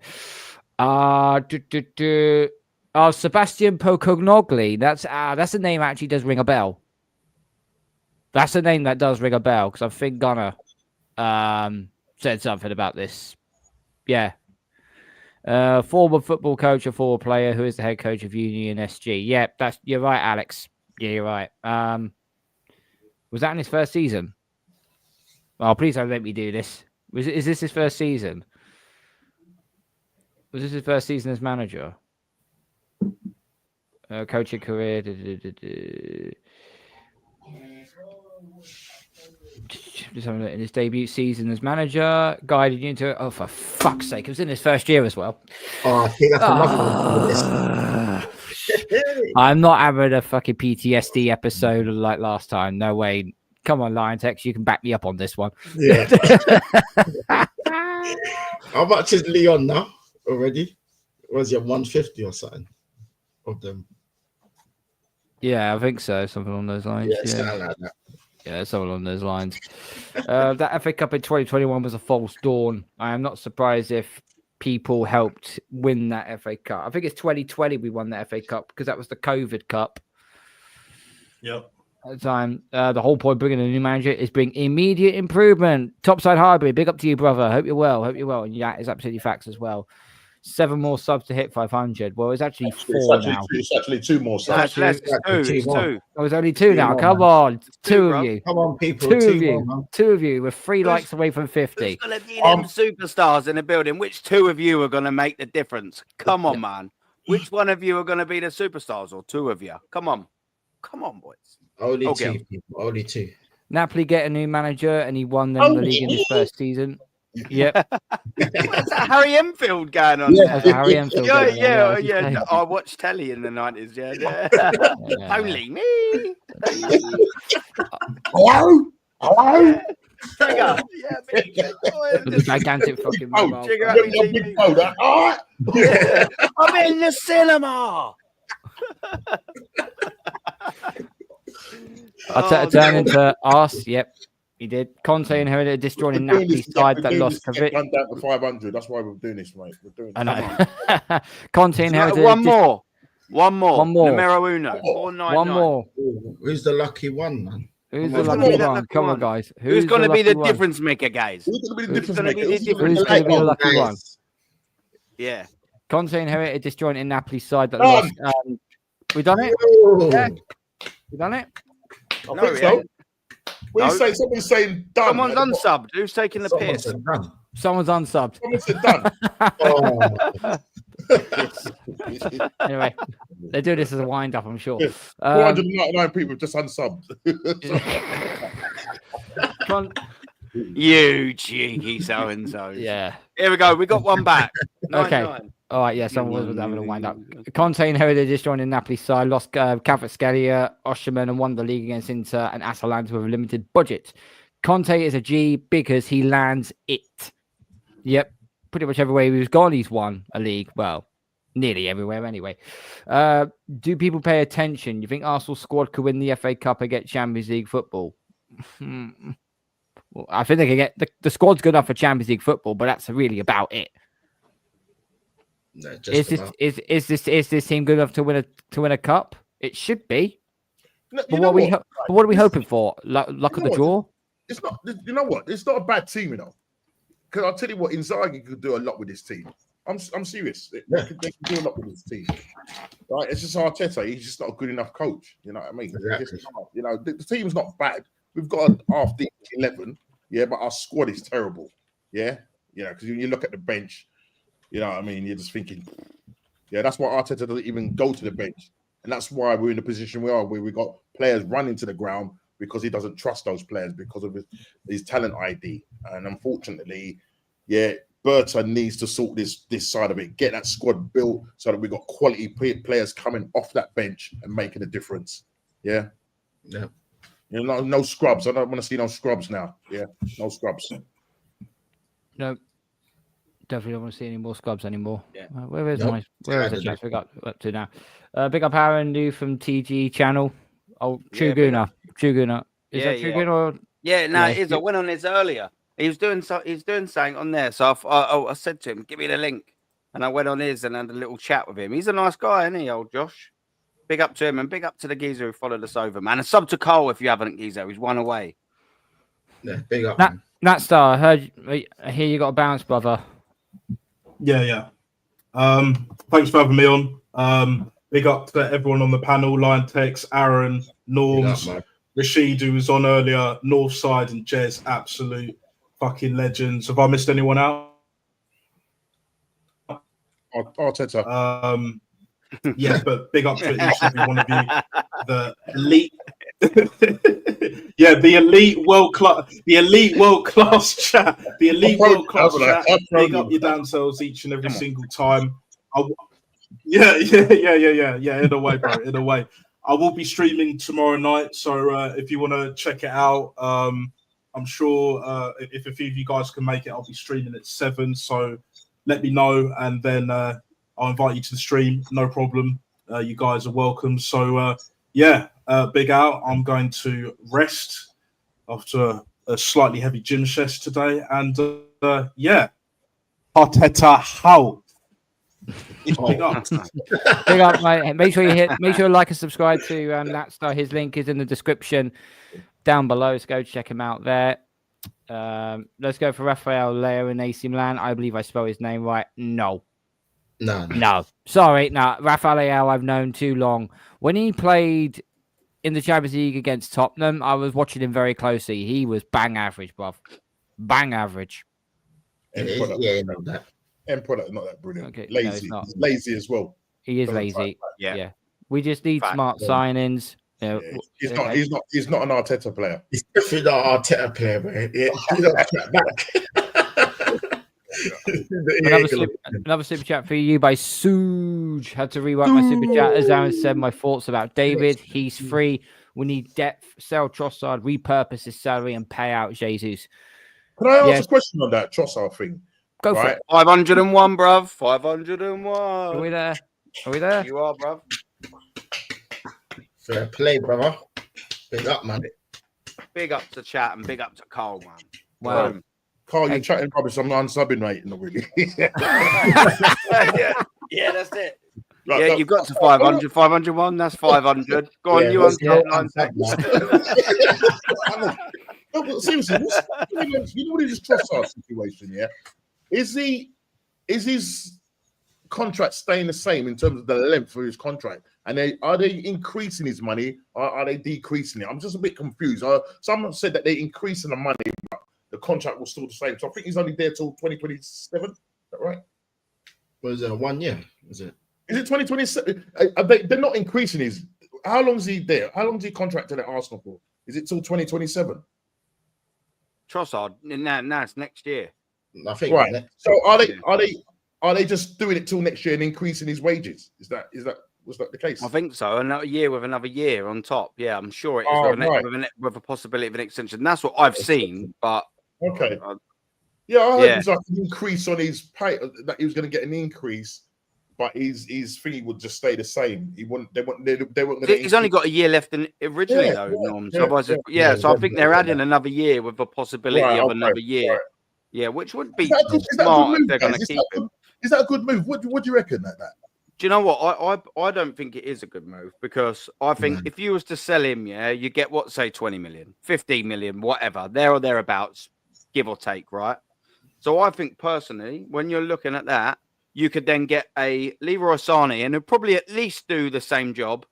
Sebastian Pocognogli. That's a name actually does ring a bell. That's a name that does ring a bell because I think Gunnar said something about this. Yeah. Former football coach, a former player who is the head coach of Union SG. Yeah, you're right, Alex. Yeah, you're right. Was that in his first season? Oh, please don't let me do this. Is this his first season? Was this his first season as manager? Coaching career. Just having a look in his debut season as manager, guided you into it. Oh, for fuck's sake! It was in his first year as well. Oh, I think that's enough. I'm not having a fucking PTSD episode like last time. No way. Come on, Lion Tex, you can back me up on this one. Yeah. How much is Leon now already? Was he at 150 or something of them? Yeah, I think so. Something along those lines. Yeah, something like that. Yeah, something along those lines. That FA Cup in 2021 was a false dawn. I am not surprised if people helped win that FA Cup. I think it's 2020 we won the FA Cup because that was the COVID Cup. Yep. At the time, the whole point of bringing a new manager is bring immediate improvement. Topside Highbury, big up to you, brother. Hope you're well. And that is absolutely facts as well. 7 more subs to hit 500. Well, it's actually 4 now. It's actually 2 more No, subs. it's 2. Oh, it's only 2 now. more, Come man. on. 2 bro. of you. Come on, people. 2 of more, you. man. 2 of you. We're 3 likes away from 50. Who's going to be them superstars in the building? Which 2 of you are going to make the difference? Come on, man. Which one of you are going to be the superstars or 2 of you? Come on, boys. Only Okay. 2 people. Only 2. Napoli get a new manager and he won them the league in his first season. Yep. What's that Harry Enfield going on? Yeah. That's Harry Enfield. Yeah. I watched telly in the 90s. Yeah. Only me. Hello? Trigger. Yeah, big With a gigantic fucking mobile. Trigger phone. at me, TV. All right. Yeah. I'm in the cinema. I'll turn into us. Yep. He did. Conte inherited a disjointed We're doing Napoli this- side we're that doing lost this to to get run down to 500. That's why we're doing this, mate. We're doing. I know. Conte inherited One more. One more. Numero uno. 499. One more. Who's the lucky one, man? Who's Who's the gonna lucky be that one? lucky Come on, one? guys. Who's going to be lucky the one? difference maker, guys? Who's going to be the Who's difference gonna be maker? the difference Who's going to be the Come on, lucky one? guys. Yeah. Conte inherited a disjointed Napoli side that Done. lost. We done it? Ooh. Yeah. We done it? I No, think yeah. so. What No. you say? Someone's saying done. Someone's unsubbed. Who's taking the Someone piss? said done. Someone's unsubbed. Someone said done. Oh. Anyway, they do this as a wind up, I'm sure. 499 people just unsubbed. You cheeky so and so. Yeah. Here we go. We got one back. Okay. 99. All right, yeah, someone was having a wind up. Conte inherited this joint in Napoli side, lost Kvaratskhelia, Osimhen, and won the league against Inter and Atalanta with a limited budget. Conte is a G because he lands it. Yep, pretty much everywhere he's gone, he's won a league. Well, nearly everywhere anyway. Do people pay attention? You think Arsenal squad could win the FA Cup and get Champions League football? Well, I think they can get the squad's good enough for Champions League football, but that's really about it. No, Is this team good enough to win a cup? It should be. No, But what are we hoping for? Luck of the what? draw? It's not. You know what? It's not a bad team, you know. Because I'll tell you what, Inzaghi could do a lot with this team. I'm serious. They can do a lot with this team. Right? It's just Arteta. He's just not a good enough coach. You know what I mean? Exactly. You know, the team's not bad. We've got a half decent 11, yeah, but our squad is terrible. Yeah, you know, because when you look at the bench, you know what I mean, you're just thinking, yeah, that's why Arteta doesn't even go to the bench. And that's why we're in the position we are, where we got players running to the ground because he doesn't trust those players because of his talent ID. And unfortunately, yeah, Berta needs to sort this side of it, get that squad built so that we got quality players coming off that bench and making a difference. Yeah. Yeah. You know, no scrubs. I don't want to see no scrubs now. Yeah, no scrubs. No. Definitely don't want to see any more scrubs anymore. Yeah. Where is Nope. the chat we got up to now? Big up Aaron, new from TG channel. Oh, True Guna. Is that True Guna? Or... Yeah, no, Yeah. it is. I went on this earlier. He was doing something on there. So I said to him, give me the link. And I went on his and had a little chat with him. He's a nice guy, isn't he, old Josh? Big up to him and big up to the geezer who followed us over, man. And sub to Cole if you haven't, geezer. He's one away. Yeah, big up. Nat Star, I hear you got a bounce, brother. Yeah. Thanks for having me on. Big up to everyone on the panel, Lion Tex, Aaron, Norms, Rashid, who was on earlier, Northside and Jez, absolute fucking legends. Have I missed anyone out? Arteta. Yeah, but big up to each and every one of you. The elite, yeah, the elite world class chat, the elite world class chat. Big up your damn selves each and every single time. Yeah. In a way, bro. In a way, I will be streaming tomorrow night, so if you want to check it out, I'm sure if a few of you guys can make it, I'll be streaming at 7. So let me know, and then I'll invite you to the stream. No problem. You guys are welcome. So big out. I'm going to rest after a slightly heavy gym session today, and Arteta how. Big up. Big up, mate. Make sure you like and subscribe to Nat Star. His link is in the description down below. So go check him out there. Let's go for Rafael Leo in AC Milan. I believe I spelled his name right. No. Sorry, no. Rafael Leo I've known too long. When he played in the Champions League against Tottenham, I was watching him very closely. He was bang average, bruv. Bang average. End product, not that brilliant. Okay, lazy. No, he's lazy as well. He is lazy. Yeah. We just need smart signings. You know, He's not an Arteta player. He's definitely not an Arteta player, man. Yeah, he's not track back. Another super chat for you by Suge. Had to rewrite my super chat as Aaron said. My thoughts about David. He's free. We need depth. Sell Trossard. Repurpose his salary and pay out Jesus. Can I ask a question on that Trossard thing? Go for it. 501, bruv. 501. Are we there? You are, bruv. Fair play, brother. Big up, man. big up to chat and big up to Carl, man. Wow. Carl, you're chatting rubbish. I'm unsubbing, mate. Not really. yeah, that's it. Like, Yeah, you got to 500. 501, that's 500. Go on, you unsub 9 No, but seriously, you know what is this Trossard situation? Yeah, is his contract staying the same in terms of the length of his contract? And are they increasing his money or are they decreasing it? I'm just a bit confused. Someone said that they're increasing the money, but the contract was still the same. So I think he's only there till 2027. Is that right? Was it 1 year? Is it? Is it 2027? They're not increasing his. How long is he there? How long is he contracted at Arsenal for? Is it till 2027? Trossard, now it's next year. I think. Right. So are they just doing it till next year and increasing his wages? Was that the case? I think so. Another year with another year on top. Yeah, I'm sure it is with a possibility of an extension. That's what I've seen. But okay. Yeah, I heard it was like an increase on his pay, that he was going to get an increase, but his fee would just stay the same. He wouldn't. They weren't. He's only got a year left originally, though, Norm. So so I think they're adding another year with a possibility of another year. Right. Yeah, which would be smart if they're going to keep him. Is that a good move? What do you reckon that? Do you know what? I don't think it is a good move because I think if you was to sell him, you get what, say 20 million, 15 million, whatever, there or thereabouts, give or take, right? So I think personally, when you're looking at that, you could then get a Leroy Sané and he'll probably at least do the same job,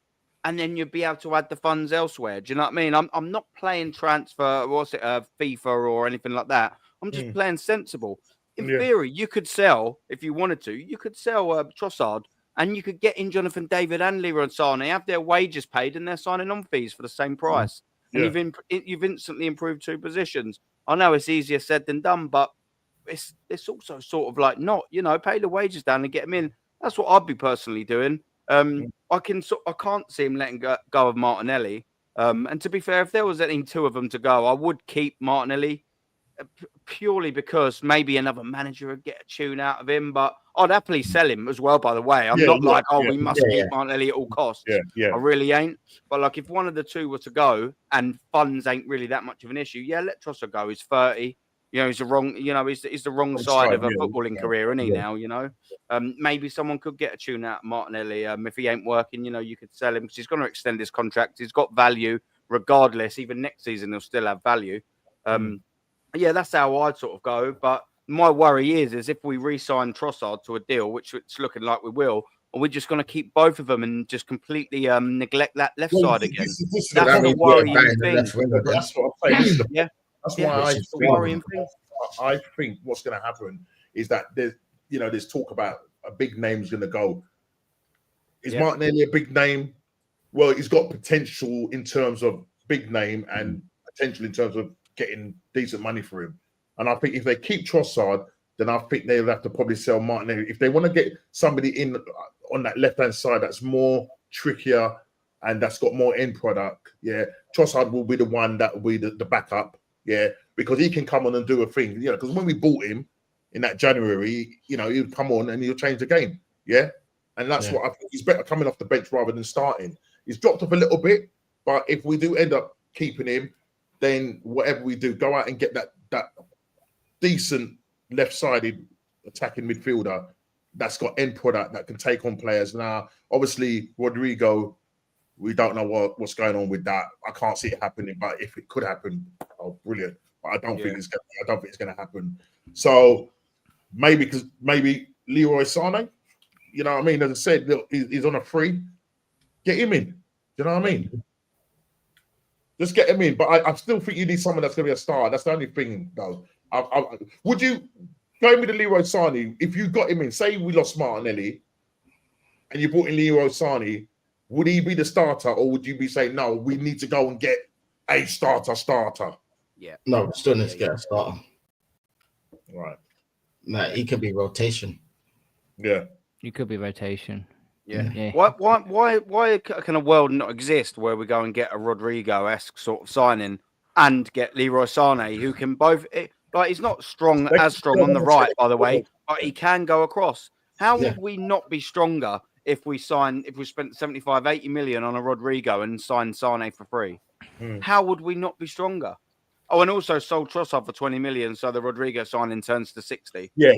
and then you'd be able to add the funds elsewhere. Do you know what I mean? I'm not playing transfer, FIFA or anything like that. I'm just playing sensible. In theory, you could sell, if you wanted to, you could sell Trossard and you could get in Jonathan David and Leroy Sané, have their wages paid and their signing on fees for the same price. And you've instantly improved 2 positions. I know it's easier said than done, but it's also sort of like not, pay the wages down and get them in. That's what I'd be personally doing. I can't see him letting go of Martinelli. And to be fair, if there was any 2 of them to go, I would keep Martinelli purely because maybe another manager would get a tune out of him. But I'd happily sell him as well, by the way. I'm not we must keep Martinelli at all costs. I really ain't. But like if one of the 2 were to go and funds ain't really that much of an issue, let Trossard go. He's 30. He's the wrong. He's the wrong side of a footballing career, isn't he? Now, maybe someone could get a tune out of Martinelli. If he ain't working, you could sell him because he's going to extend his contract. He's got value regardless. Even next season, he'll still have value. That's how I'd sort of go. But my worry is if we re-sign Trossard to a deal, which it's looking like we will, are we just going to keep both of them and just completely neglect that left side again? That's the worrying thing. That's what I'm saying. That's why I think what's going to happen is that there's talk about a big name's going to go. Is Martinelli a big name? Well, he's got potential in terms of big name and potential in terms of getting decent money for him. And I think if they keep Trossard, then I think they'll have to probably sell Martinelli. If they want to get somebody in on that left-hand side that's more trickier and that's got more end product, Trossard will be the one that will be the backup. Because he can come on and do a thing. Because when we bought him in that January, he'd come on and he'll change the game. And that's what I think. He's better coming off the bench rather than starting. He's dropped off a little bit, but if we do end up keeping him, then whatever we do, go out and get that decent left-sided attacking midfielder that's got end product that can take on players. Now, obviously, Rodrigo, we don't know what's going on with that. I can't see it happening, but if it could happen, brilliant. But I don't think it's going to happen. So maybe Leroy Sané, you know what I mean? As I said, look, he's on a free. Get him in. You know what I mean? Just get him in. But I still think you need someone that's going to be a star. That's the only thing, though. Would you go with the Leroy Sané if you got him in? Say we lost Martinelli, and you brought in Leroy Sané. Would he be the starter, or would you be saying no? We need to go and get a starter. Yeah. No, still needs to get a starter. Right. Nah, he could be rotation. Yeah. You could be rotation. Yeah. Why can a world not exist where we go and get a Rodrigo-esque sort of signing and get Leroy Sané, who can both he's not strong on the right, by the way, but he can go across. How would we not be stronger if we spent 75, 80 million on a Rodrigo and signed Sane for free? How would we not be stronger? Oh, and also sold Trossard for 20 million, so the Rodrigo signing turns to 60. Yeah.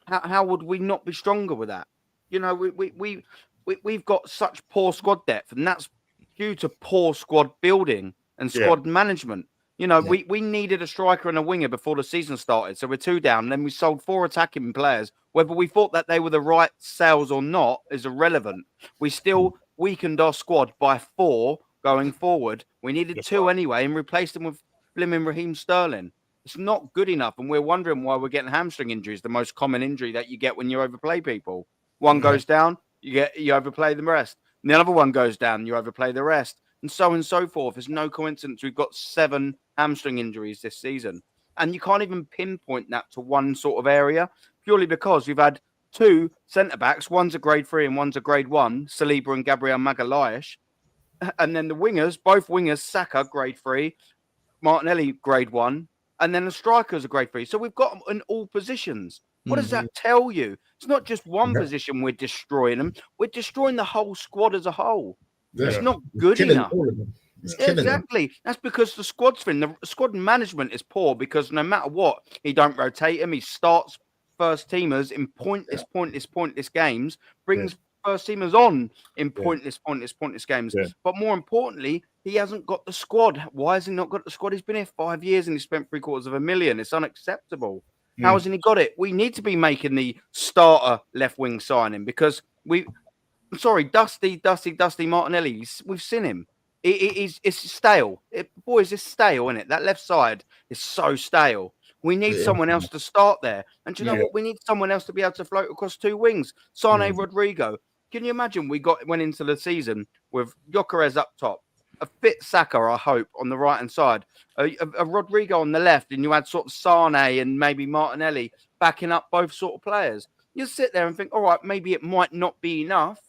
How would we not be stronger with that? You know, we've got such poor squad depth, and that's due to poor squad building and squad management. You know, we needed a striker and a winger before the season started, so we're 2 down. And then we sold 4 attacking players. Whether we thought that they were the right sales or not is irrelevant. We still weakened our squad by 4 going forward. We needed 2 anyway and replaced them with blimmin' Raheem Sterling. It's not good enough, and we're wondering why we're getting hamstring injuries, the most common injury that you get when you overplay people. One goes down, you overplay the rest. And the other one goes down, you overplay the rest, and so forth. It's no coincidence we've got 7 hamstring injuries this season. And you can't even pinpoint that to one sort of area, purely because we've had 2 centre-backs, one's a grade 3 and one's a grade 1, Saliba and Gabriel Magalhaes. And then the wingers, both wingers, Saka, grade 3, Martinelli, grade 1, and then the strikers are grade 3. So we've got them in all positions. What does that tell you? It's not just one position we're destroying them. We're destroying the whole squad as a whole. Yeah. It's not good enough. Exactly. That's because the squad's thing. The squad management is poor because no matter what, he don't rotate him. He starts first teamers in pointless games, brings first teamers on in pointless games. Yeah. But more importantly, he hasn't got the squad. Why has he not got the squad? He's been here 5 years and he spent $750,000. It's unacceptable. How hasn't he got it? We need to be making the starter left wing signing because Dusty Martinelli, we've seen him. It's stale. Boys, it's stale, isn't it? That left side is so stale. We need someone else to start there. And do you know what? We need someone else to be able to float across 2 wings. Sane, Rodrigo. Can you imagine went into the season with Gyökeres up top, a fit Saka, I hope, on the right-hand side, a Rodrigo on the left, and you had sort of Sane and maybe Martinelli backing up both sort of players. You sit there and think, all right, maybe it might not be enough,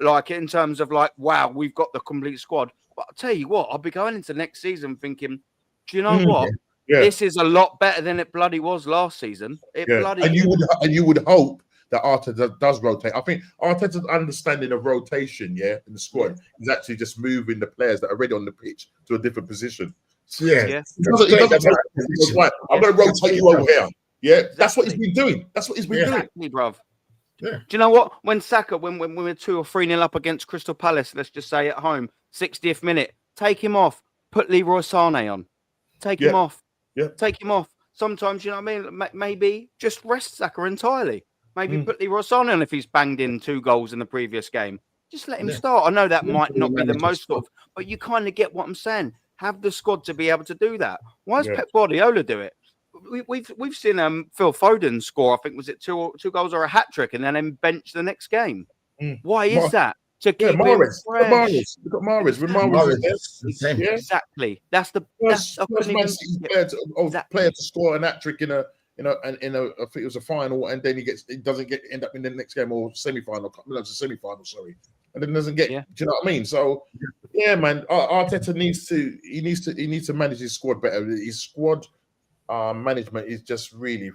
like in terms of like, wow, we've got the complete squad. But I'll tell you what, I'll be going into next season thinking, do you know what? Yeah. This is a lot better than it bloody was last season. And you would hope that Arteta does rotate. I think Arteta's understanding of rotation, in the squad is actually just moving the players that are already on the pitch to a different position. Yeah. He doesn't right. I'm going to rotate you over here. Yeah, exactly. That's what he's been doing. Exactly, bruv. Yeah. Do you know what? When Saka, when we were 2 or 3-0 up against Crystal Palace, let's just say at home, 60th minute, take him off, put Leroy Sané on. Take him off. Yeah. Take him off. Sometimes, you know what I mean? Maybe just rest Saka entirely. Maybe put Leroy Sané on if he's banged in 2 goals in the previous game. Just let him start. I know that might not be the most sort of, but you kind of get what I'm saying. Have the squad to be able to do that. Why does Pep Guardiola do it? We've seen Phil Foden score, I think, was it 2 goals or a hat-trick, and then bench the next game. Why is that? To keep him fresh. We've got Mahrez. Exactly. That's the player to score an hat-trick in a I think it was a final, and then he doesn't end up in the next game or semi-final. No, it's a semi-final, sorry, and then doesn't get. Do you know what I mean? So, man, Arteta needs to manage his squad better. His squad management is just really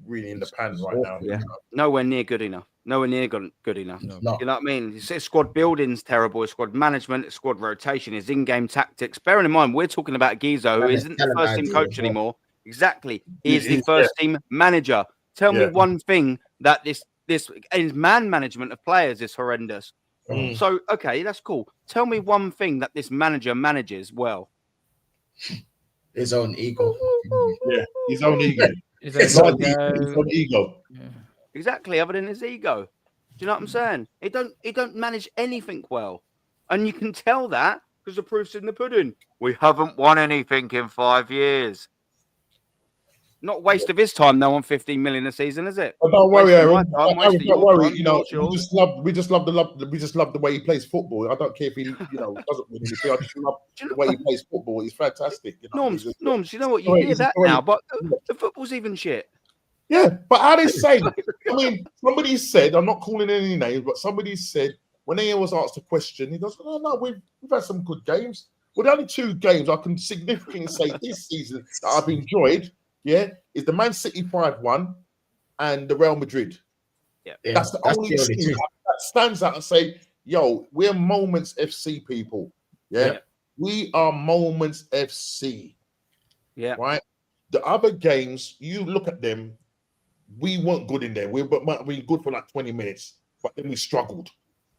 in the pan right now. Yeah, nowhere near good enough. Nowhere near good enough. No. You know what I mean? His squad building's terrible. His squad management, his squad rotation, his in-game tactics. Bearing in mind, we're talking about Gizzo, who isn't the first team coach anymore. Exactly. He is the first team manager. Tell me one thing that this his man management of players is horrendous. So, okay, that's cool. Tell me one thing that this manager manages well. His own ego. Yeah, his own ego. His own ego. Yeah. Exactly, other than his ego. Do you know what I'm saying? He don't manage anything well. And you can tell that because the proof's in the pudding. We haven't won anything in 5 years. Not waste of his time, though, on 15 million a season, is it? But don't worry, Aaron. Don't worry. We just love the way he plays football. I don't care if he, doesn't win anything. I just love the way he plays football. He's fantastic. Norms, you know what? You hear that now, but the football's even shit. Yeah, but how they say? I mean, somebody said, I'm not calling any names, but somebody said when he was asked a question, he goes, "No, we've had some good games. Well, the only 2 games I can significantly say this season that I've enjoyed." Is the Man City 5-1 and the Real Madrid. That's the only thing that stands out and say, yo, we're Moments FC people. Yeah. We are Moments FC. Yeah. Right. The other games, you look at them, we weren't good in there. We were good for like 20 minutes, but then we struggled.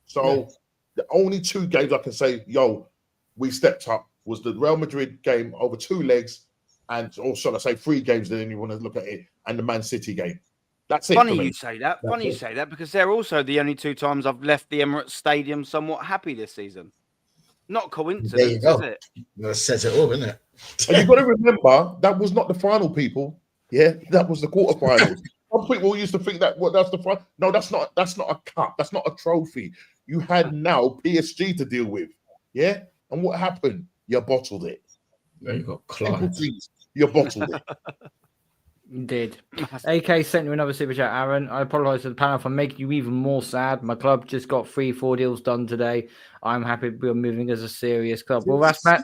So the only 2 games I can say, yo, we stepped up was the Real Madrid game over 2 legs, and or shall I say 3 games, then you want to look at it, and the Man City game. That's it. Funny you say that. Funny you say that, because they're also the only 2 times I've left the Emirates Stadium somewhat happy this season. Not coincidence, is it? That says it all, isn't it? And you've got to remember that was not the final, people. Yeah, that was the quarterfinals. Some people used to think that that's the final. No, that's not a cup. That's not a trophy. You had now PSG to deal with. Yeah, and what happened? You bottled it. There you got clients. You bottled it. Indeed. AK sent you another super chat, Aaron. I apologise to the panel for making you even more sad. My club just got 3-4 deals done today. I'm happy we're moving as a serious club. Well, that's Man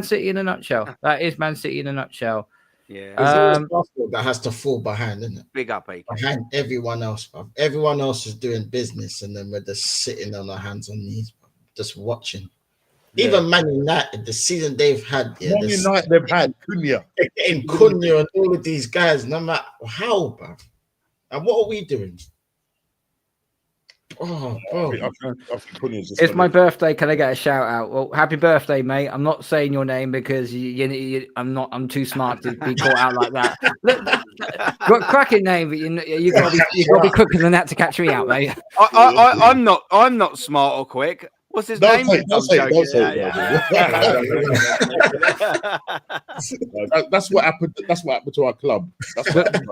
City in a nutshell. That is Man City in a nutshell. Yeah. That has to fall behind, isn't it? Big up, AK. Behind everyone else, bruv. Everyone else is doing business, and then we're just sitting on our hands and knees, bruv, just watching. Even Man United, the season they've had, Man United they've had Cunha, getting Cunha and all of these guys, no matter how, bro. And what are we doing? Oh, bro. It's my birthday. Can I get a shout out? Well, happy birthday, mate. I'm not saying your name because I'm too smart to be caught out like that. Got a cracking name, but you got to be quicker than that to catch me out, mate. I'm not smart or quick. What's his name? Don't say That's what happened. That's what happened to our club.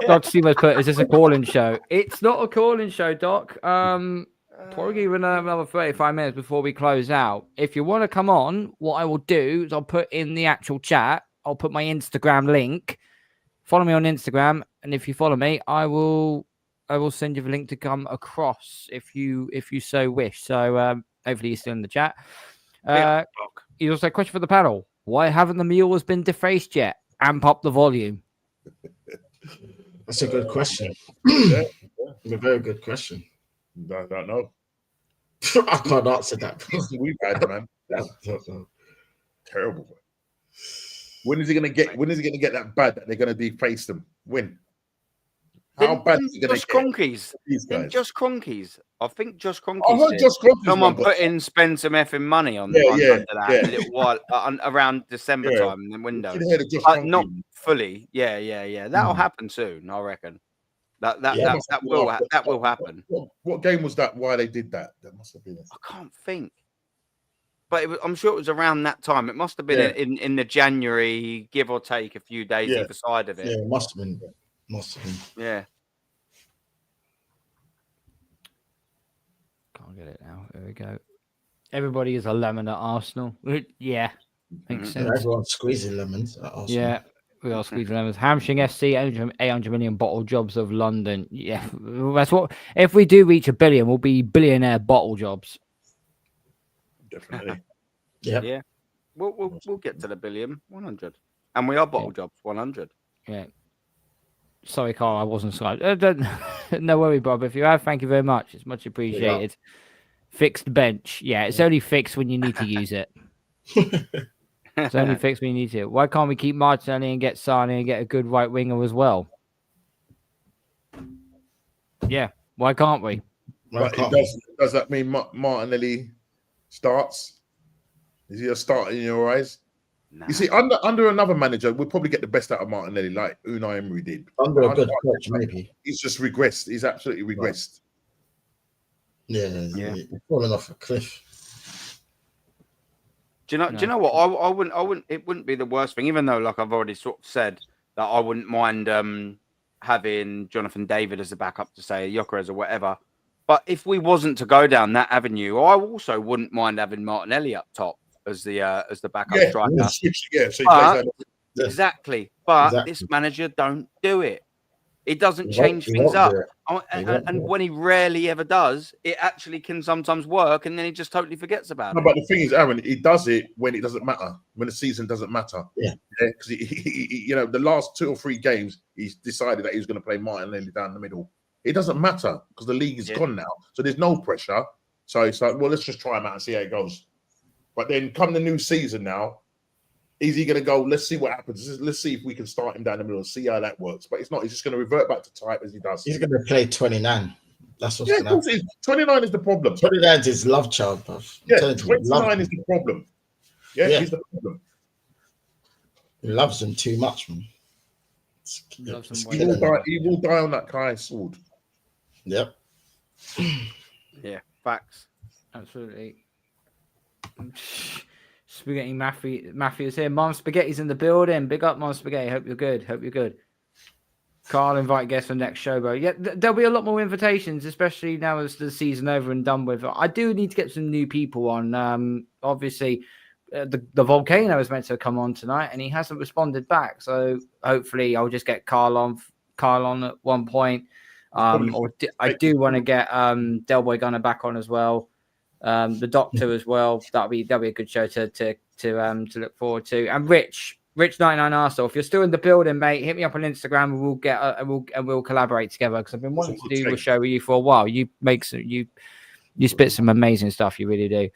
Doc Steven's put, is this a call-in show? It's not a call-in show, Doc. Probably give another 35 minutes before we close out. If you want to come on, what I will do is I'll put in the actual chat. I'll put my Instagram link. Follow me on Instagram, and if you follow me, I will send you the link to come across if you so wish. So hopefully you're still in the chat. You also a question for the panel. Why haven't the mules been defaced yet? Amp up the volume. That's a good question. A very good question. I don't know. I can't answer that. We've had, man. Terrible. When is he gonna get that bad that they're gonna deface them? When? How bad is it gonna just Cronkies? Just Cronkies. I think just Cronkies. I heard just Cronkies. Someone spend some effing money on under that a little while around December time in the window. Not fully. Yeah. That'll happen soon, I reckon. That will happen. What game was that? Why they did that? That must have been. I can't think. But I'm sure it was around that time. It must have been in the January, give or take a few days either side of it. Yeah, it must have been. Yeah. Can't get it now. There we go. Everybody is a lemon at Arsenal. Yeah. Makes sense. Everyone's squeezing lemons at Arsenal. Yeah. We are squeezing lemons. Hamstring FC, 800 million bottle jobs of London. Yeah. That's what. If we do reach 1 billion, we'll be billionaire bottle jobs. Definitely. Yeah. We'll get to the billion, 100. And we are bottle jobs, 100. Yeah. Sorry, Carl, I wasn't sorry. No worry, Bob. If you have, thank you very much. It's much appreciated. Fixed bench. Yeah, it's only fixed when you need to use it. It's only fixed when you need to. Why can't we keep Martinelli and get Sane and get a good right winger as well? Yeah, why can't we? Does that mean Martinelli starts? Is he a starter in your eyes? Nah. You see, under another manager, we'll probably get the best out of Martinelli, like Unai Emery did. Under a good coach, maybe. He's just regressed. He's absolutely regressed. Yeah. He's falling off a cliff. Do you know what? I wouldn't. It wouldn't be the worst thing, even though, like I've already sort of said, that I wouldn't mind having Jonathan David as a backup to say Gyökeres or whatever. But if we wasn't to go down that avenue, I also wouldn't mind having Martinelli up top as the backup striker. Exactly. But this manager don't do it. It doesn't change things up. And when he rarely ever does, it actually can sometimes work, and then he just totally forgets about it. But the thing is, Aaron, he does it when it doesn't matter, when the season doesn't matter. Yeah. Because he the last 2 or 3 games, he's decided that he was going to play Martinelli down the middle. It doesn't matter because the league is gone now. So there's no pressure. So it's like, well, let's just try him out and see how it goes. But then come the new season now, is he going to go, let's see what happens. Let's see if we can start him down the middle and see how that works. But it's not. He's just going to revert back to type as he does. He's going to play 29. That's what's Yeah, going to happen. 29 is the problem. 29 is his love child, bro. Yeah, 29 is the problem. Yeah, he's the problem. He loves him too much, man. He will die on that guy's sword. Yep. Yeah, facts. Absolutely. Spaghetti Matthew's here. Mom Spaghetti's in the building. Big up, Mom Spaghetti. Hope you're good. Carl, invite guests for next show, bro. Yeah, there'll be a lot more invitations, especially now as the season over and done with. I do need to get some new people on. Obviously, the Volcano is meant to come on tonight, and he hasn't responded back. So hopefully, I'll just get Carl on at one point. I do want to get Del Boy Gunner back on as well. The Doctor as well. That'll be a good show to look forward to. And Rich 99 Arsenal, if you're still in the building, mate, hit me up on Instagram and we'll get we'll collaborate together because I've been wanting to do a show with you for a while. You spit some amazing stuff, you really do.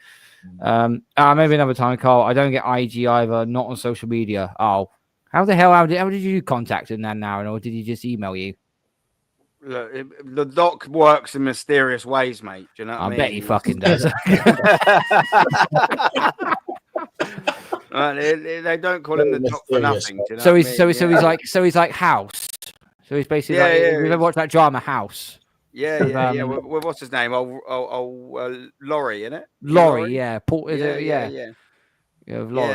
Maybe another time, Carl. I don't get IG either, not on social media. Oh, how did you contact him then now, or did he just email you? Look, the doc works in mysterious ways, mate. Do you know what I mean? Bet he fucking does. They don't call him the doc for nothing. Do you know so what he's like House. So he's basically like, have you ever watched that drama House? Yeah. What's his name? Laurie, isn't it? Laurie, yeah. Paul, Laurie. Yeah,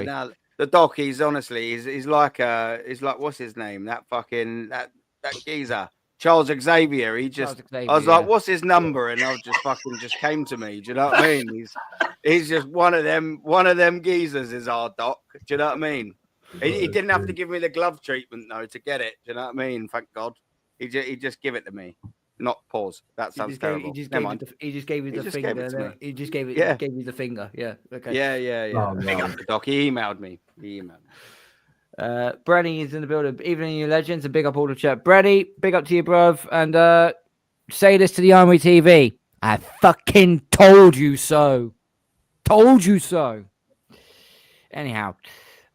now the doc, he's like what's his name? That geezer. Charles Xavier. I was like, what's his number? And I just came to me. Do you know what I mean? He's just one of them geezers is our doc. Do you know what I mean? He didn't have to give me the glove treatment though to get it. Do you know what I mean? Thank God. He just give it to me. Not pause. That sounds terrible. He just gave you the finger. He just gave you the finger. Yeah. Okay. Yeah. Oh, Big up the doc. He emailed me. Brenny is in the building. Evening, you legends, and big up all the chat. Brenny, big up to you, bruv. And say this to the Army TV. I fucking told you so. Told you so. Anyhow,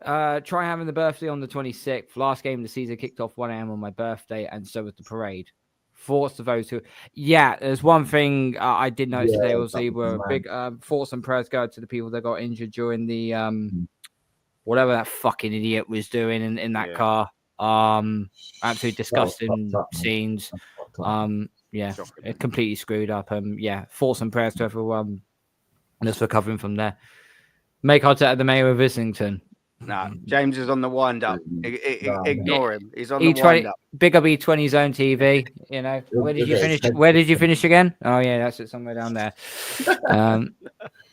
try having the birthday on the 26th. Last game of the season kicked off 1 a.m. on my birthday, and so was the parade. Thoughts to those who... Yeah, there's one thing I did notice today was they were big thoughts and prayers go to the people that got injured during the... whatever that fucking idiot was doing in that car. Absolutely disgusting scenes. It completely screwed up. Thoughts and prayers to everyone that's recovering from there. Make Arteta the mayor of Islington. No, James is on the wind up. Ignore him. He's on the wind up. Big up E20 Zone TV. You know, where did you finish again? Oh yeah, that's it, somewhere down there.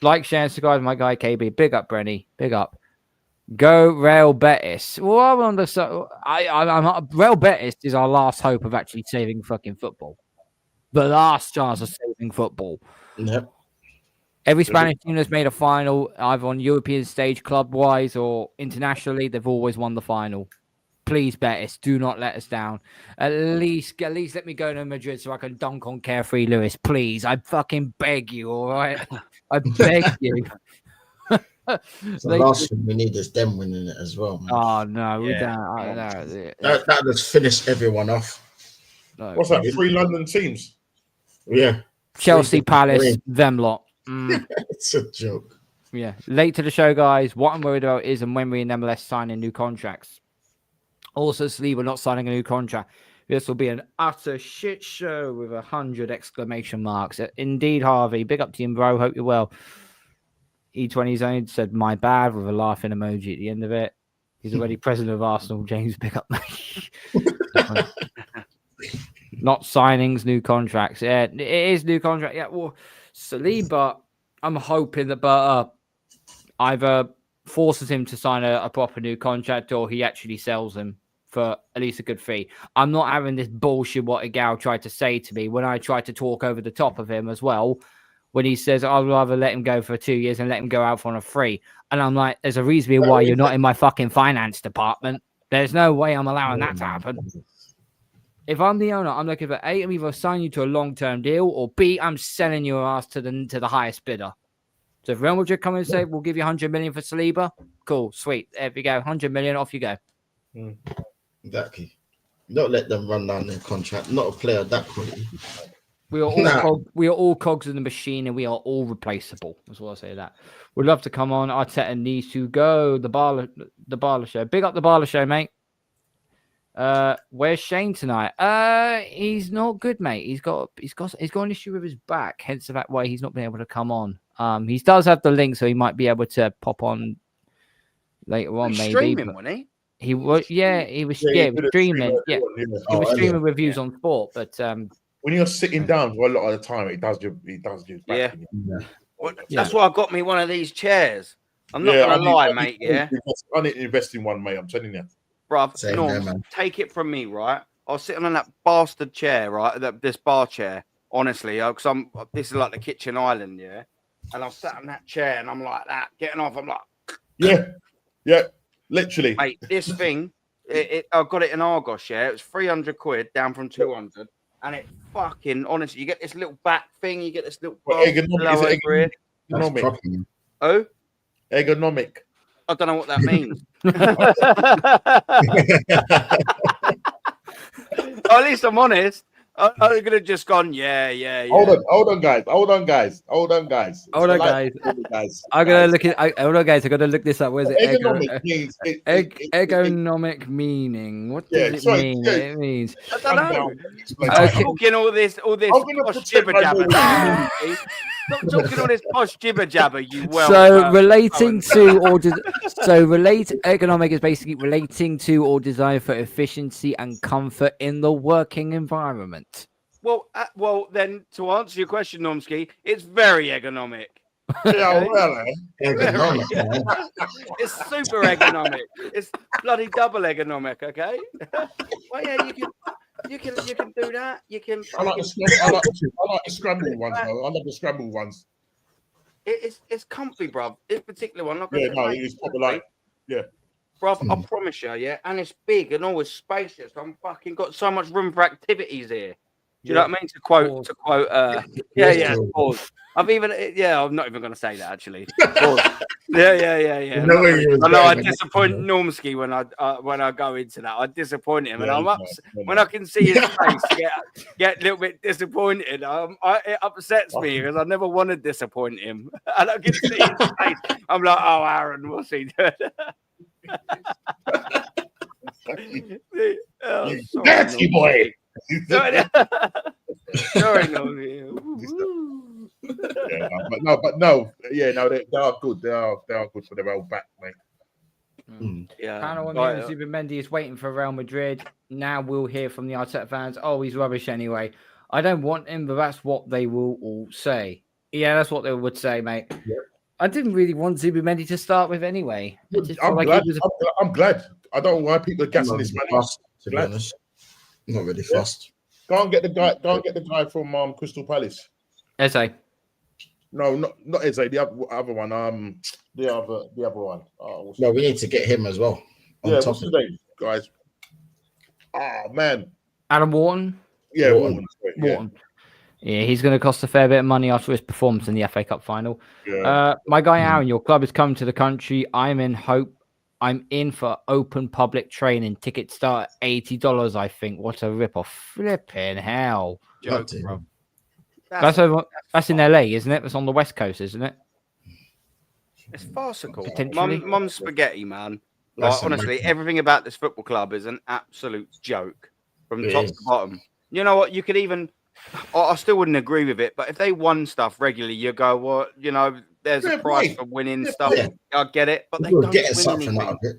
Like, share, and subscribe to my guy KB. Big up, Brenny. Big up. Go Real Betis. Well, I'm Real Betis is our last hope of actually saving fucking football. The last chance of saving football. Yep. Every Spanish team that's made a final, either on European stage, club-wise, or internationally, they've always won the final. Please, Betis, do not let us down. At least let me go to Madrid so I can dunk on Carefree Lewis. Please, I fucking beg you, all right? I beg you. The last thing we need is them winning it as well, man. Oh no, we don't. That just finished everyone off. No. What's that? 3 London teams. Yeah. Chelsea, Palace, them lot. It's a joke. Yeah. Late to the show, guys. What I'm worried about is when we in MLS signing new contracts. Also, Saliba not signing a new contract. This will be an utter shit show with 100 exclamation marks. Indeed, Harvey. Big up to you, bro. Hope you're well. E20 Zone said, my bad, with a laughing emoji at the end of it. He's already president of Arsenal. James, pick up. Not signings, new contracts. Yeah, it is new contract. Yeah, well, Saliba, I'm hoping that Berta either forces him to sign a proper new contract or he actually sells him for at least a good fee. I'm not having this bullshit what Igal tried to say to me when I tried to talk over the top of him as well. When he says, I'd rather let him go for 2 years and let him go out on a free. And I'm like, there's a reason why you're not in my fucking finance department. There's no way I'm allowing that to happen. If I'm the owner, I'm looking for A, I'm either sign you to a long-term deal, or B, I'm selling your ass to the highest bidder. So if Real Madrid come and say, we'll give you 100 million for Saliba, cool, sweet. There we go, 100 million, off you go. Exactly. Don't let them run down their contract. Not a player of that quality. We are all cogs in the machine, and we are all replaceable. That's what I say to that. We'd love to come on. Arteta needs to go. The Barla show. Big up the Barla show, mate. Where's Shane tonight? He's not good, mate. He's got an issue with his back, hence the fact why he's not been able to come on. He does have the link, so he might be able to pop on later on, maybe. Streaming, wasn't he? He was, he was streaming. Yeah, he was streaming reviews on sport, but when you're sitting down for a lot of the time, it does your back. Well, that's why I got me one of these chairs. I'm not gonna lie, mate. I need to invest in one, mate. I'm telling you, bruv. Take it from me, right? I was sitting on that bastard chair, right? This bar chair, honestly, because this is like the kitchen island, yeah. And I sat on that chair, and I'm like that, getting off. I'm like, yeah, literally, mate. This thing, I got it in Argos, yeah. It was 300 quid down from 200. And it fucking, honestly, you get this little back thing, you get this little ergonomic. Oh? Ergonomic. I don't know what that means. At least I'm honest. I could have just gone, yeah. Hold on, guys. I gotta look at. Hold on, guys. I gotta look this up. Where's it? Ergonomic means ergonomic meaning. What does it mean? It means. I don't know. I'm talking all this posh jibber jabber. Stop talking all this posh jibber jabber. You ergonomic is basically relating to or designed for efficiency and comfort in the working environment. Well, then to answer your question, Normski, it's very ergonomic. Yeah, really? Ergonomic. It's super ergonomic. It's bloody double ergonomic. Okay. Well, yeah, you can do that. You can. I like the scrambled ones. Though. I love the scrambled ones. It's comfy, bruv. This particular one. It's probably like, yeah. Bruv, I promise you, yeah. And it's big and always spacious. I'm fucking got so much room for activities here. Do you know what I mean? To quote, pause. I'm not even going to say that actually. Pause. Yeah. I know I disappoint Normski when I go into that. I disappoint him, and I'm when I can see his face get a little bit disappointed. It upsets me because I never want to disappoint him, and I can see his face. I'm like, oh, Aaron, what's he doing? Nasty boy. Sorry, no. They are good. They are good for their old back, mate. Panel on Zubimendi is waiting for Real Madrid. Now we'll hear from the Arteta fans. Oh, he's rubbish anyway. I don't want him, but that's what they will all say. Yeah, that's what they would say, mate. Yeah. I didn't really want Zubimendi to start with anyway. I'm glad. I don't know why people are gassing this man. To be honest, not really fast. Go and get the guy. Go and get the guy from Crystal Palace. Eze. No, not Eze. The other one. The other one. No, we need to get him as well. What's his name, guys? Oh man, Adam Wharton. Yeah, Wharton. Yeah, he's going to cost a fair bit of money after his performance in the FA Cup final. Yeah. My guy Aaron, your club is coming to the country. I'm in for open public training. Tickets start at $80, I think. What a rip-off. Flipping hell. That's in LA, isn't it? That's on the West Coast, isn't it? It's farcical. Mum's spaghetti, man. Like, honestly, everything about this football club is an absolute joke from top to bottom. You know what? You could even... I still wouldn't agree with it, but if they won stuff regularly, you go, well, you know, there's a price for winning stuff. Yeah. I get it, but they don't get something out of it.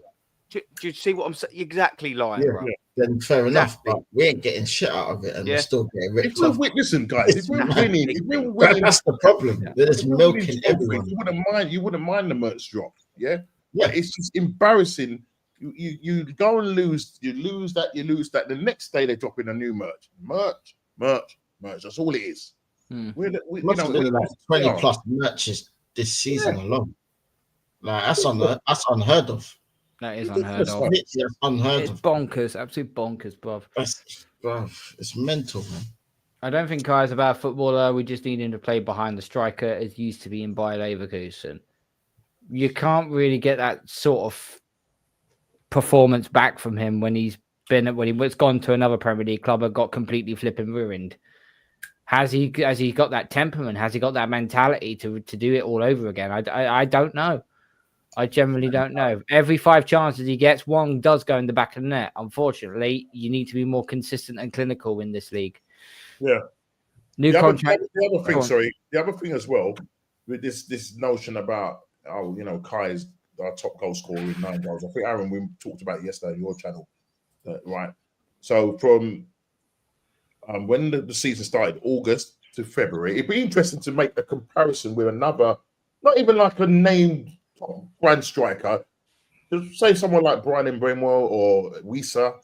Do you see what I'm saying? Exactly, lying, bro. Then fair enough, but we ain't getting shit out of it, and we're still getting ripped off. Listen, guys, if we're winning, that's the problem. There's milking everyone. You wouldn't mind the merch drop, yeah. But it's just embarrassing. You go and lose. You lose that. The next day they're dropping a new merch. That's all it is. We're like 20 plus merches this season alone. Like that's unheard of. That is unheard of. That's unheard It's of. bonkers, absolute bonkers, bruv. Bruv, it's mental, man. I don't think Kai's a bad footballer. We just need him to play behind the striker as used to be in Bayer Leverkusen. You can't really get that sort of performance back from him when he's gone to another Premier League club and got completely flipping ruined. Has he got that temperament? Has he got that mentality to do it all over again? I don't know. I generally don't know. Every 5 chances he gets, one does go in the back of the net. Unfortunately, you need to be more consistent and clinical in this league. Yeah. New contract. The other thing as well, with this notion about Kai is our top goal scorer with 9 goals. I think Aaron, we talked about it yesterday on your channel, right? So from when the season started, August to February, it'd be interesting to make a comparison with another, not even like a named grand striker, just say someone like Brian Mbeumo or Wisa.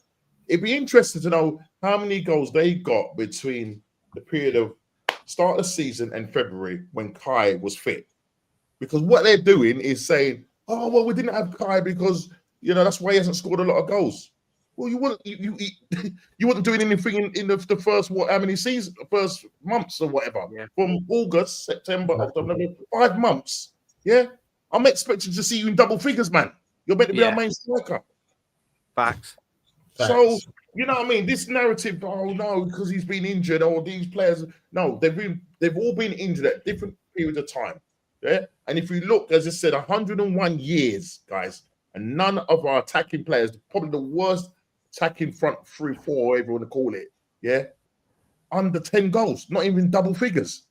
It'd be interesting to know how many goals they got between the period of start of the season and February when Kai was fit. Because what they're doing is saying, oh, well, we didn't have Kai because, that's why he hasn't scored a lot of goals. Well, you wasn't doing anything in the first, first months or whatever. Yeah. From August, September, October, 5 months. Yeah? I'm expecting to see you in double figures, man. You're meant to be our main striker. Facts. So, you know what I mean? This narrative, oh no, because he's been injured, or these players, no, they've all been injured at different periods of time. Yeah. And if you look, as I said, 101 years, guys, and none of our attacking players, probably the worst attacking front 3, 4, whatever you want to call it, yeah, under 10 goals, not even double figures.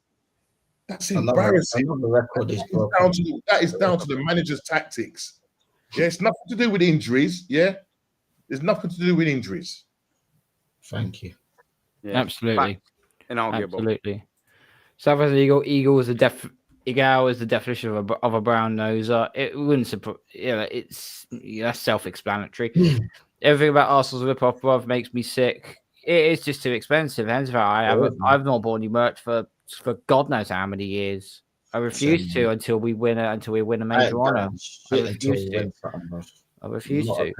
That's embarrassing. That is down to the manager's tactics. Yeah, it's nothing to do with injuries. Yeah, there's nothing to do with injuries. Thank you. Yeah, absolutely. Inarguable. Absolutely. South African Eagle is the definition of a brown noser. It wouldn't surprise. That's self-explanatory. Everything about Arsenal's rip-off, bruv, makes me sick. It is just too expensive. Hence, I've not bought any merch for God knows how many years. I refuse to until we win a major honor. I refuse to.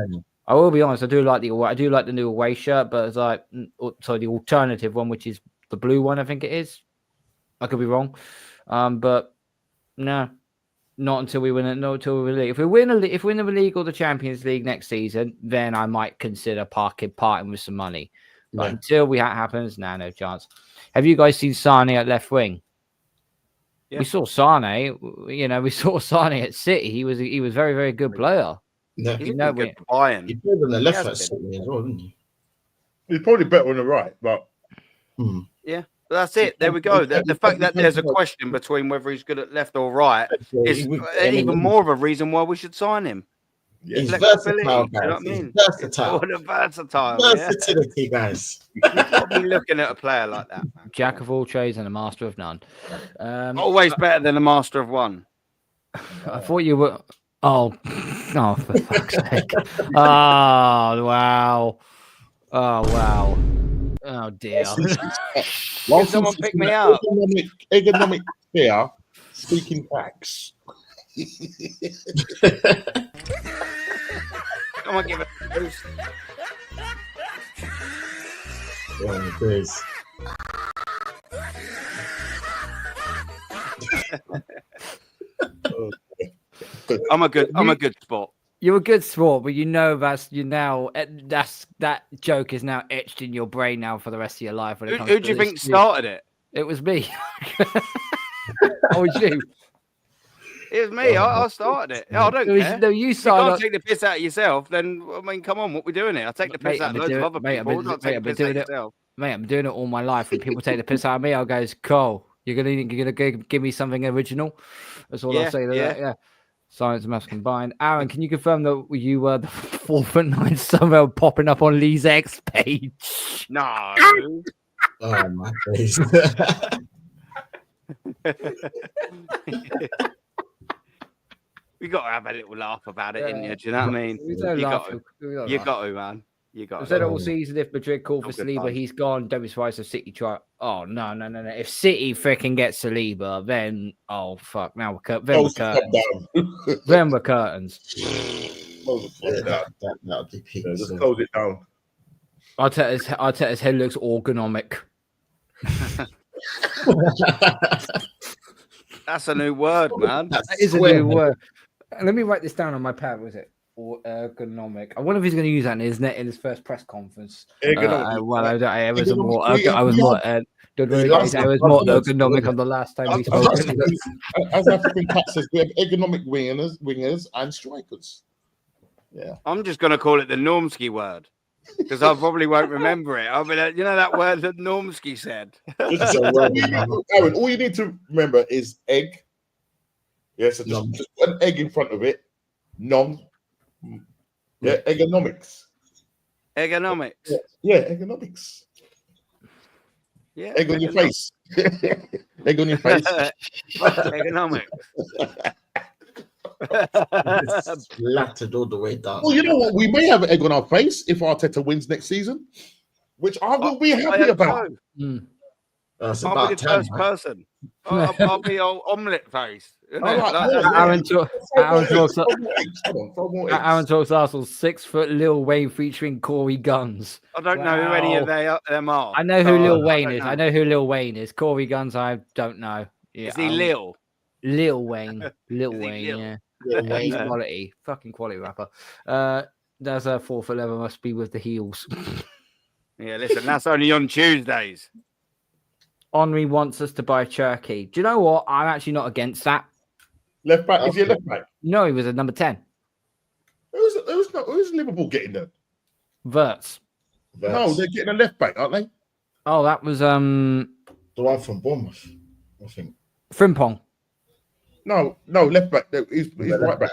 I will be honest. I do like the new away shirt, but it's like the alternative one, which is the blue one. I think it is. I could be wrong, but no, not until we win it. Not until we win. If we win the league or the Champions League next season, then I might consider parting with some money. But until that happens, no chance. Have you guys seen Sane at left wing? Yeah. We saw Sane. We saw Sane at City. He was a very, very good player. Yeah. He's good for Bayern. He played on the left at City as well, didn't he? He's probably better on the right, but yeah. That's it. There we go. The fact that there's a question between whether he's good at left or right is even more of a reason why we should sign him. Yeah. He's versatile, guys. You know what I mean? Versatile. Versatile. Versatility, guys. You've got to be looking at a player like that. Man. Jack of all trades and a master of none. Always better than a master of one. I thought you were. Oh, for fuck's sake. Oh, wow. Oh, wow. Oh, dear. Can someone pick me up? Economic fear, speaking facts. Come on, give it a boost. Oh, Chris. I'm a good sport. You're a good sport, but that joke is now etched in your brain now for the rest of your life. Who do you think started it? It was me. Oh, was you? It was me. I started it. I don't care. No, you if you can't take the piss out of yourself, then come on, what we doing here? I take the piss out of loads of other people. I'm doing it all my life. When people take the piss out of me, I'll go, Cole, you're gonna give me something original. That's all I'll say to that. Yeah. Science and maths combined. Aaron, can you confirm that you were the 4th and 9th somehow popping up on Lee's X page? No. Oh my face. We got to have a little laugh about it, innit? Do you know what I mean? You got to, man. You got to. I've said it all season. If Madrid call for Saliba, he's gone. Don't be surprised if City try. Oh, no. If City freaking gets Saliba, then, oh, fuck. Now we're curtains. Then we're curtains. Close it down. That'll be peak. Yeah, just close it down. Arteta's head looks ergonomic. That's a new word, man. That is a new word. Let me write this down on my pad. Was it ergonomic? I wonder if he's going to use that in his first press conference. Ergonomic. I was more ergonomic on the last time we spoke. As African Cat says, we have ergonomic wingers, and strikers. Yeah, I'm just going to call it the Normski word because I probably won't remember it. I'll be like, you know that word that Normski said. Aaron, all you need to remember is egg. Yes, yeah, so just put an egg in front of it. Nom. Yeah, ergonomics. Ergonomics. Yeah, ergonomics. Yeah, egg on your face. Egg on your face. Ergonomics. Splattered all the way down. Well, you know what? We may have an egg on our face if Arteta wins next season, which I will be happy about. So. I'll be the first person. I'll be all omelette face. Aaron talks Arsenal 6 foot Lil Wayne featuring Corey Guns. I don't know who any of them are. I know who Lil Wayne is. I know who Lil Wayne is. Corey Guns, I don't know. Yeah, is he Lil? Lil Wayne. Lil Wayne, yeah. He's quality. Fucking quality rapper. There's a 4 foot level must be with the heels. Yeah, listen, that's only on Tuesdays. Henri wants us to buy Cherky. Do you know what? I'm actually not against that. Left back? Is he a left back? No, he was a number 10. Who's Liverpool getting there? Verts. No, they're getting a left back, aren't they? Oh, that was the one from Bournemouth, I think. Frimpong. No, left back. He's right back.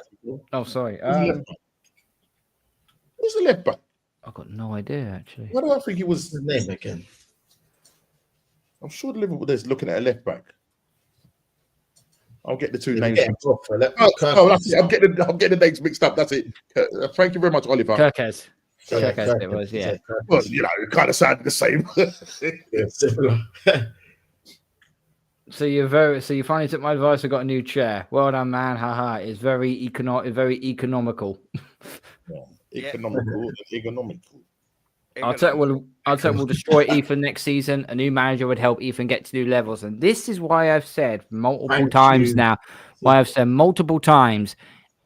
Oh, sorry. Who's the left back? I've got no idea, actually. What do I think it was? His name again. I'm sure the Liverpool is looking at a left back. I'll get the two names. That's it. I'm getting the names mixed up. That's it. Thank you very much, Oliver. Kirkes it was, yeah. Well, you know, it kind of sounded the same. Similar. So you finally took my advice and got a new chair. Well done, man. Haha. It's very economical. Economical. Arteta will destroy Ethan next season. A new manager would help Ethan get to new levels. And this is why I've said multiple times now,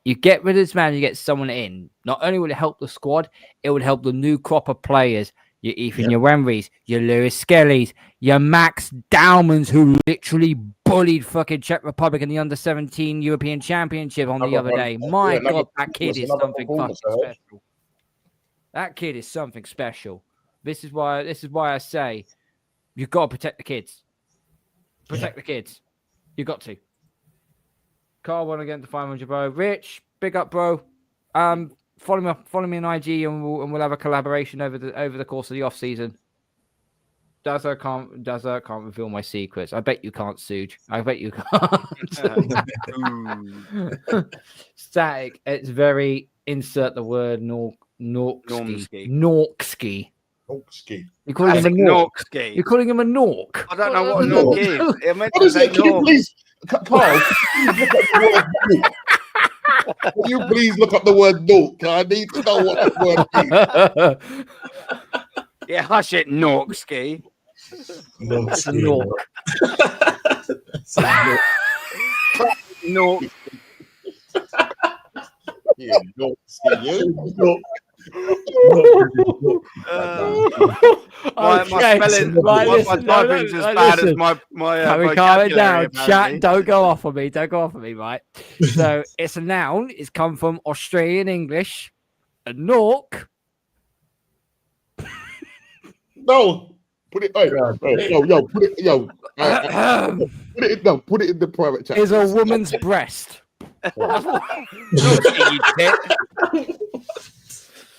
you get rid of this man, you get someone in. Not only will it help the squad, it would help the new crop of players. Your Ethan, your Wemrys, your Lewis Skellies, your Max Dowmans, who literally bullied fucking Czech Republic in the under-17 European Championship on the other day. My God, that kid is something fucking special. That kid is something special. This is why I say you've got to protect the kids. Protect the kids. You got to. Carl won again to 500, bro. Rich, big up, bro. Follow me on IG, and we'll have a collaboration over the course of the off season. Dazza can't reveal my secrets. I bet you can't, Suge. I bet you can't. Static. It's very insert the word Norksky. You're calling him a Nork. You're calling him a Nork. I don't know what a Nork is. What is it? Can you please, Carl? Can you please look up the word Nork? I need to know what that word means. Yeah, hush it, Norksky. It's a Nork. Nork. Yeah, Norksky. My spelling's as bad as my Can we calm it down? Chat, don't go off on me. Don't go off on me, right? So it's a noun. It's come from Australian English. A Nork. No, put it. Put it in the private chat. Is a woman's breast.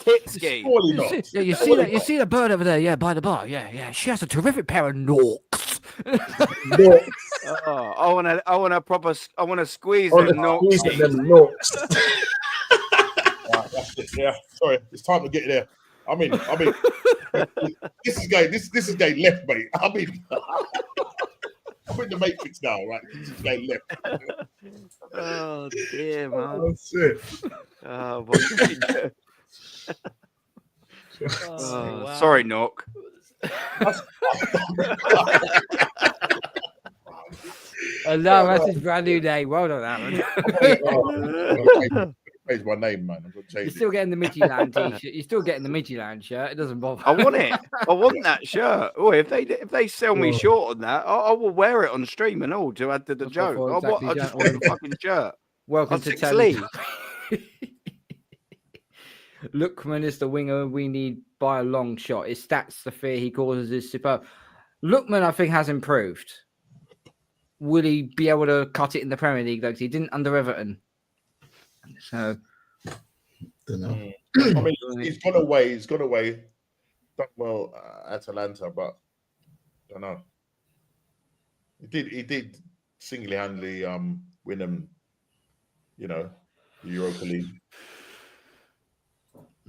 Tipski. You see the bird over there, yeah, by the bar, yeah. She has a terrific pair of Norks. I want to squeeze them Norks. Yeah, sorry, it's time to get there. I mean, this is gay left, mate. I mean, I'm in the Matrix now, right? He's playing left. Oh dear, man. Oh, shit. Oh, what did we do? Oh, wow. Sorry, Nook. No, that's his brand new name. Well done, Aaron. Change my name, man. I'm gonna change You're it. still getting the Midtjylland t-shirt. You're still getting the Midtjylland shirt. It doesn't bother. I want it. I want that shirt. Oh, if they sell me short on that, I will wear it on stream and all to add to the That's what I joke. thought, I just want the fucking shirt. Welcome On to 6 Telly. League. Lookman is the winger we need by a long shot. His stats, the fear he causes is superb. Lookman, I think, has improved. Will he be able to cut it in the Premier League, though? Because he didn't under Everton. So, Don't know. I mean, he's gone away. He's gone away. Done well at Atalanta, but I don't know. He did single-handedly win them, the Europa League.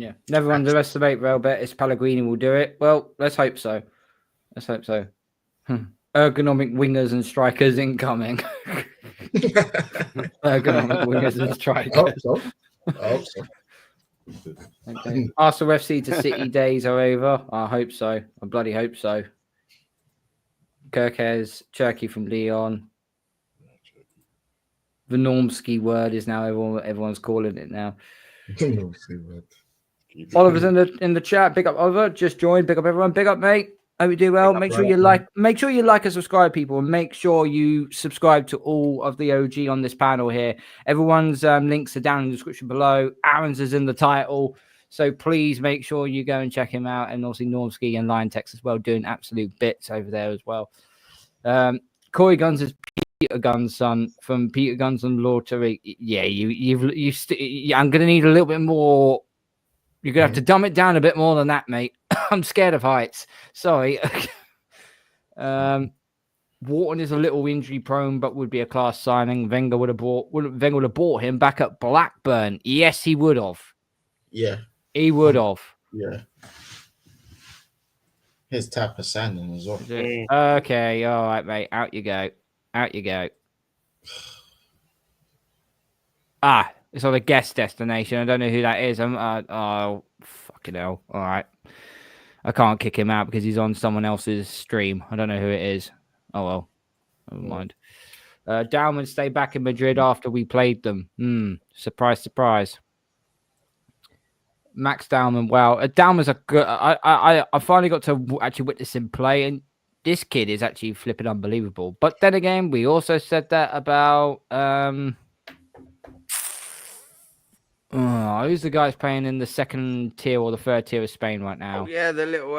yeah, never underestimate Real Betis. Pellegrini will do it. Well, let's hope so. Let's hope so. Ergonomic wingers and strikers incoming. Ergonomic wingers and strikers. I hope so. Okay. Arsenal FC to City days are over. I hope so. I bloody hope so. Kirkes, Cherky from Leon. The Normsky word is now everyone's calling it now. Oliver's in the chat. Big up Oliver. Just joined. Big up everyone. Big up mate. Hope you do well. Make sure you like and subscribe, people, and make sure you subscribe to all of the OG on this panel here. Everyone's links are down in the description below. Aaron's is in the title, so please make sure you go and check him out. And also Normsky and Lion Tex as well, doing absolute bits over there as well. Corey Guns is Peter Guns' son from Peter Guns and Lottery. Yeah, I'm gonna need a little bit more. You're going to have to dumb it down a bit more than that, mate. I'm scared of heights. Sorry. Wharton is a little injury prone, but would be a class signing. Wenger would have bought him back at Blackburn. Yes, he would have. Yeah. He would have. Yeah. His type of signing as well. Okay, all right, mate. Out you go. Out you go. It's on a guest destination. I don't know who that is. Oh, fucking hell. All right. I can't kick him out because he's on someone else's stream. I don't know who it is. Oh, well. Never mind. Dalman stayed back in Madrid after we played them. Surprise, surprise. Max Dalman. Wow. Dalman's a good... I finally got to actually witness him play, and this kid is actually flipping unbelievable. But then again, we also said that about... who's the guy playing in the second tier or the third tier of Spain right now? Oh, yeah, the little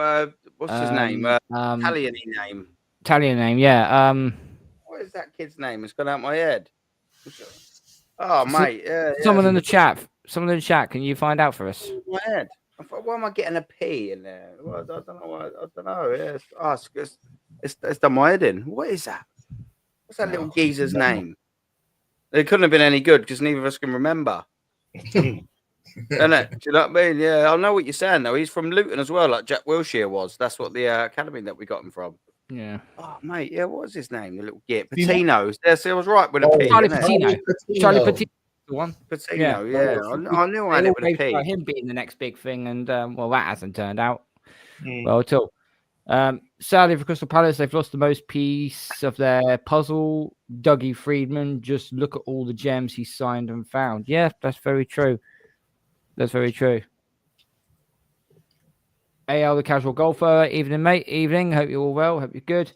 what's his name? Italian name. Italian name, yeah. What is that kid's name? It's gone out my head. Oh, mate. Someone in the chat. Someone in the chat. Can you find out for us? My head. I thought, why am I getting a P in there? Well, I don't know. I don't know. Yeah, it's done my head in. What is that? What's that little geezer's name? It couldn't have been any good because neither of us can remember. Isn't it? Do you know what I mean? Yeah, I know what you're saying though. He's from Luton as well, like Jack Wilshere was. That's what the academy that we got him from. Yeah. Oh mate, yeah. What was his name? The little git Patino. Yes, I was right with a P. Charlie Patino. Charlie Patino. The one. Patino. Yeah. I knew I had it with a P. Him being the next big thing, and well, that hasn't turned out well at all. Sadly for Crystal Palace, they've lost the most piece of their puzzle. Dougie Friedman, just look at all the gems he signed and found. Yeah, that's very true. That's very true. AL, the casual golfer. Evening, mate. Evening. Hope you're all well. Hope you're good.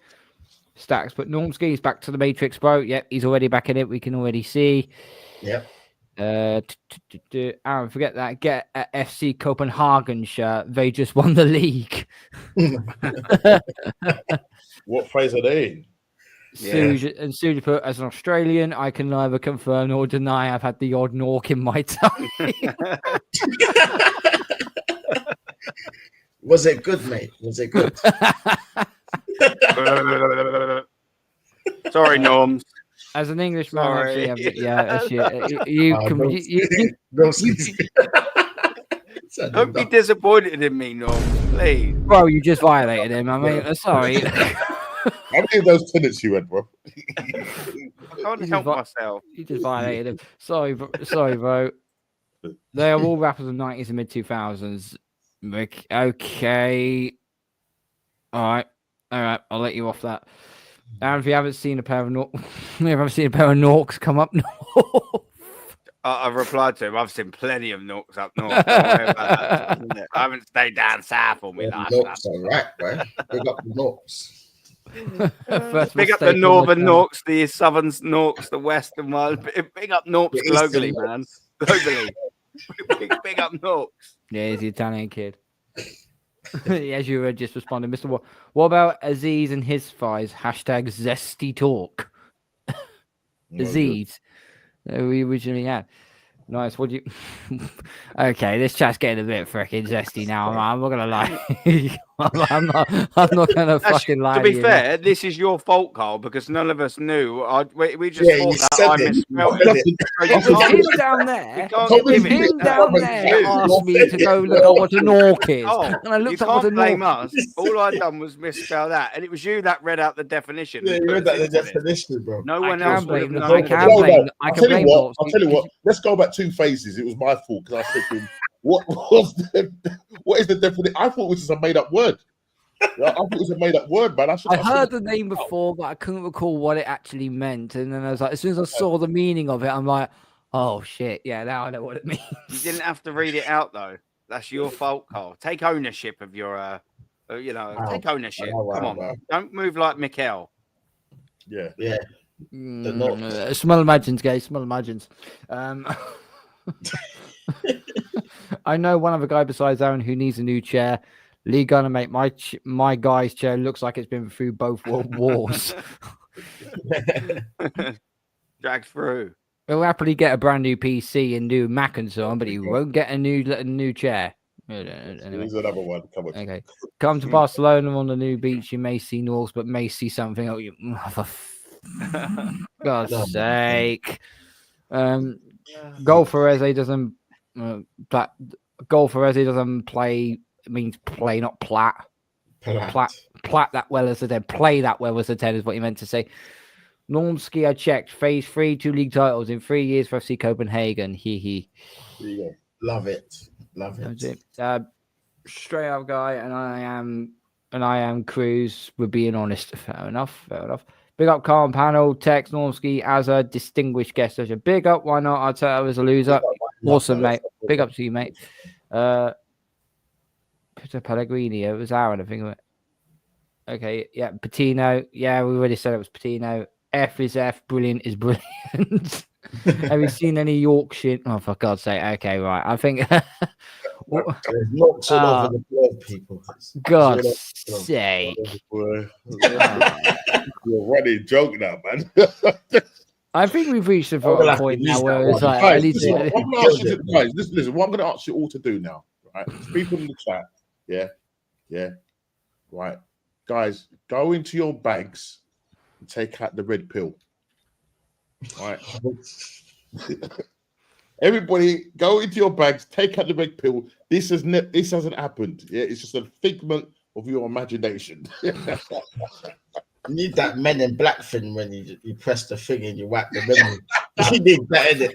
Stacks, but Normsky is back to the Matrix, bro. Yep, he's already back in it. We can already see. Yep. Aaron, forget that. Get a FC Copenhagen shirt. They just won the league. What phase are they in? And Suji put, as an Australian, I can neither confirm nor deny I've had the odd Nork in my time. Was it good, mate? Was it good? Sorry, Norms. As an Englishman, Sorry. actually, Don't be disappointed in me, Norms, please. Bro, you just violated him. I mean, sorry. How many of those tenants you had, bro? can't You help just myself. You just violated him. Sorry, bro. They are all rappers of the 90s and mid 2000s. Okay. All right. I'll let you off that. And if you haven't seen a pair of Norks come up north. I've replied to him. I've seen plenty of Norks up north. Don't worry about that. I haven't stayed down south all my life. Norks are right, bro. Big up the Norks. Big up the northern Norks, the southern Norks, the western one. Big up Norks globally, man. Globally. Big up Norks. Yeah, he's the Italian kid. As you were just responding, Mr. What about Aziz and his thighs? Hashtag zesty talk. Aziz. We originally had. Nice. What do you? Okay, this chat's getting a bit freaking zesty now. I'm not gonna lie. I'm not gonna fucking lie. To be fair, this is your fault, Carl, because none of us knew. We just thought that I misspelled it. It was him down there. It was him down there asked me to go look at what a Nork is, and I looked up what a blame Nork. us. All I done was misspell that, and it was you that read out the definition. Yeah, you read out the definition, bro. No one else would have known. I can blame. I'll tell you what. Let's go back 2 phases. It was my fault because I said to him, what is the definition? I thought it was just a made up word. I thought it was a made up word, man. I heard the name before, but I couldn't recall what it actually meant. And then I was like, as soon as I saw the meaning of it, I'm like, oh shit, yeah, now I know what it means. You didn't have to read it out though. That's your fault, Carl. Take ownership of your, take ownership. Come on, don't move like Mikel. Yeah. Small imagines, guys. Small imagines. I know one other guy besides Aaron who needs a new chair. Lee gonna make my guy's chair looks like it's been through both world wars. Dragged through. He'll happily get a brand new PC and do Mac and so on, but he won't get a new chair. Anyway. Here's another one. Come on. Okay. Come to Barcelona on the new beach. You may see Norks, but may see something. Oh, for God's sake. Golferese doesn't play. It means play, not plat. Plat that well as a 10. Play that well as a 10 is what you meant to say. Normski, I checked. Phase 3, 2 league titles in 3 years for FC Copenhagen. He. Love it. Straight up guy, and I am Cruz. We're being honest. Fair enough. Big up Carl Panel, Tex, Normski as a distinguished guest. Such a big up. Why not? Arteta was a loser. Awesome, mate. Big up to you, mate. Peter Pellegrini. It was Aaron, I think of it. Okay, yeah, Patino. Yeah, we already said it was Patino. F is F. Brilliant is brilliant. Have you seen any Yorkshire? Oh, for God's sake. Okay, right. I think. There's lots all over the globe, people. God's sake. You're running joke now, man. I think we've reached a point now where it's like, guys, listen, what I'm going to ask you all to do now, right? People in the chat, yeah, right, guys, go into your bags and take out the red pill, right? Everybody, go into your bags, take out the red pill. This hasn't happened. Yeah, it's just a figment of your imagination. You need that Men in Black thing when you press the thing and you whack the memory. You need that, innit?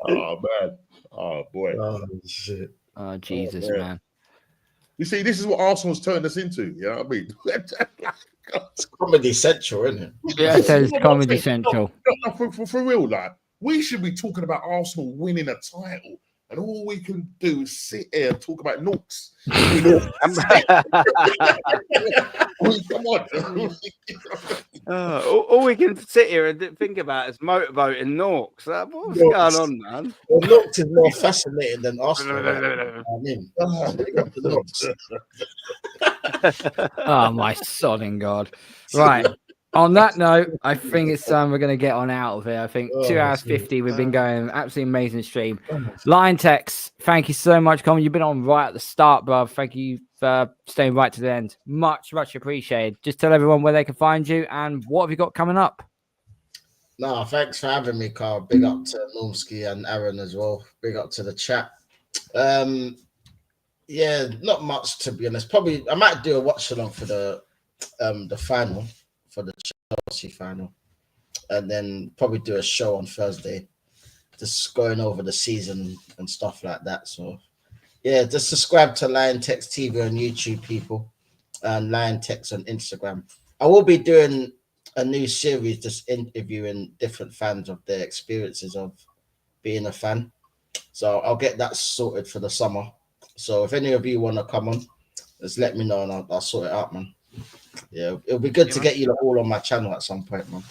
Oh man. Oh boy. Oh shit. Oh Jesus, man. You see, this is what Arsenal's turned us into. You know what I mean? It's Comedy Central, isn't it? Yeah, it's Comedy Central. No, for real, like, we should be talking about Arsenal winning a title. And all we can do is sit here and talk about Norks. Come on. All we can sit here and think about is motorboating Norks. What's going on, man? Well, Norks is more fascinating than Arsenal. I mean, Oh, my sodding God. Right. On that note, I think it's time we're going to get on out of here. I think 2 hours 50. We've been going absolutely amazing stream. Lion Tex, thank you so much, Colin. You've been on right at the start, bro. Thank you for staying right to the end. Much appreciated. Just tell everyone where they can find you and what have you got coming up. No, thanks for having me, Carl. Big up to Normski and Aaron as well. Big up to the chat. Yeah, not much to be honest. Probably I might do a watch along for the the final for the Chelsea final, and then probably do a show on Thursday, just going over the season and stuff like that. So yeah, just subscribe to Lion Text TV on YouTube, people, and Lion Text on Instagram. I will be doing a new series, just interviewing different fans of their experiences of being a fan. So I'll get that sorted for the summer. So if any of you want to come on, just let me know and I'll sort it out, man. Yeah, it'll be good to get you all on my channel at some point, man.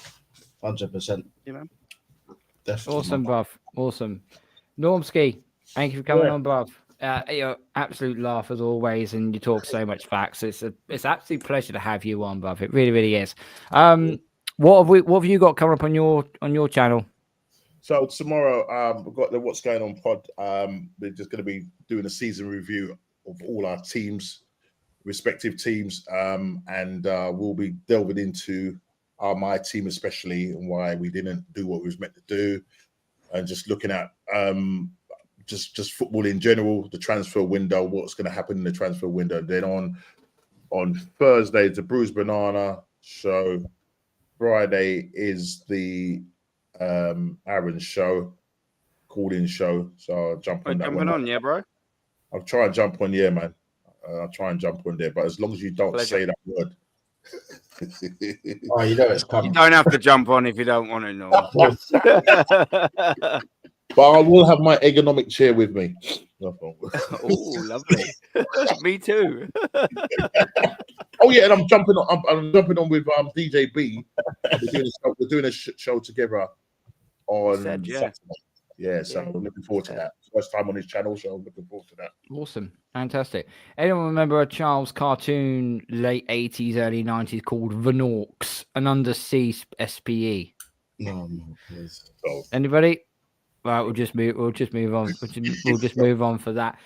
100%. You know, Definitely. Awesome, bruv. Awesome. Normski, thank you for coming on, bruv. You're absolute laugh as always, and you talk so much facts. It's absolute pleasure to have you on, bruv. It really, really is. What have you got coming up on your channel? So tomorrow, we've got the What's Going On pod. We're just going to be doing a season review of all our teams, respective teams, and we'll be delving into my team especially and why we didn't do what we was meant to do, and just looking at just football in general, the transfer window, what's going to happen in the transfer window. Then on Thursday, it's the Bruised Banana show. Friday is the Aaron's show, call-in show. So I'll jump on that one. on, yeah, bro. I'll try and jump on, yeah, man. I'll try and jump on there, but as long as you don't say that word. Oh, you know it's coming. You don't have to jump on if you don't want to, no. But I will have my ergonomic chair with me. Oh, lovely. Me too. Oh yeah, and I'm jumping on with DJ B. We're doing a show together on Saturday. Yeah, so I'm looking forward to that. First time on his channel, so I'm looking forward to that. Awesome. Fantastic. Anyone remember a Charles cartoon, late 80s, early 90s called The Norks, an undersea SPE? No, please. Anybody? Right, we'll just move on. We'll just move on for that.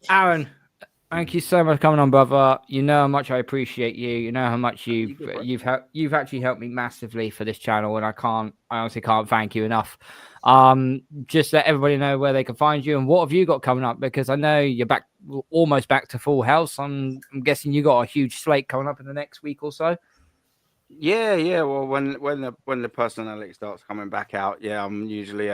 Aaron, thank you so much for coming on, brother. You know how much I appreciate you. You know how much you've actually helped me massively for this channel, and I honestly can't thank you enough. Just let everybody know where they can find you and what have you got coming up, because I know you're almost back to full house. I'm guessing you got a huge slate coming up in the next week or so. Yeah. Well, when the personality starts coming back out, I'm usually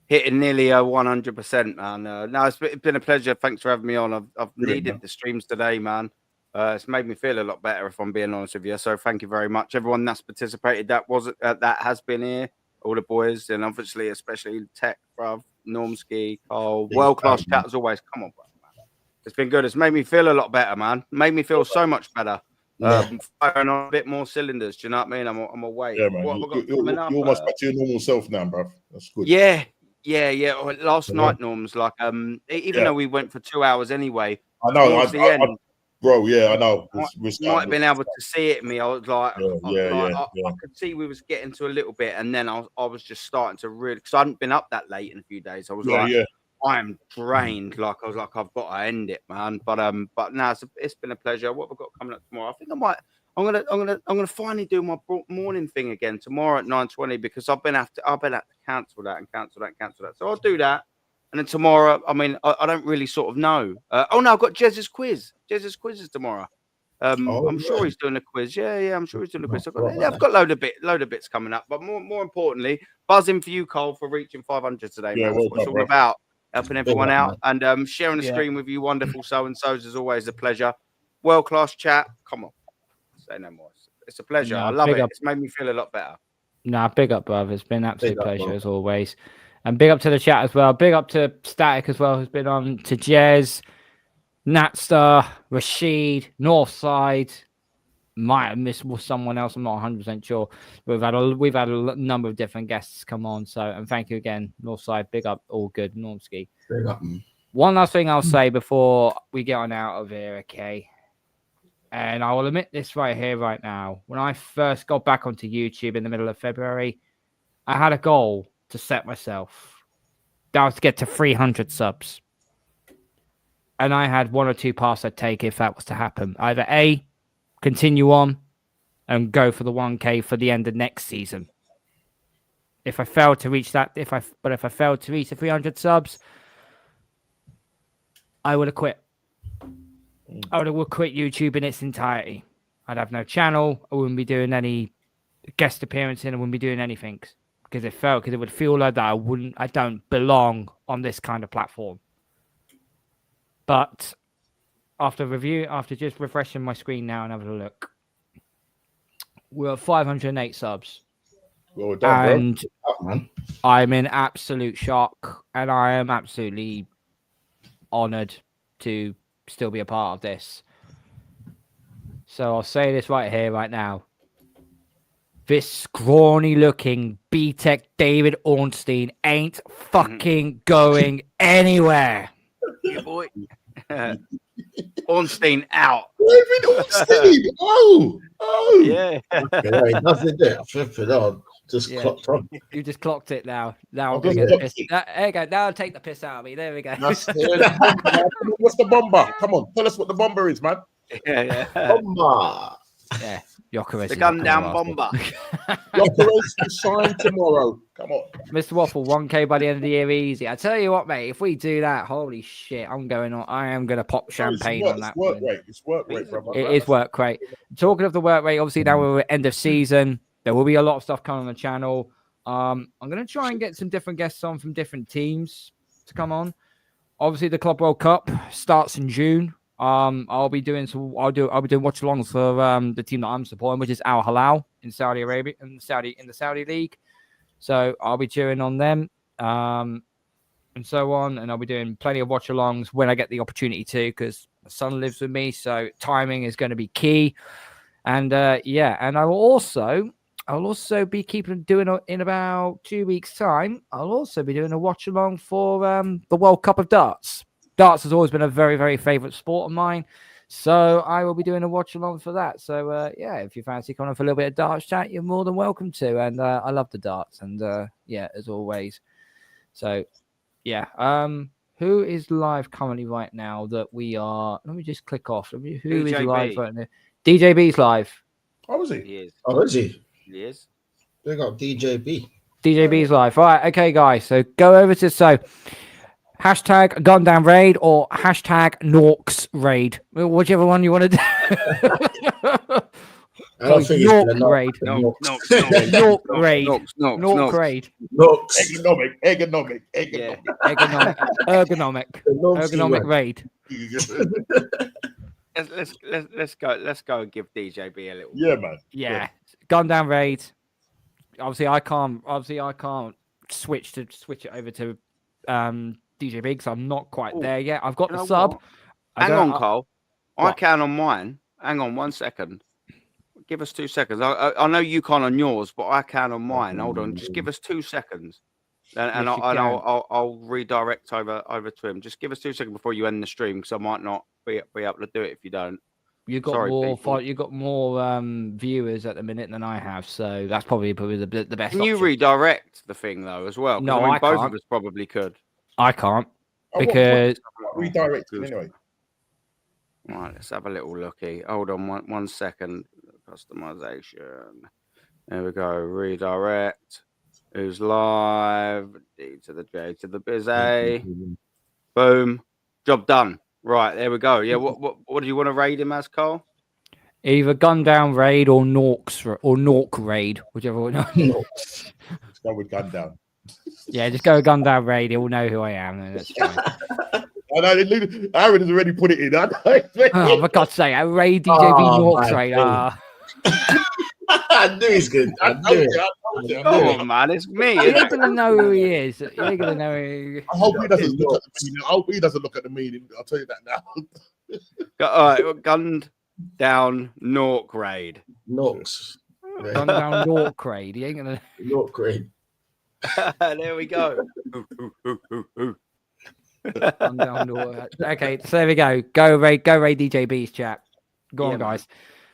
hitting nearly 100%, man. No, it's been a pleasure. Thanks for having me on. I've needed the streams today, man. It's made me feel a lot better, if I'm being honest with you. So thank you very much, everyone that's participated. That has been here, all the boys, and obviously especially Tech, bruv, Normski, Cole, world-class chat as always. Come on, bro, man. It's been good. It's made me feel a lot better, man. Made me feel so much better. Firing on a bit more cylinders. Do you know what I mean? I'm away. Yeah, man. You're almost back to your normal self now, bruv. That's good. Yeah. Last night, Norm's like, even though we went for 2 hours anyway. I know. Bro, yeah, I know. Might have been able to see it in me. I was like, I could see we was getting to a little bit, and then I was just starting to really, because I hadn't been up that late in a few days. I was I'm drained. Like I was like, I've got to end it, man. But now it's been a pleasure. What have I got coming up tomorrow? I think I'm gonna finally do my morning thing again tomorrow at 9:20, because I've been have to cancel that. So I'll do that. And then tomorrow, I mean, I don't really sort of know. Oh no, I've got Jez's quiz. Jez's quiz is tomorrow. I'm sure he's doing a quiz. Yeah, I'm sure he's doing a quiz. I've got load of bits coming up. But more importantly, buzzing for you, Cole, for reaching 500 today. Man. That's what it's all about. Helping everyone out and sharing the screen with you, wonderful so-and-sos, is always a pleasure. World-class chat. Come on. Say no more. It's a pleasure. I love it. It's made me feel a lot better. Nah, big up, brother. It's been an absolute pleasure as always. And big up to the chat as well. Big up to Static as well, who's been on, to Jez, Natstar, Rashid, Northside. Might have missed someone else. I'm not 100% sure. We've had a number of different guests come on. So, and thank you again, Northside. Big up, all good, Normski. Big up. One last thing I'll say before we get on out of here, okay? And I will admit this right here, right now. When I first got back onto YouTube in the middle of February, I had a goal to set myself. That was to get to 300 subs. And I had one or two paths I'd take if that was to happen. Either A, continue on and go for the 1K for the end of next season. If I failed to reach that, if I failed to reach the 300 subs, I would have quit. I would have quit YouTube in its entirety. I'd have no channel. I wouldn't be doing any guest appearance and I wouldn't be doing anything because it would feel like that I don't belong on this kind of platform. But after just refreshing my screen now and having a look, we're at 508 subs. Well done, And I'm in absolute shock, and I am absolutely honoured to still be a part of this. So I'll say this right here, right now. This scrawny-looking B-Tech David Ornstein ain't fucking going anywhere. Yeah, boy. Ornstein out. David Ornstein. Oh. Yeah. Okay, nothing there. Flipping on. Just Yeah. clocked on. You just clocked it now. Now I'm I'll gonna just get the clock piss. There you go. Now I'll take the piss out of me. There we go. That's What's the bomber? Come on, tell us what the bomber is, man. Yeah. Bomber. Yeah. Yokeres The is gun not down gonna last bomber. Yokeres to sign tomorrow. Come on. it. Mr. Waffle, 1K by the end of the year, easy. I tell you what, mate. If we do that, holy shit, I am gonna pop champagne on that. It's work one. rate. It's work rate, brother. It is work rate. Talking of the work rate, obviously now we're at end of season. There will be a lot of stuff coming on the channel. I'm going to try and get some different guests on from different teams to come on. Obviously, the Club World Cup starts in June. I'll be doing watch-alongs for the team that I'm supporting, which is Al Hilal in Saudi Arabia, in the Saudi League. So I'll be cheering on them, and so on. And I'll be doing plenty of watch-alongs when I get the opportunity to, because my son lives with me, so timing is going to be key. And and I'll also be doing in about 2 weeks' time. I'll also be doing a watch along for the World Cup of Darts. Darts has always been a very, very favourite sport of mine, so I will be doing a watch along for that. So if you fancy coming on for a little bit of darts chat, you're more than welcome to. And I love the darts, and as always. So who is live currently right now that we are? Let me just click off. Who is live right now? DJB's live. Oh, is he? He is. Oh, is he? He is. They got DJB. DJB's live. All right, okay, guys. So go over to hashtag Gundam Raid or hashtag Norks Raid, whichever one you want to do. I don't think Nork it's Raid. Nork Raid. Nork Raid. Ergonomic. Ergonomic Raid. Let's go and give DJB a little. Yeah, man. Yeah. Gundam Raid. Obviously, I can't switch it over to DJB because I'm not quite there yet. I've got the sub. Hang on, Cole. I can on mine. Hang on 1 second. Give us 2 seconds. I know you can't on yours, but I can on mine. Hold on. Just give us 2 seconds. And I'll redirect over to him. Just give us 2 seconds before you end the stream, because I might not be able to do it if you don't. You've got more viewers at the minute than I have, so that's probably the best. Can you redirect the thing though as well? No, I mean, I both can't. of us probably could. I can't because redirect anyway. Right, let's have a little looky. Hold on 1 second. Customization. There we go. Redirect. Who's live? D to the J to the biz A. Boom. Job done. Right, there we go. Yeah, what do you want to raid him as, Cole? Either Gundam Raid or Nork Raid, whichever one. Let's go with Gundam. Yeah, just go Gundam Raid. He'll know who I am. And that's fine. I know Aaron has already put it in. Oh, for God's sake, I Raid DJB Nork Raid. I knew he's good. Come on, man, it's me. You're gonna know who he is. You're gonna know. I hope he doesn't look at the meaning. I hope he doesn't look at the meaning. I'll tell you that now. All right, gunned down Nork Raid. Norks. Gundam Nork Raid. He ain't gonna. Nork Raid. There we go. Okay, so there we go. Go raid DJB's chat. Go on, guys.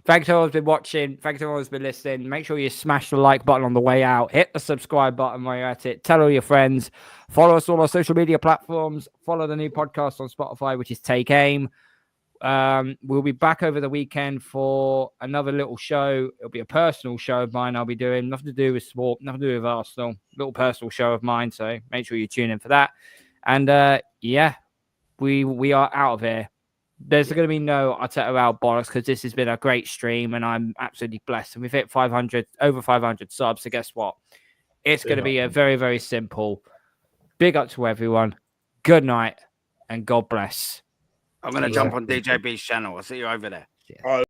Thanks to everyone who's been watching. Thanks to everyone who's been listening. Make sure you smash the like button on the way out. Hit the subscribe button while you're at it. Tell all your friends. Follow us on our social media platforms. Follow the new podcast on Spotify, which is Take Aim. We'll be back over the weekend for another little show. It'll be a personal show of mine I'll be doing. Nothing to do with sport, nothing to do with Arsenal. Little personal show of mine. So make sure you tune in for that. And we are out of here. There's going to be no Arteta out bollocks because this has been a great stream and I'm absolutely blessed. And we've hit over 500 subs. So guess what? It's going to be a very, very simple. Big up to everyone. Good night and God bless. I'm going to jump on DJB's channel. I'll see you over there. Yeah.